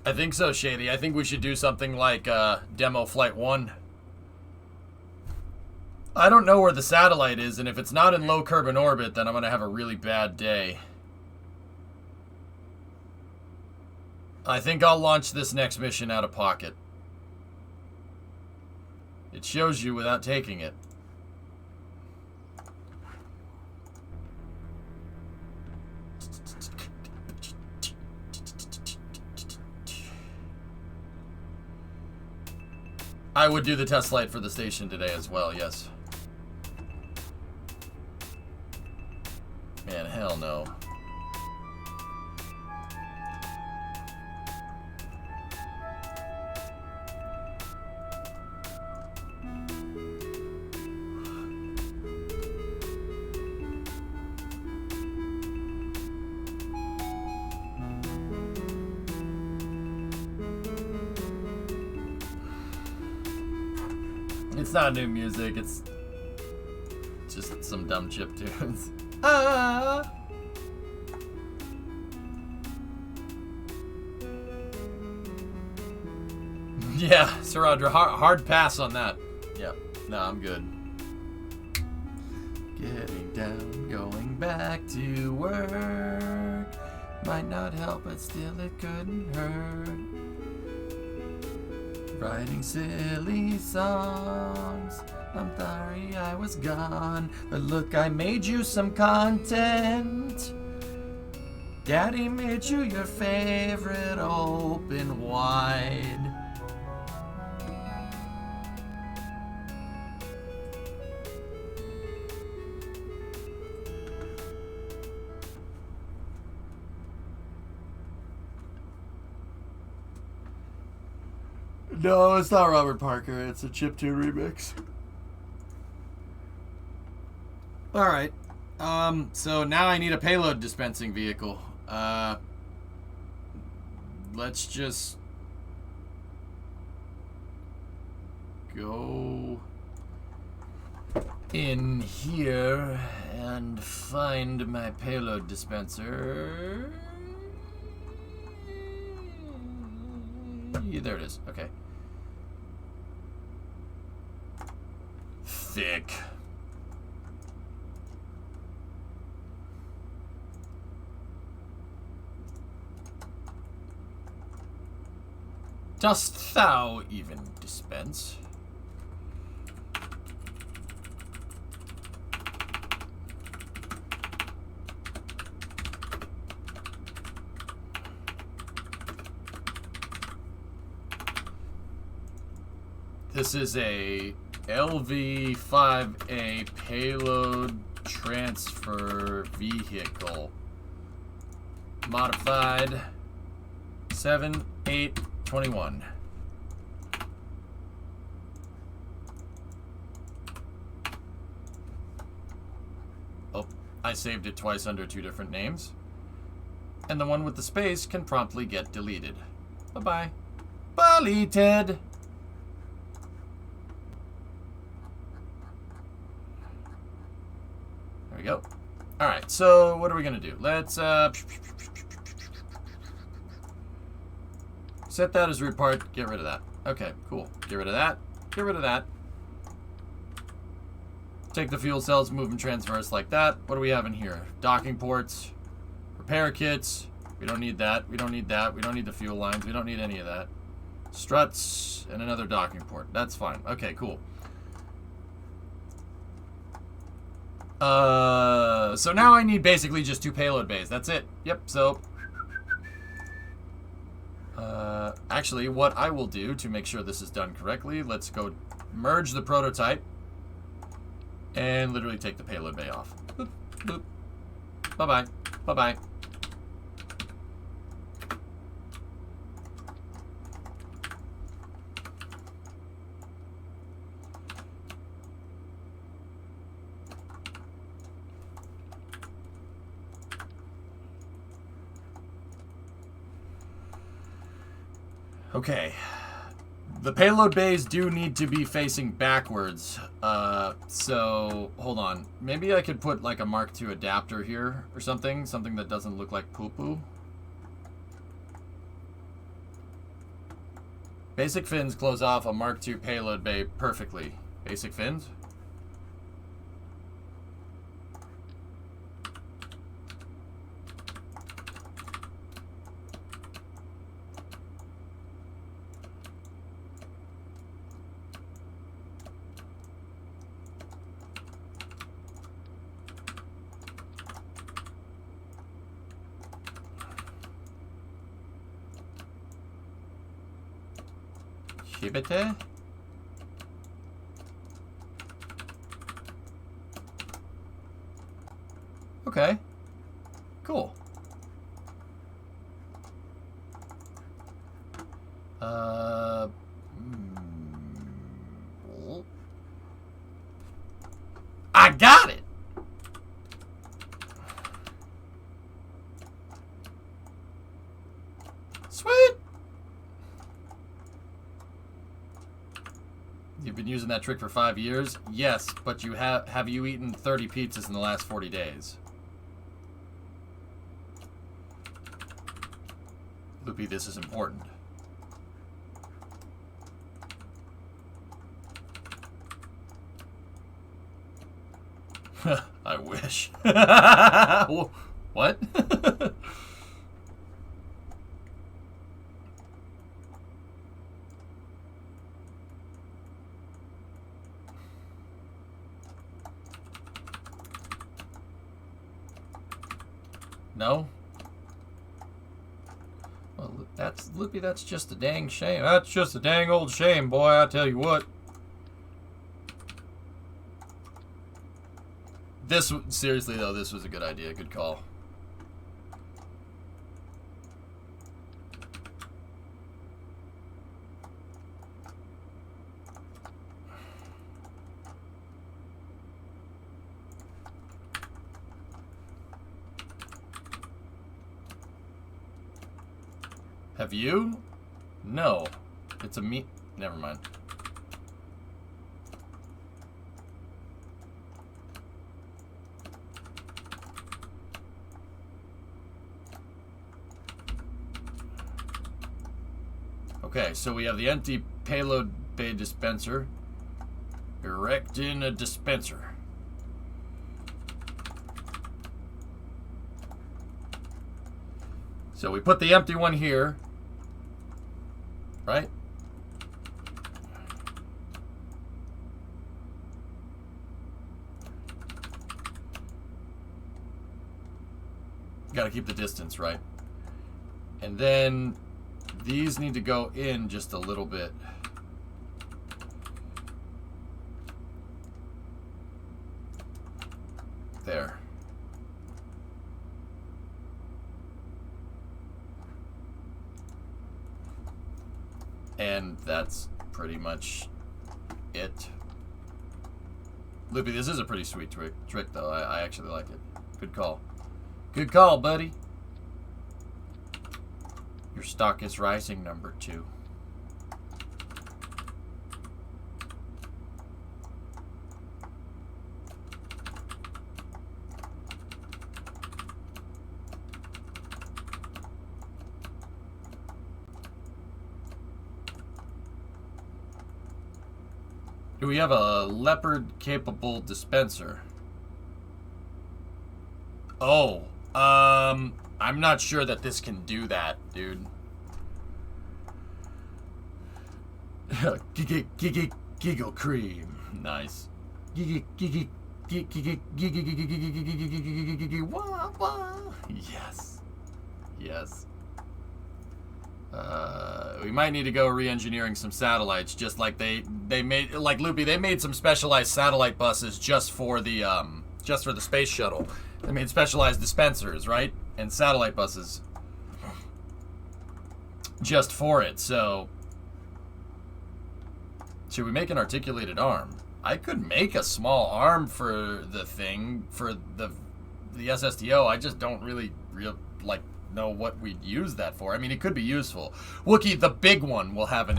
I think so, Shady. I think we should do something like Demo Flight 1. I don't know where the satellite is, and if it's not in low Kerbin orbit, then I'm going to have a really bad day. I think I'll launch this next mission out of pocket. It shows you without taking it. I would do the test flight for the station today as well, yes. Man, hell no. It's not new music, it's just some dumb chip tunes. Ah! Yeah, Saradra, hard pass on that. Yep, no, I'm good. Getting down, going back to work. Might not help, but still it couldn't hurt. Writing silly songs. I'm sorry I was gone, but look, I made you some content. Daddy made you your favorite open wide. No, it's not Robert Parker. It's a chiptune remix. Alright. So now I need a payload dispensing vehicle. Let's just go in here and find my payload dispenser. Yeah, there it is. Okay. Thick. Dost thou even dispense? This is a LV-5A payload transfer vehicle. Modified 7821. Oh, I saved it twice under two different names. And the one with the space can promptly get deleted. Bye-bye. Deleted. There we go. All right, so what are we gonna do? Let's set that as root part. Get rid of that. Okay, cool. Get rid of that. Get rid of that. Take the fuel cells, move and transverse like that. What do we have in here? Docking ports, repair kits, We don't need that. We don't need that. We don't need the fuel lines. We don't need any of that. Struts and another docking port. That's fine. Okay, cool. So now I need basically just 2 payload bays. That's it. Yep, so... actually, what I will do to make sure this is done correctly, let's go merge the prototype and literally take the payload bay off. Boop, boop. Bye-bye. Bye-bye. Okay. The payload bays do need to be facing backwards. So, hold on. Maybe I could put like a Mark II adapter here or something. Something that doesn't look like poo-poo. Basic fins close off a Mark II payload bay perfectly. Basic fins. Shibete? Okay. Cool. I got it! Sweet! You've been using that trick for 5 years? Yes, but you have you eaten 30 pizzas in the last 40 days? Loopy, this is important. I wish. What? No? Well, that's Loopy, that's just a dang shame. That's just a dang old shame, boy, I tell you what. This, seriously though, this was a good idea, good call. Have you? No. It's a me. Never mind. Okay, so we have the empty payload bay dispenser. Erecting a dispenser. So we put the empty one here. Right? Gotta keep the distance, right? And then these need to go in just a little bit. There. And that's pretty much it. Loopy, this is a pretty sweet trick though. I actually like it. Good call. Good call, buddy. Your stock is rising, number 2. Do we have a leopard-capable dispenser? Oh, I'm not sure that this can do that, dude. Giggle cream. Nice. Yes. Yes. We might need to go re-engineering some satellites, just like they made, like Loopy, they made some specialized satellite buses just for the space shuttle. They made specialized dispensers, right? And satellite buses just for it. So should we make an articulated arm? I could make a small arm for the thing, for the SSTO. I just don't really know what we'd use that for. I mean, it could be useful. Wookie, the big one will have an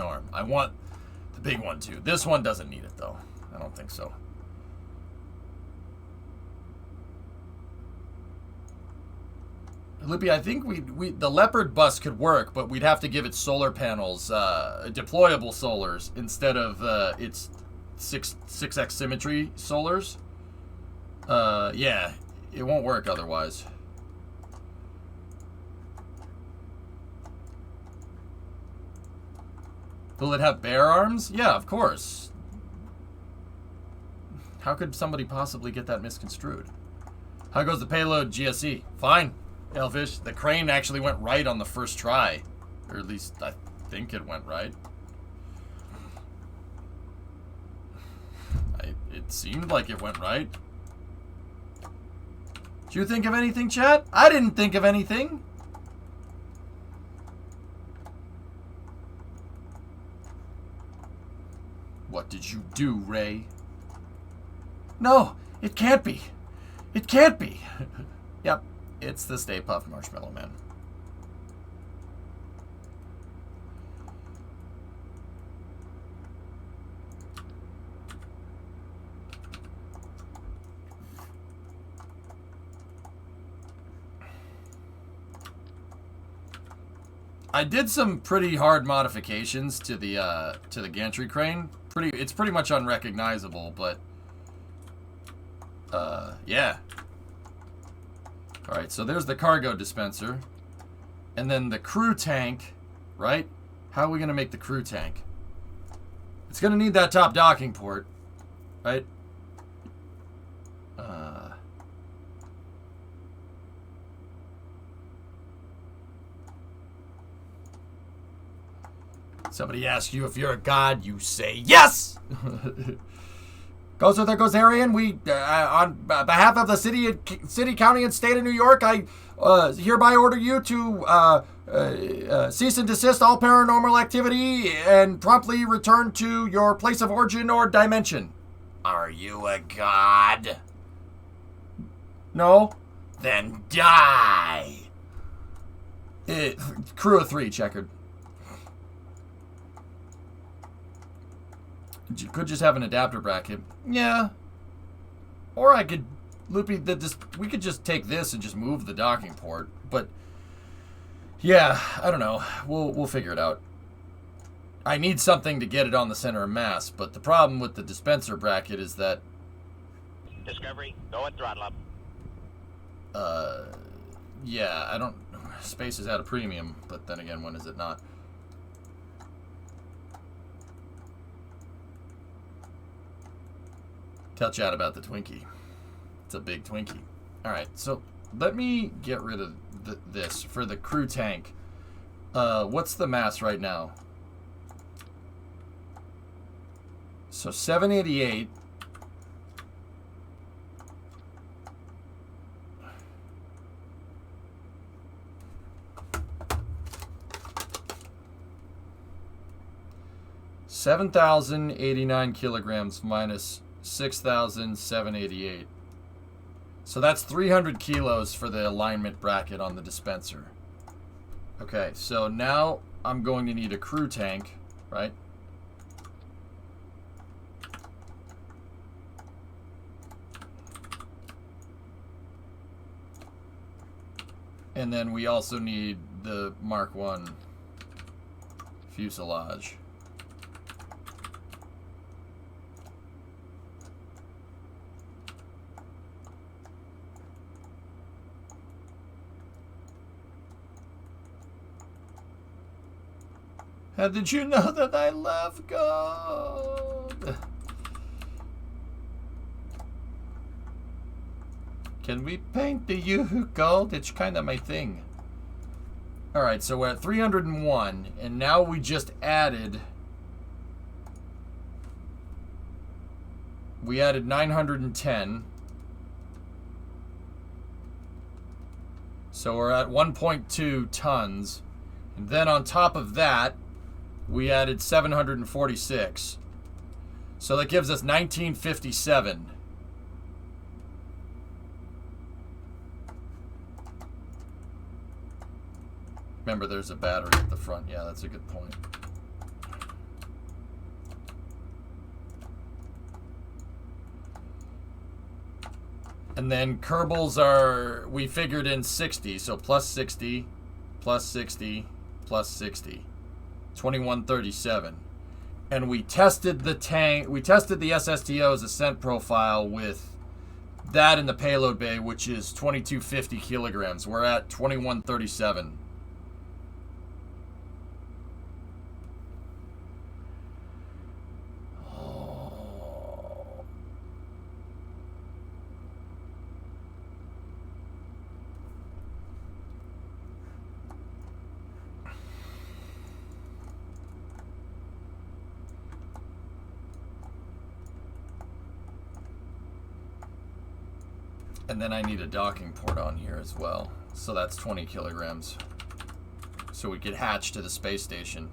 arm. I want the big one too. This one doesn't need it though. I don't think so. Lippy, I think the Leopard bus could work, but we'd have to give it solar panels, deployable solars, instead of its 6x symmetry solars. Yeah, it won't work otherwise. Will it have bear arms? Yeah, of course. How could somebody possibly get that misconstrued? How goes the payload, GSE? Fine. Elfish, the crane actually went right on the first try. Or at least I think it went right. It seemed like it went right. Did you think of anything, chat? I didn't think of anything. What did you do, Ray? No, it can't be. It can't be. Yep. It's the Stay Puft Marshmallow Man. I did some pretty hard modifications to the gantry crane. It's pretty much unrecognizable, but yeah. All right, so there's the cargo dispenser. And then the crew tank, right? How are we going to make the crew tank? It's going to need that top docking port, right? Somebody asks you if you're a god, you say yes! Goes with there goes Arian. We, on behalf of the city, county, and state of New York, I hereby order you to cease and desist all paranormal activity and promptly return to your place of origin or dimension. Are you a god? No? Then die! Crew of 3, checkered. You could just have an adapter bracket. Yeah. Or I could, Loopy, we could just take this and just move the docking port. But, yeah, I don't know. We'll figure it out. I need something to get it on the center of mass, but the problem with the dispenser bracket is that... Discovery, go at throttle up. Yeah, I don't... Space is at a premium, but then again, when is it not? Tell chat about the Twinkie. It's a big Twinkie. Alright, so let me get rid of this for the crew tank. What's the mass right now? So 788. $7,089 kilograms minus 6,788. So that's 300 kilos for the alignment bracket on the dispenser. Okay, so now I'm going to need a crew tank, right? And then we also need the Mark 1 fuselage. How did you know that I love gold? Can we paint the Yoo-hoo gold? It's kind of my thing. Alright, so we're at 301, and now we just added... We added 910. So we're at 1.2 tons. And then on top of that, we added 746. So that gives us 1957. Remember, there's a battery at the front. Yeah, that's a good point. And then Kerbals are, we figured in 60. So plus 60, plus 60, plus 60. 2137. And we tested the tank, we tested the SSTO's ascent profile with that in the payload bay, which is 2250 kilograms. We're at 2137. And then I need a docking port on here as well. So that's 20 kilograms. So we could hatch to the space station.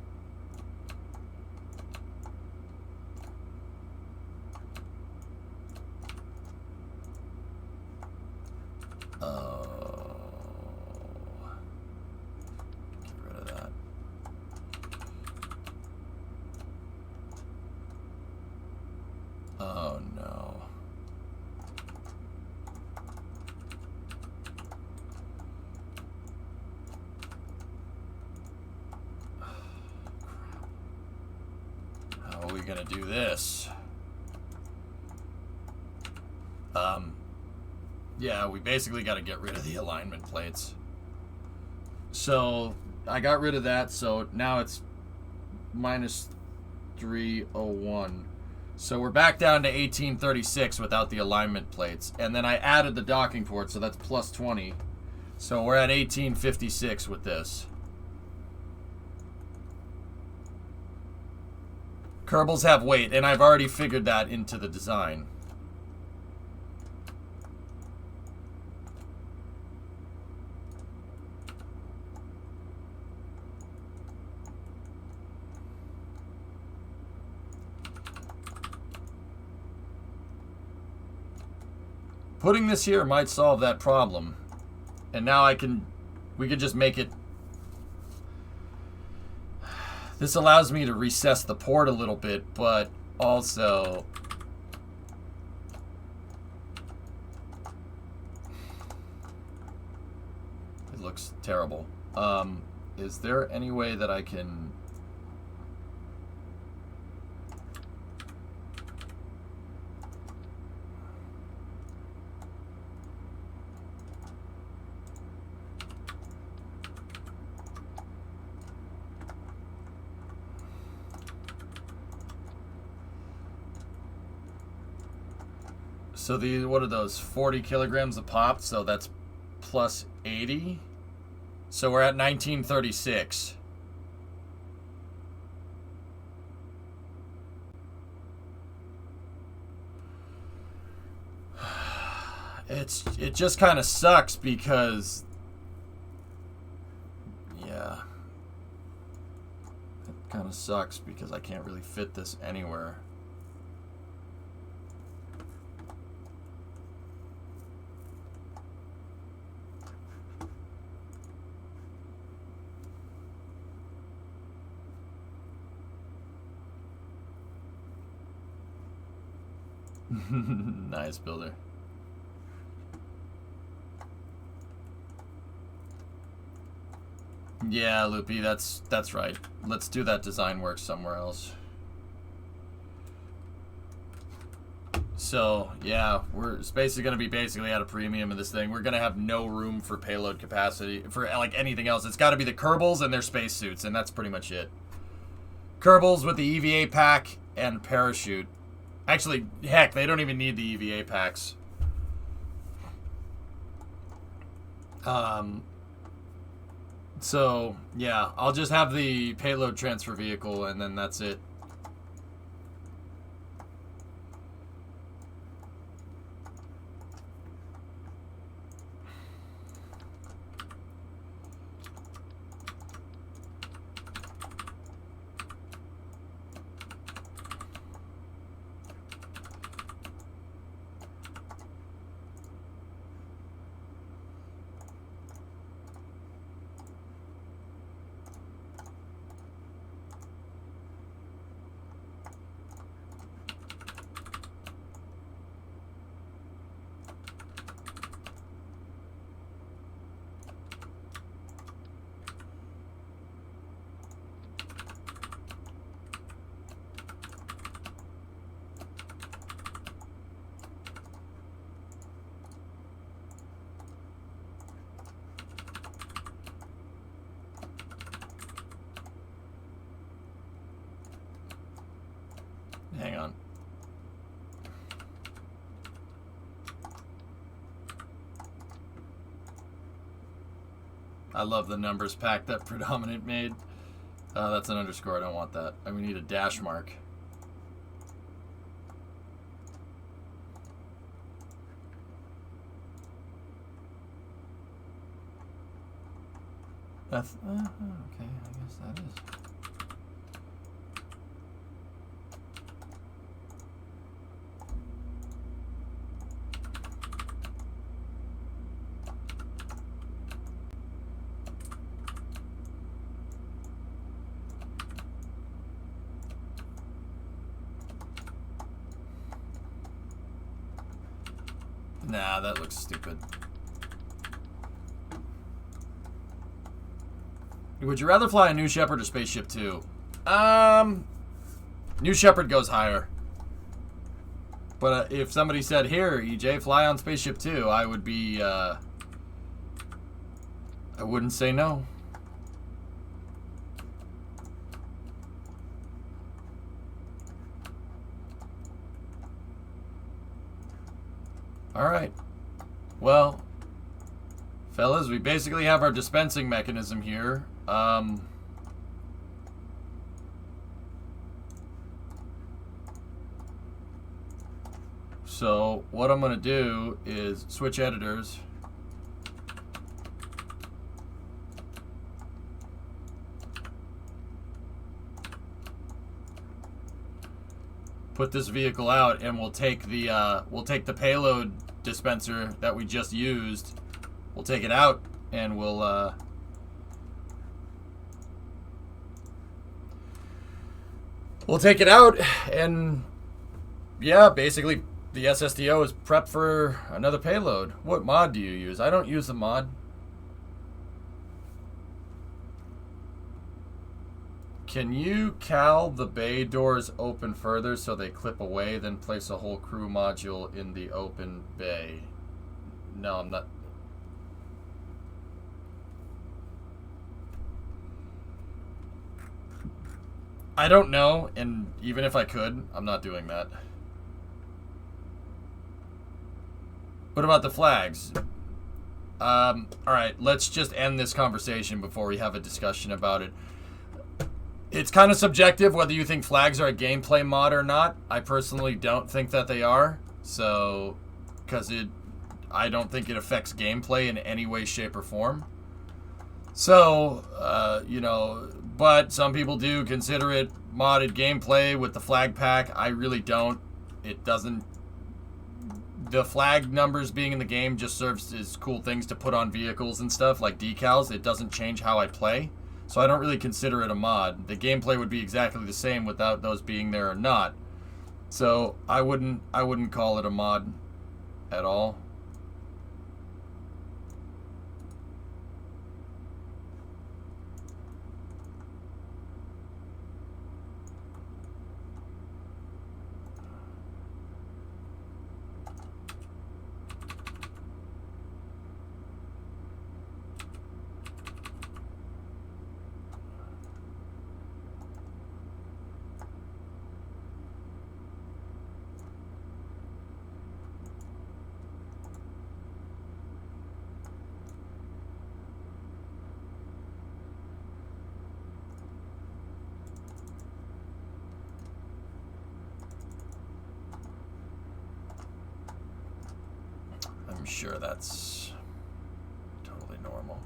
Get rid of that. Oh no. How are we gonna do this? Yeah, we basically got to get rid of the alignment plates. So I got rid of that, so now it's minus 301. So we're back down to 1836 without the alignment plates. And then I added the docking port, so that's plus 20. So we're at 1856 with this. Kerbals have weight, and I've already figured that into the design. Putting this here might solve that problem. And now we can just make it. This allows me to recess the port a little bit, but also it looks terrible. Is there any way that I can? So what are those, 40 kilograms a pop? So that's plus 80. So we're at 1936. It just kind of sucks because, yeah, it kind of sucks because I can't really fit this anywhere. Nice builder. Yeah, Loopy, that's right. Let's do that design work somewhere else. So, yeah, space is going to be basically at a premium in this thing. We're going to have no room for payload capacity, for like anything else. It's got to be the Kerbals and their spacesuits, and that's pretty much it. Kerbals with the EVA pack and parachute. Actually, heck, they don't even need the EVA packs. So, yeah, I'll just have the payload transfer vehicle, and then that's it. Hang on. I love the numbers pack that Predominant made. That's an underscore. I don't want that. We need a dash mark. That's okay. I guess that is. Nah, that looks stupid. Would you rather fly a New Shepard or Spaceship 2? New Shepard goes higher. But if somebody said, here, EJ, fly on Spaceship 2, I would be, I wouldn't say no. Alright. Well, fellas, we basically have our dispensing mechanism here. So what I'm going to do is switch editors. Put this vehicle out, and we'll take the payload dispenser that we just used. We'll take it out, and we'll take it out, and yeah, basically the SSDO is prepped for another payload. What mod do you use? I don't use the mod. Can you cal the bay doors open further so they clip away, then place a whole crew module in the open bay? No, I'm not. I don't know, and even if I could, I'm not doing that. What about the flags? Alright, let's just end this conversation before we have a discussion about it. It's kind of subjective whether you think flags are a gameplay mod or not. I personally don't think that they are. So, because I don't think it affects gameplay in any way, shape, or form. So, you know, but some people do consider it modded gameplay with the flag pack. I really don't. It doesn't. The flag numbers being in the game just serves as cool things to put on vehicles and stuff, like decals. It doesn't change how I play. So I don't really consider it a mod. The gameplay would be exactly the same without those being there or not. So I wouldn't call it a mod at all. I'm sure that's totally normal.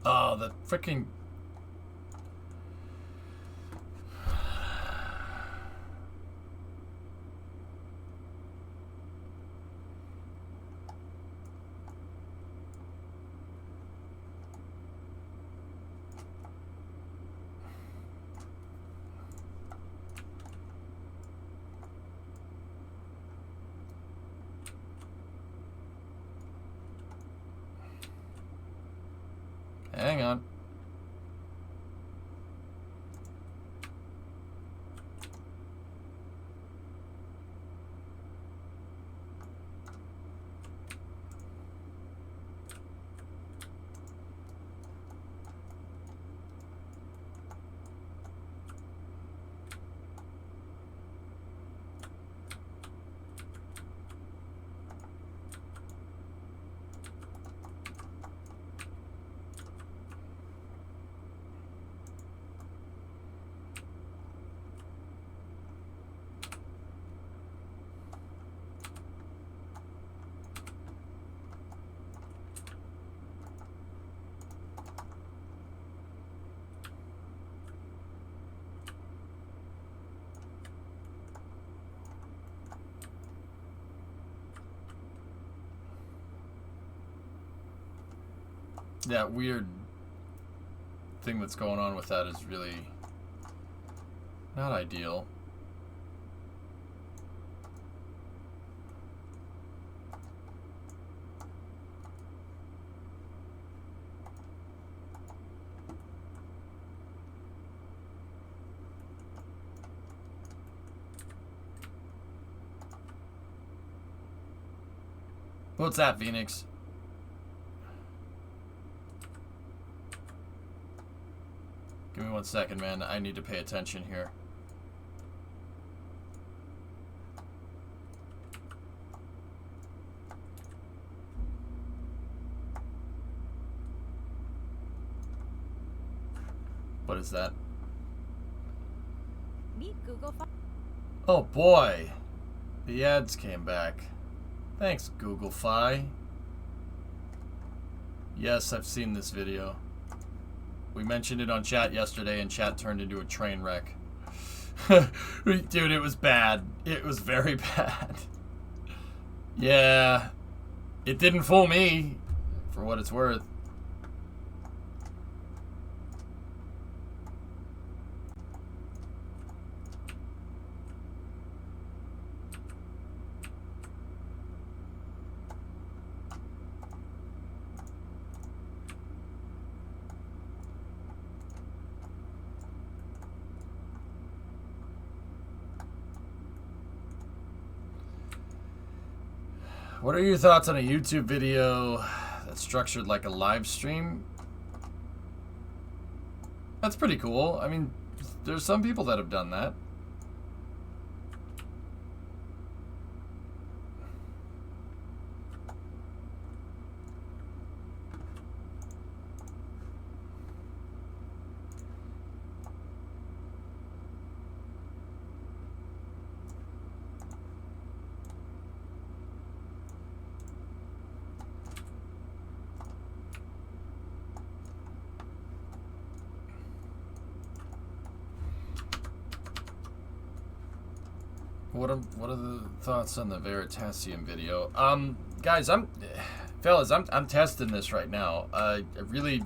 Oh, the freaking... Hang on. That weird thing that's going on with that is really not ideal. What's that, Phoenix? Give me 1 second, man. I need to pay attention here. What is that? Meet Google. Oh boy, the ads came back. Thanks, Google Fi. Yes, I've seen this video. We mentioned it on chat yesterday, and chat turned into a train wreck. Dude, it was bad. It was very bad. Yeah, it didn't fool me, for what it's worth. What are your thoughts on a YouTube video that's structured like a live stream? That's pretty cool. I mean, there's some people that have done that. What are the thoughts on the Veritasium video? Guys, fellas, I'm testing this right now. I really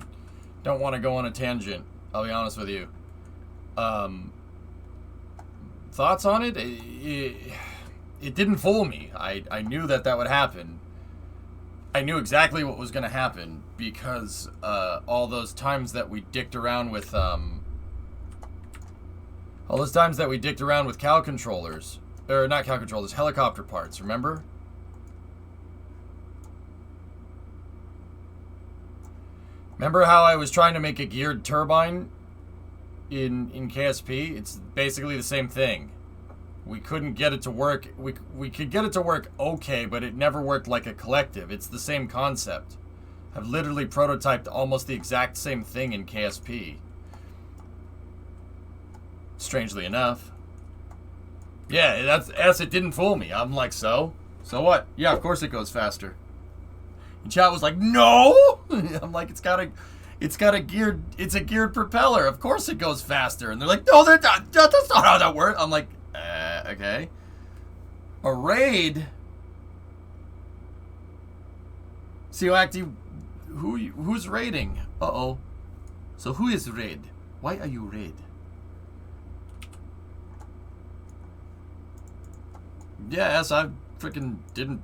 don't want to go on a tangent. I'll be honest with you. Thoughts on it? It didn't fool me. I knew that would happen. I knew exactly what was going to happen because all those times that we dicked around with cow controllers, or not cow controllers, helicopter parts. Remember? Remember how I was trying to make a geared turbine in KSP? It's basically the same thing. We couldn't get it to work. We could get it to work okay, but it never worked like a collective. It's the same concept. I've literally prototyped almost the exact same thing in KSP. Strangely enough. Yeah, that's it didn't fool me. I'm like, so what? Yeah, of course it goes faster. And chat was like, no. I'm like, it's a geared propeller. Of course it goes faster. And they're like, no, that's not how that works. I'm like, okay. A raid. See, who's raiding? Uh-oh. So who is raid? Why are you raid? Yes, I freaking didn't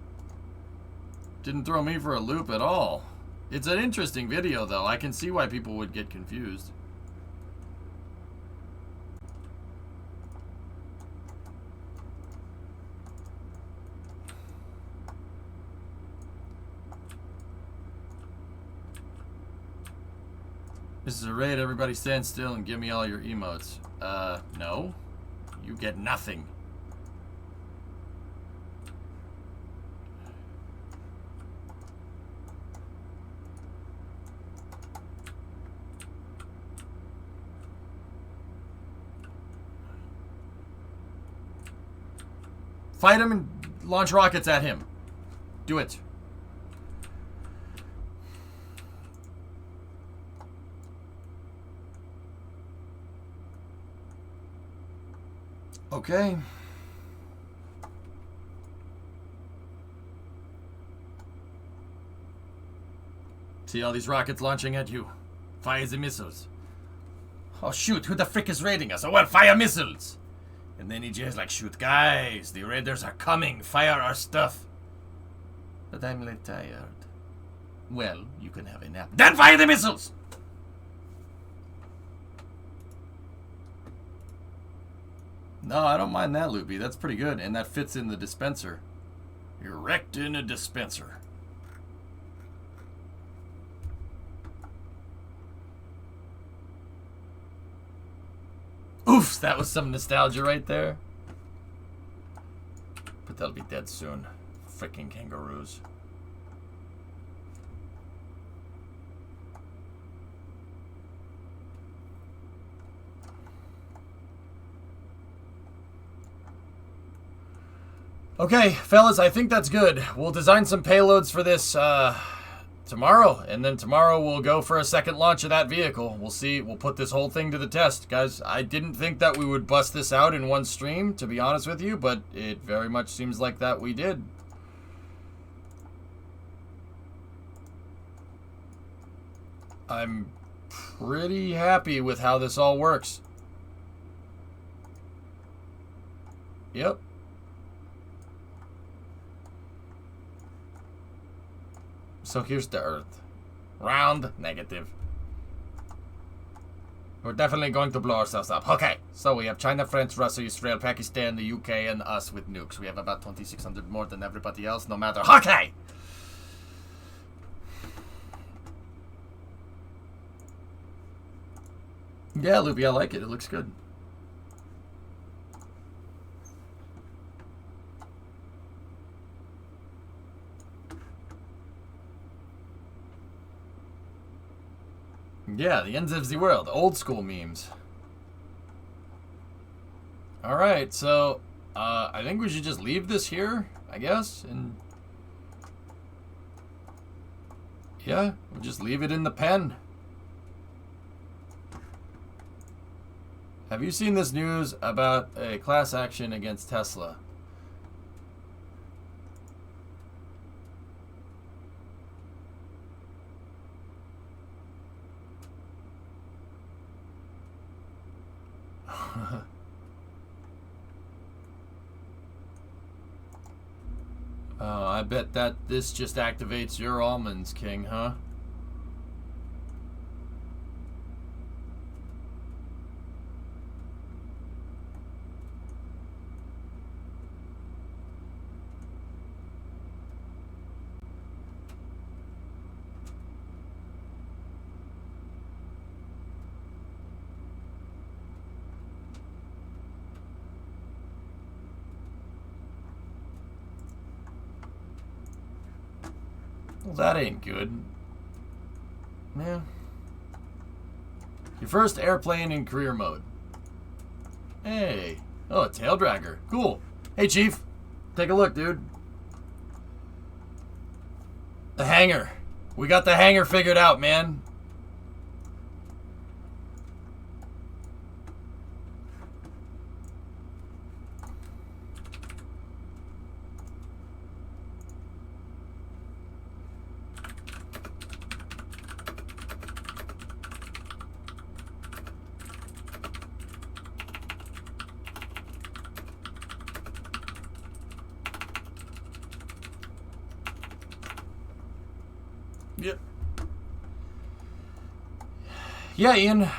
throw me for a loop at all. It's an interesting video, though. I can see why people would get confused. This is a raid. Everybody stand still and give me all your emotes. No. You get nothing. Fight him and launch rockets at him. Do it. Okay. See all these rockets launching at you. Fire the missiles. Oh shoot, who the frick is raiding us? Oh well, fire missiles! And then he just like, shoot, guys, the raiders are coming, fire our stuff. But I'm like tired. Well, you can have a nap. Then fire the missiles! No, I don't mind that, Loopy. That's pretty good, and that fits in the dispenser. You're wrecked in a dispenser. Oof, that was some nostalgia right there. But they'll be dead soon. Frickin' kangaroos. Okay, fellas, I think that's good. We'll design some payloads for this tomorrow, and then tomorrow we'll go for a second launch of that vehicle. We'll see. We'll put this whole thing to the test. Guys, I didn't think that we would bust this out in one stream, to be honest with you, but it very much seems like that we did. I'm pretty happy with how this all works. Yep. So here's the Earth. Round, negative. We're definitely going to blow ourselves up. Okay, so we have China, France, Russia, Israel, Pakistan, the UK, and us with nukes. We have about 2,600 more than everybody else, no matter. Okay! Yeah, Loopy, I like it. It looks good. Yeah, the ends of the world. Old school memes. Alright, so I think we should just leave this here, I guess. And yeah, we'll just leave it in the pen. Have you seen this news about a class action against Tesla? I bet that this just activates your almonds, King, huh? Well, that ain't good. Yeah. Your first airplane in career mode. Hey. Oh, a tail dragger. Cool. Hey, Chief. Take a look, dude. The hangar. We got the hangar figured out, man. Yep. Yeah, Ian.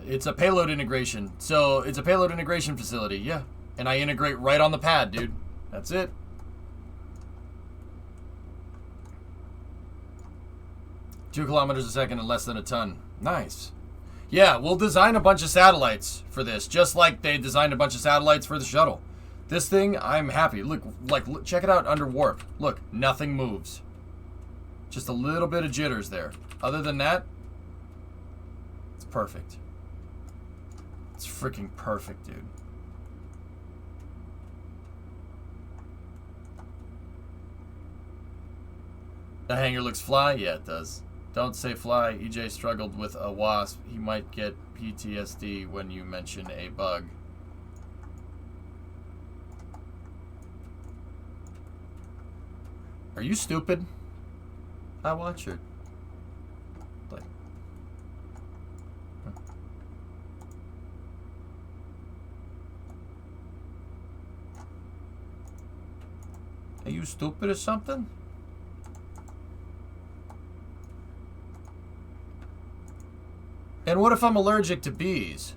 It's a payload integration. So, it's a payload integration facility, yeah. And I integrate right on the pad, dude. That's it. Two kilometers a second and less than a ton. Nice. Yeah, we'll design a bunch of satellites for this, just like they designed a bunch of satellites for the shuttle. This thing, I'm happy. Look, check it out under warp. Look, nothing moves. Just a little bit of jitters there. Other than that, it's perfect. It's freaking perfect, dude. The hangar looks fly? Yeah, it does. Don't say fly. EJ struggled with a wasp. He might get PTSD when you mention a bug. Are you stupid? I watch her. Like, huh. Are you stupid or something? And what if I'm allergic to bees?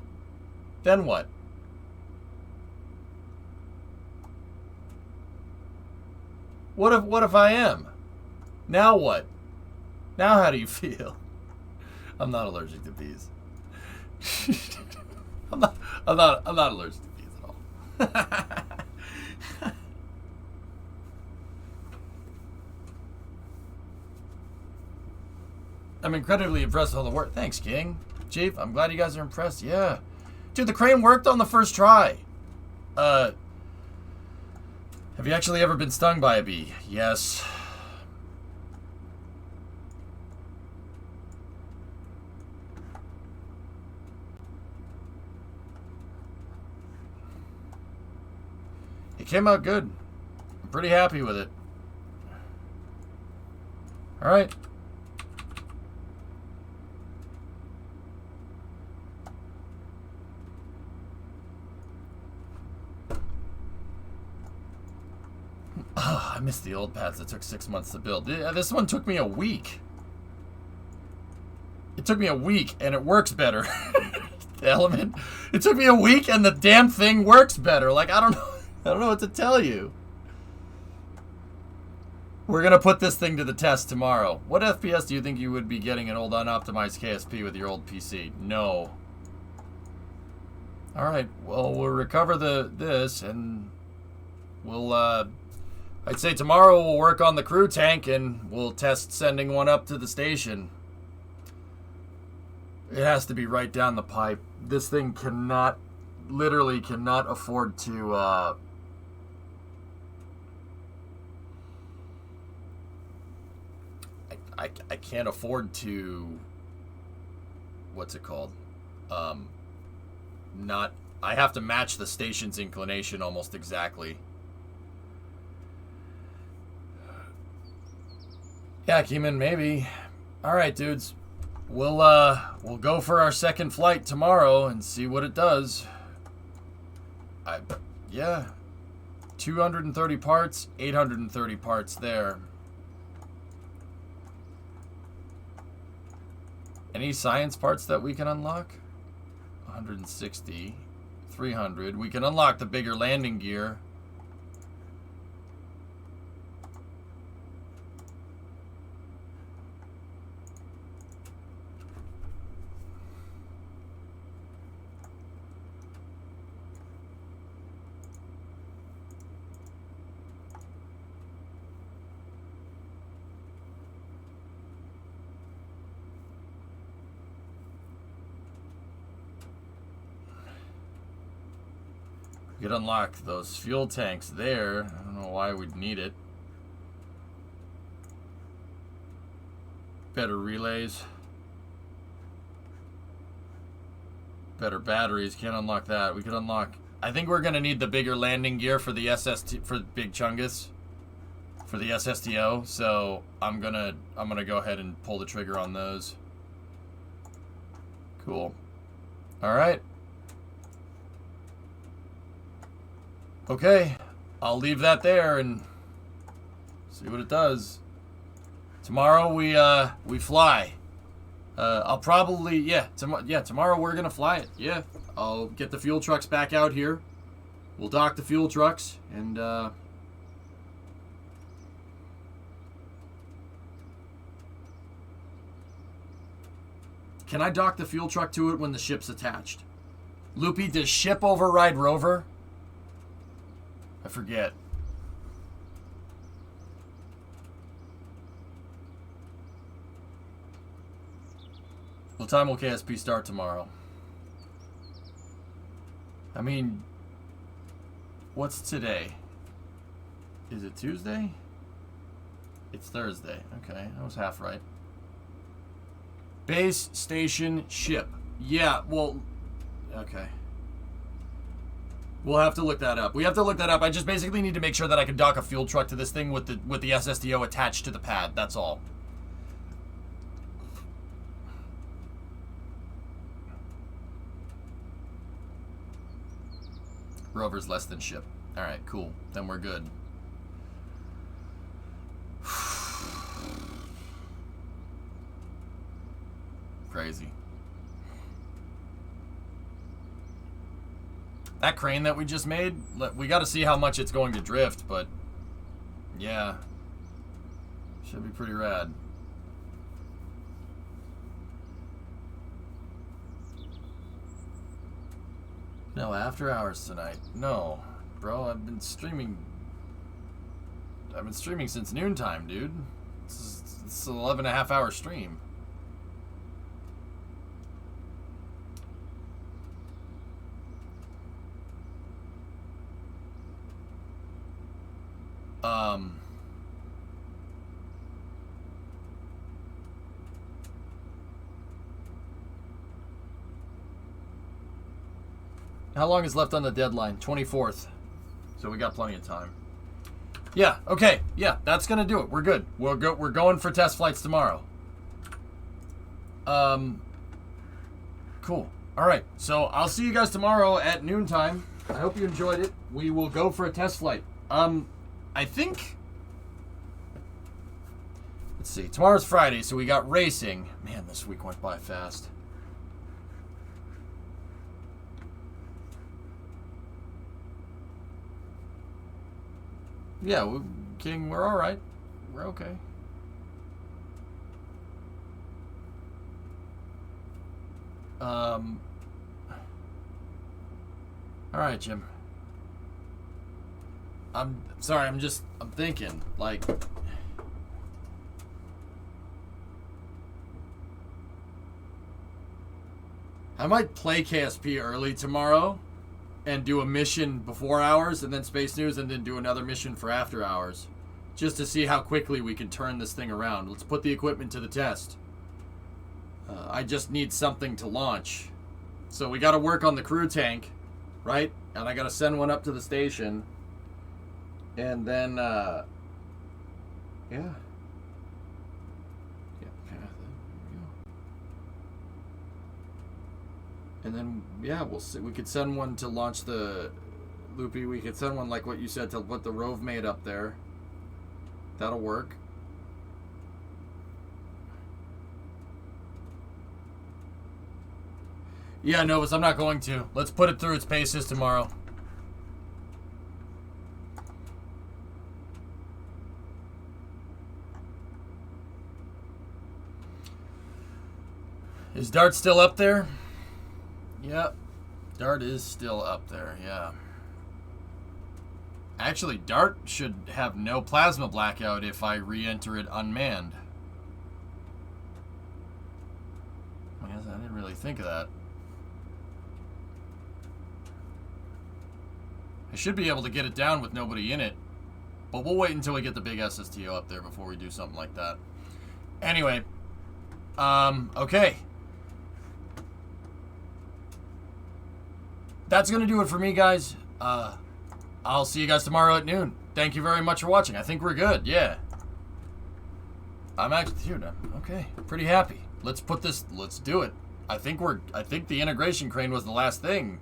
Then what? What if I am? Now what? Now how do you feel? I'm not allergic to bees. I'm not allergic to bees at all. I'm incredibly impressed with all the work. Thanks, King. Chief, I'm glad you guys are impressed. Yeah. Dude, the crane worked on the first try. Have you actually ever been stung by a bee? Yes. It came out good. I'm pretty happy with it. All right. Oh, I missed the old pads that took 6 months to build. This one took me a week. It took me a week, and it works better. The element. It took me a week, and the damn thing works better. Like, I don't know. I don't know what to tell you. We're going to put this thing to the test tomorrow. What FPS do you think you would be getting an old unoptimized KSP with your old PC? No. Alright, well, we'll recover this, and we'll, I'd say tomorrow we'll work on the crew tank, and we'll test sending one up to the station. It has to be right down the pipe. This thing cannot, literally cannot afford to, I can't afford to, what's it called? Not, I have to match the station's inclination almost exactly. Yeah, Keeman, maybe. Alright, dudes. We'll go for our second flight tomorrow and see what it does. Yeah. 230 parts, 830 parts there. Any science parts that we can unlock? 160, 300. We can unlock the bigger landing gear. We could unlock those fuel tanks there. I don't know why we'd need it. Better relays. Better batteries. Can't unlock that. We could unlock... I think we're going to need the bigger landing gear for the SST... for Big Chungus. For the SSTO. So I'm gonna go ahead and pull the trigger on those. Cool. Alright. Okay, I'll leave that there and see what it does. Tomorrow we fly. I'll probably tomorrow we're gonna fly it. Yeah, I'll get the fuel trucks back out here. We'll dock the fuel trucks and can I dock the fuel truck to it when the ship's attached? Loopy, does ship override rover? I forget. What time will KSP start tomorrow? I mean, what's today? Is it Tuesday? It's Thursday. Okay, I was half right. Base, station, ship. Yeah, well, okay. We'll have to look that up. We have to look that up. I just basically need to make sure that I can dock a fuel truck to this thing with the SSDO attached to the pad. That's all. Rover's less than ship. All right, cool. Then we're good. Crazy. That crane that we just made, we got to see how much it's going to drift, but yeah, should be pretty rad. No, after hours tonight. No, bro, I've been streaming since noontime, dude. It's an 11.5-hour stream. How long is left on the deadline? 24th. So we got plenty of time. Yeah, okay. Yeah, that's going to do it. We're good. We're going for test flights tomorrow. Cool. All right. So I'll see you guys tomorrow at noontime. I hope you enjoyed it. We will go for a test flight. I think... Let's see. Tomorrow's Friday, so we got racing. Man, this week went by fast. Yeah, King, we're all right. We're okay. All right, Jim. I'm sorry, I'm thinking, like... I might play KSP early tomorrow and do a mission before hours and then Space News and then do another mission for after hours. Just to see how quickly we can turn this thing around. Let's put the equipment to the test. I just need something to launch. So we got to work on the crew tank, right? And I got to send one up to the station. And then, yeah. Yeah, there we go. And then, yeah, we'll see. We could send one to launch the Loopy. We could send one like what you said to put the Rove mate up there. That'll work. Yeah, Novus, I'm not going to. Let's put it through its paces tomorrow. Is Dart still up there? Yep. Dart is still up there, yeah. Actually, Dart should have no plasma blackout if I re-enter it unmanned. I guess I didn't really think of that. I should be able to get it down with nobody in it. But we'll wait until we get the big SSTO up there before we do something like that. Anyway. Okay. That's going to do it for me, guys. I'll see you guys tomorrow at noon. Thank you very much for watching. I think we're good. Yeah. I'm actually here now. Okay. Pretty happy. Let's put this. Let's do it. I think the integration crane was the last thing.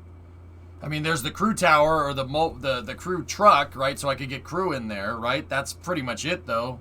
I mean, there's the crew tower or the crew truck, right? So I could get crew in there, right? That's pretty much it, though.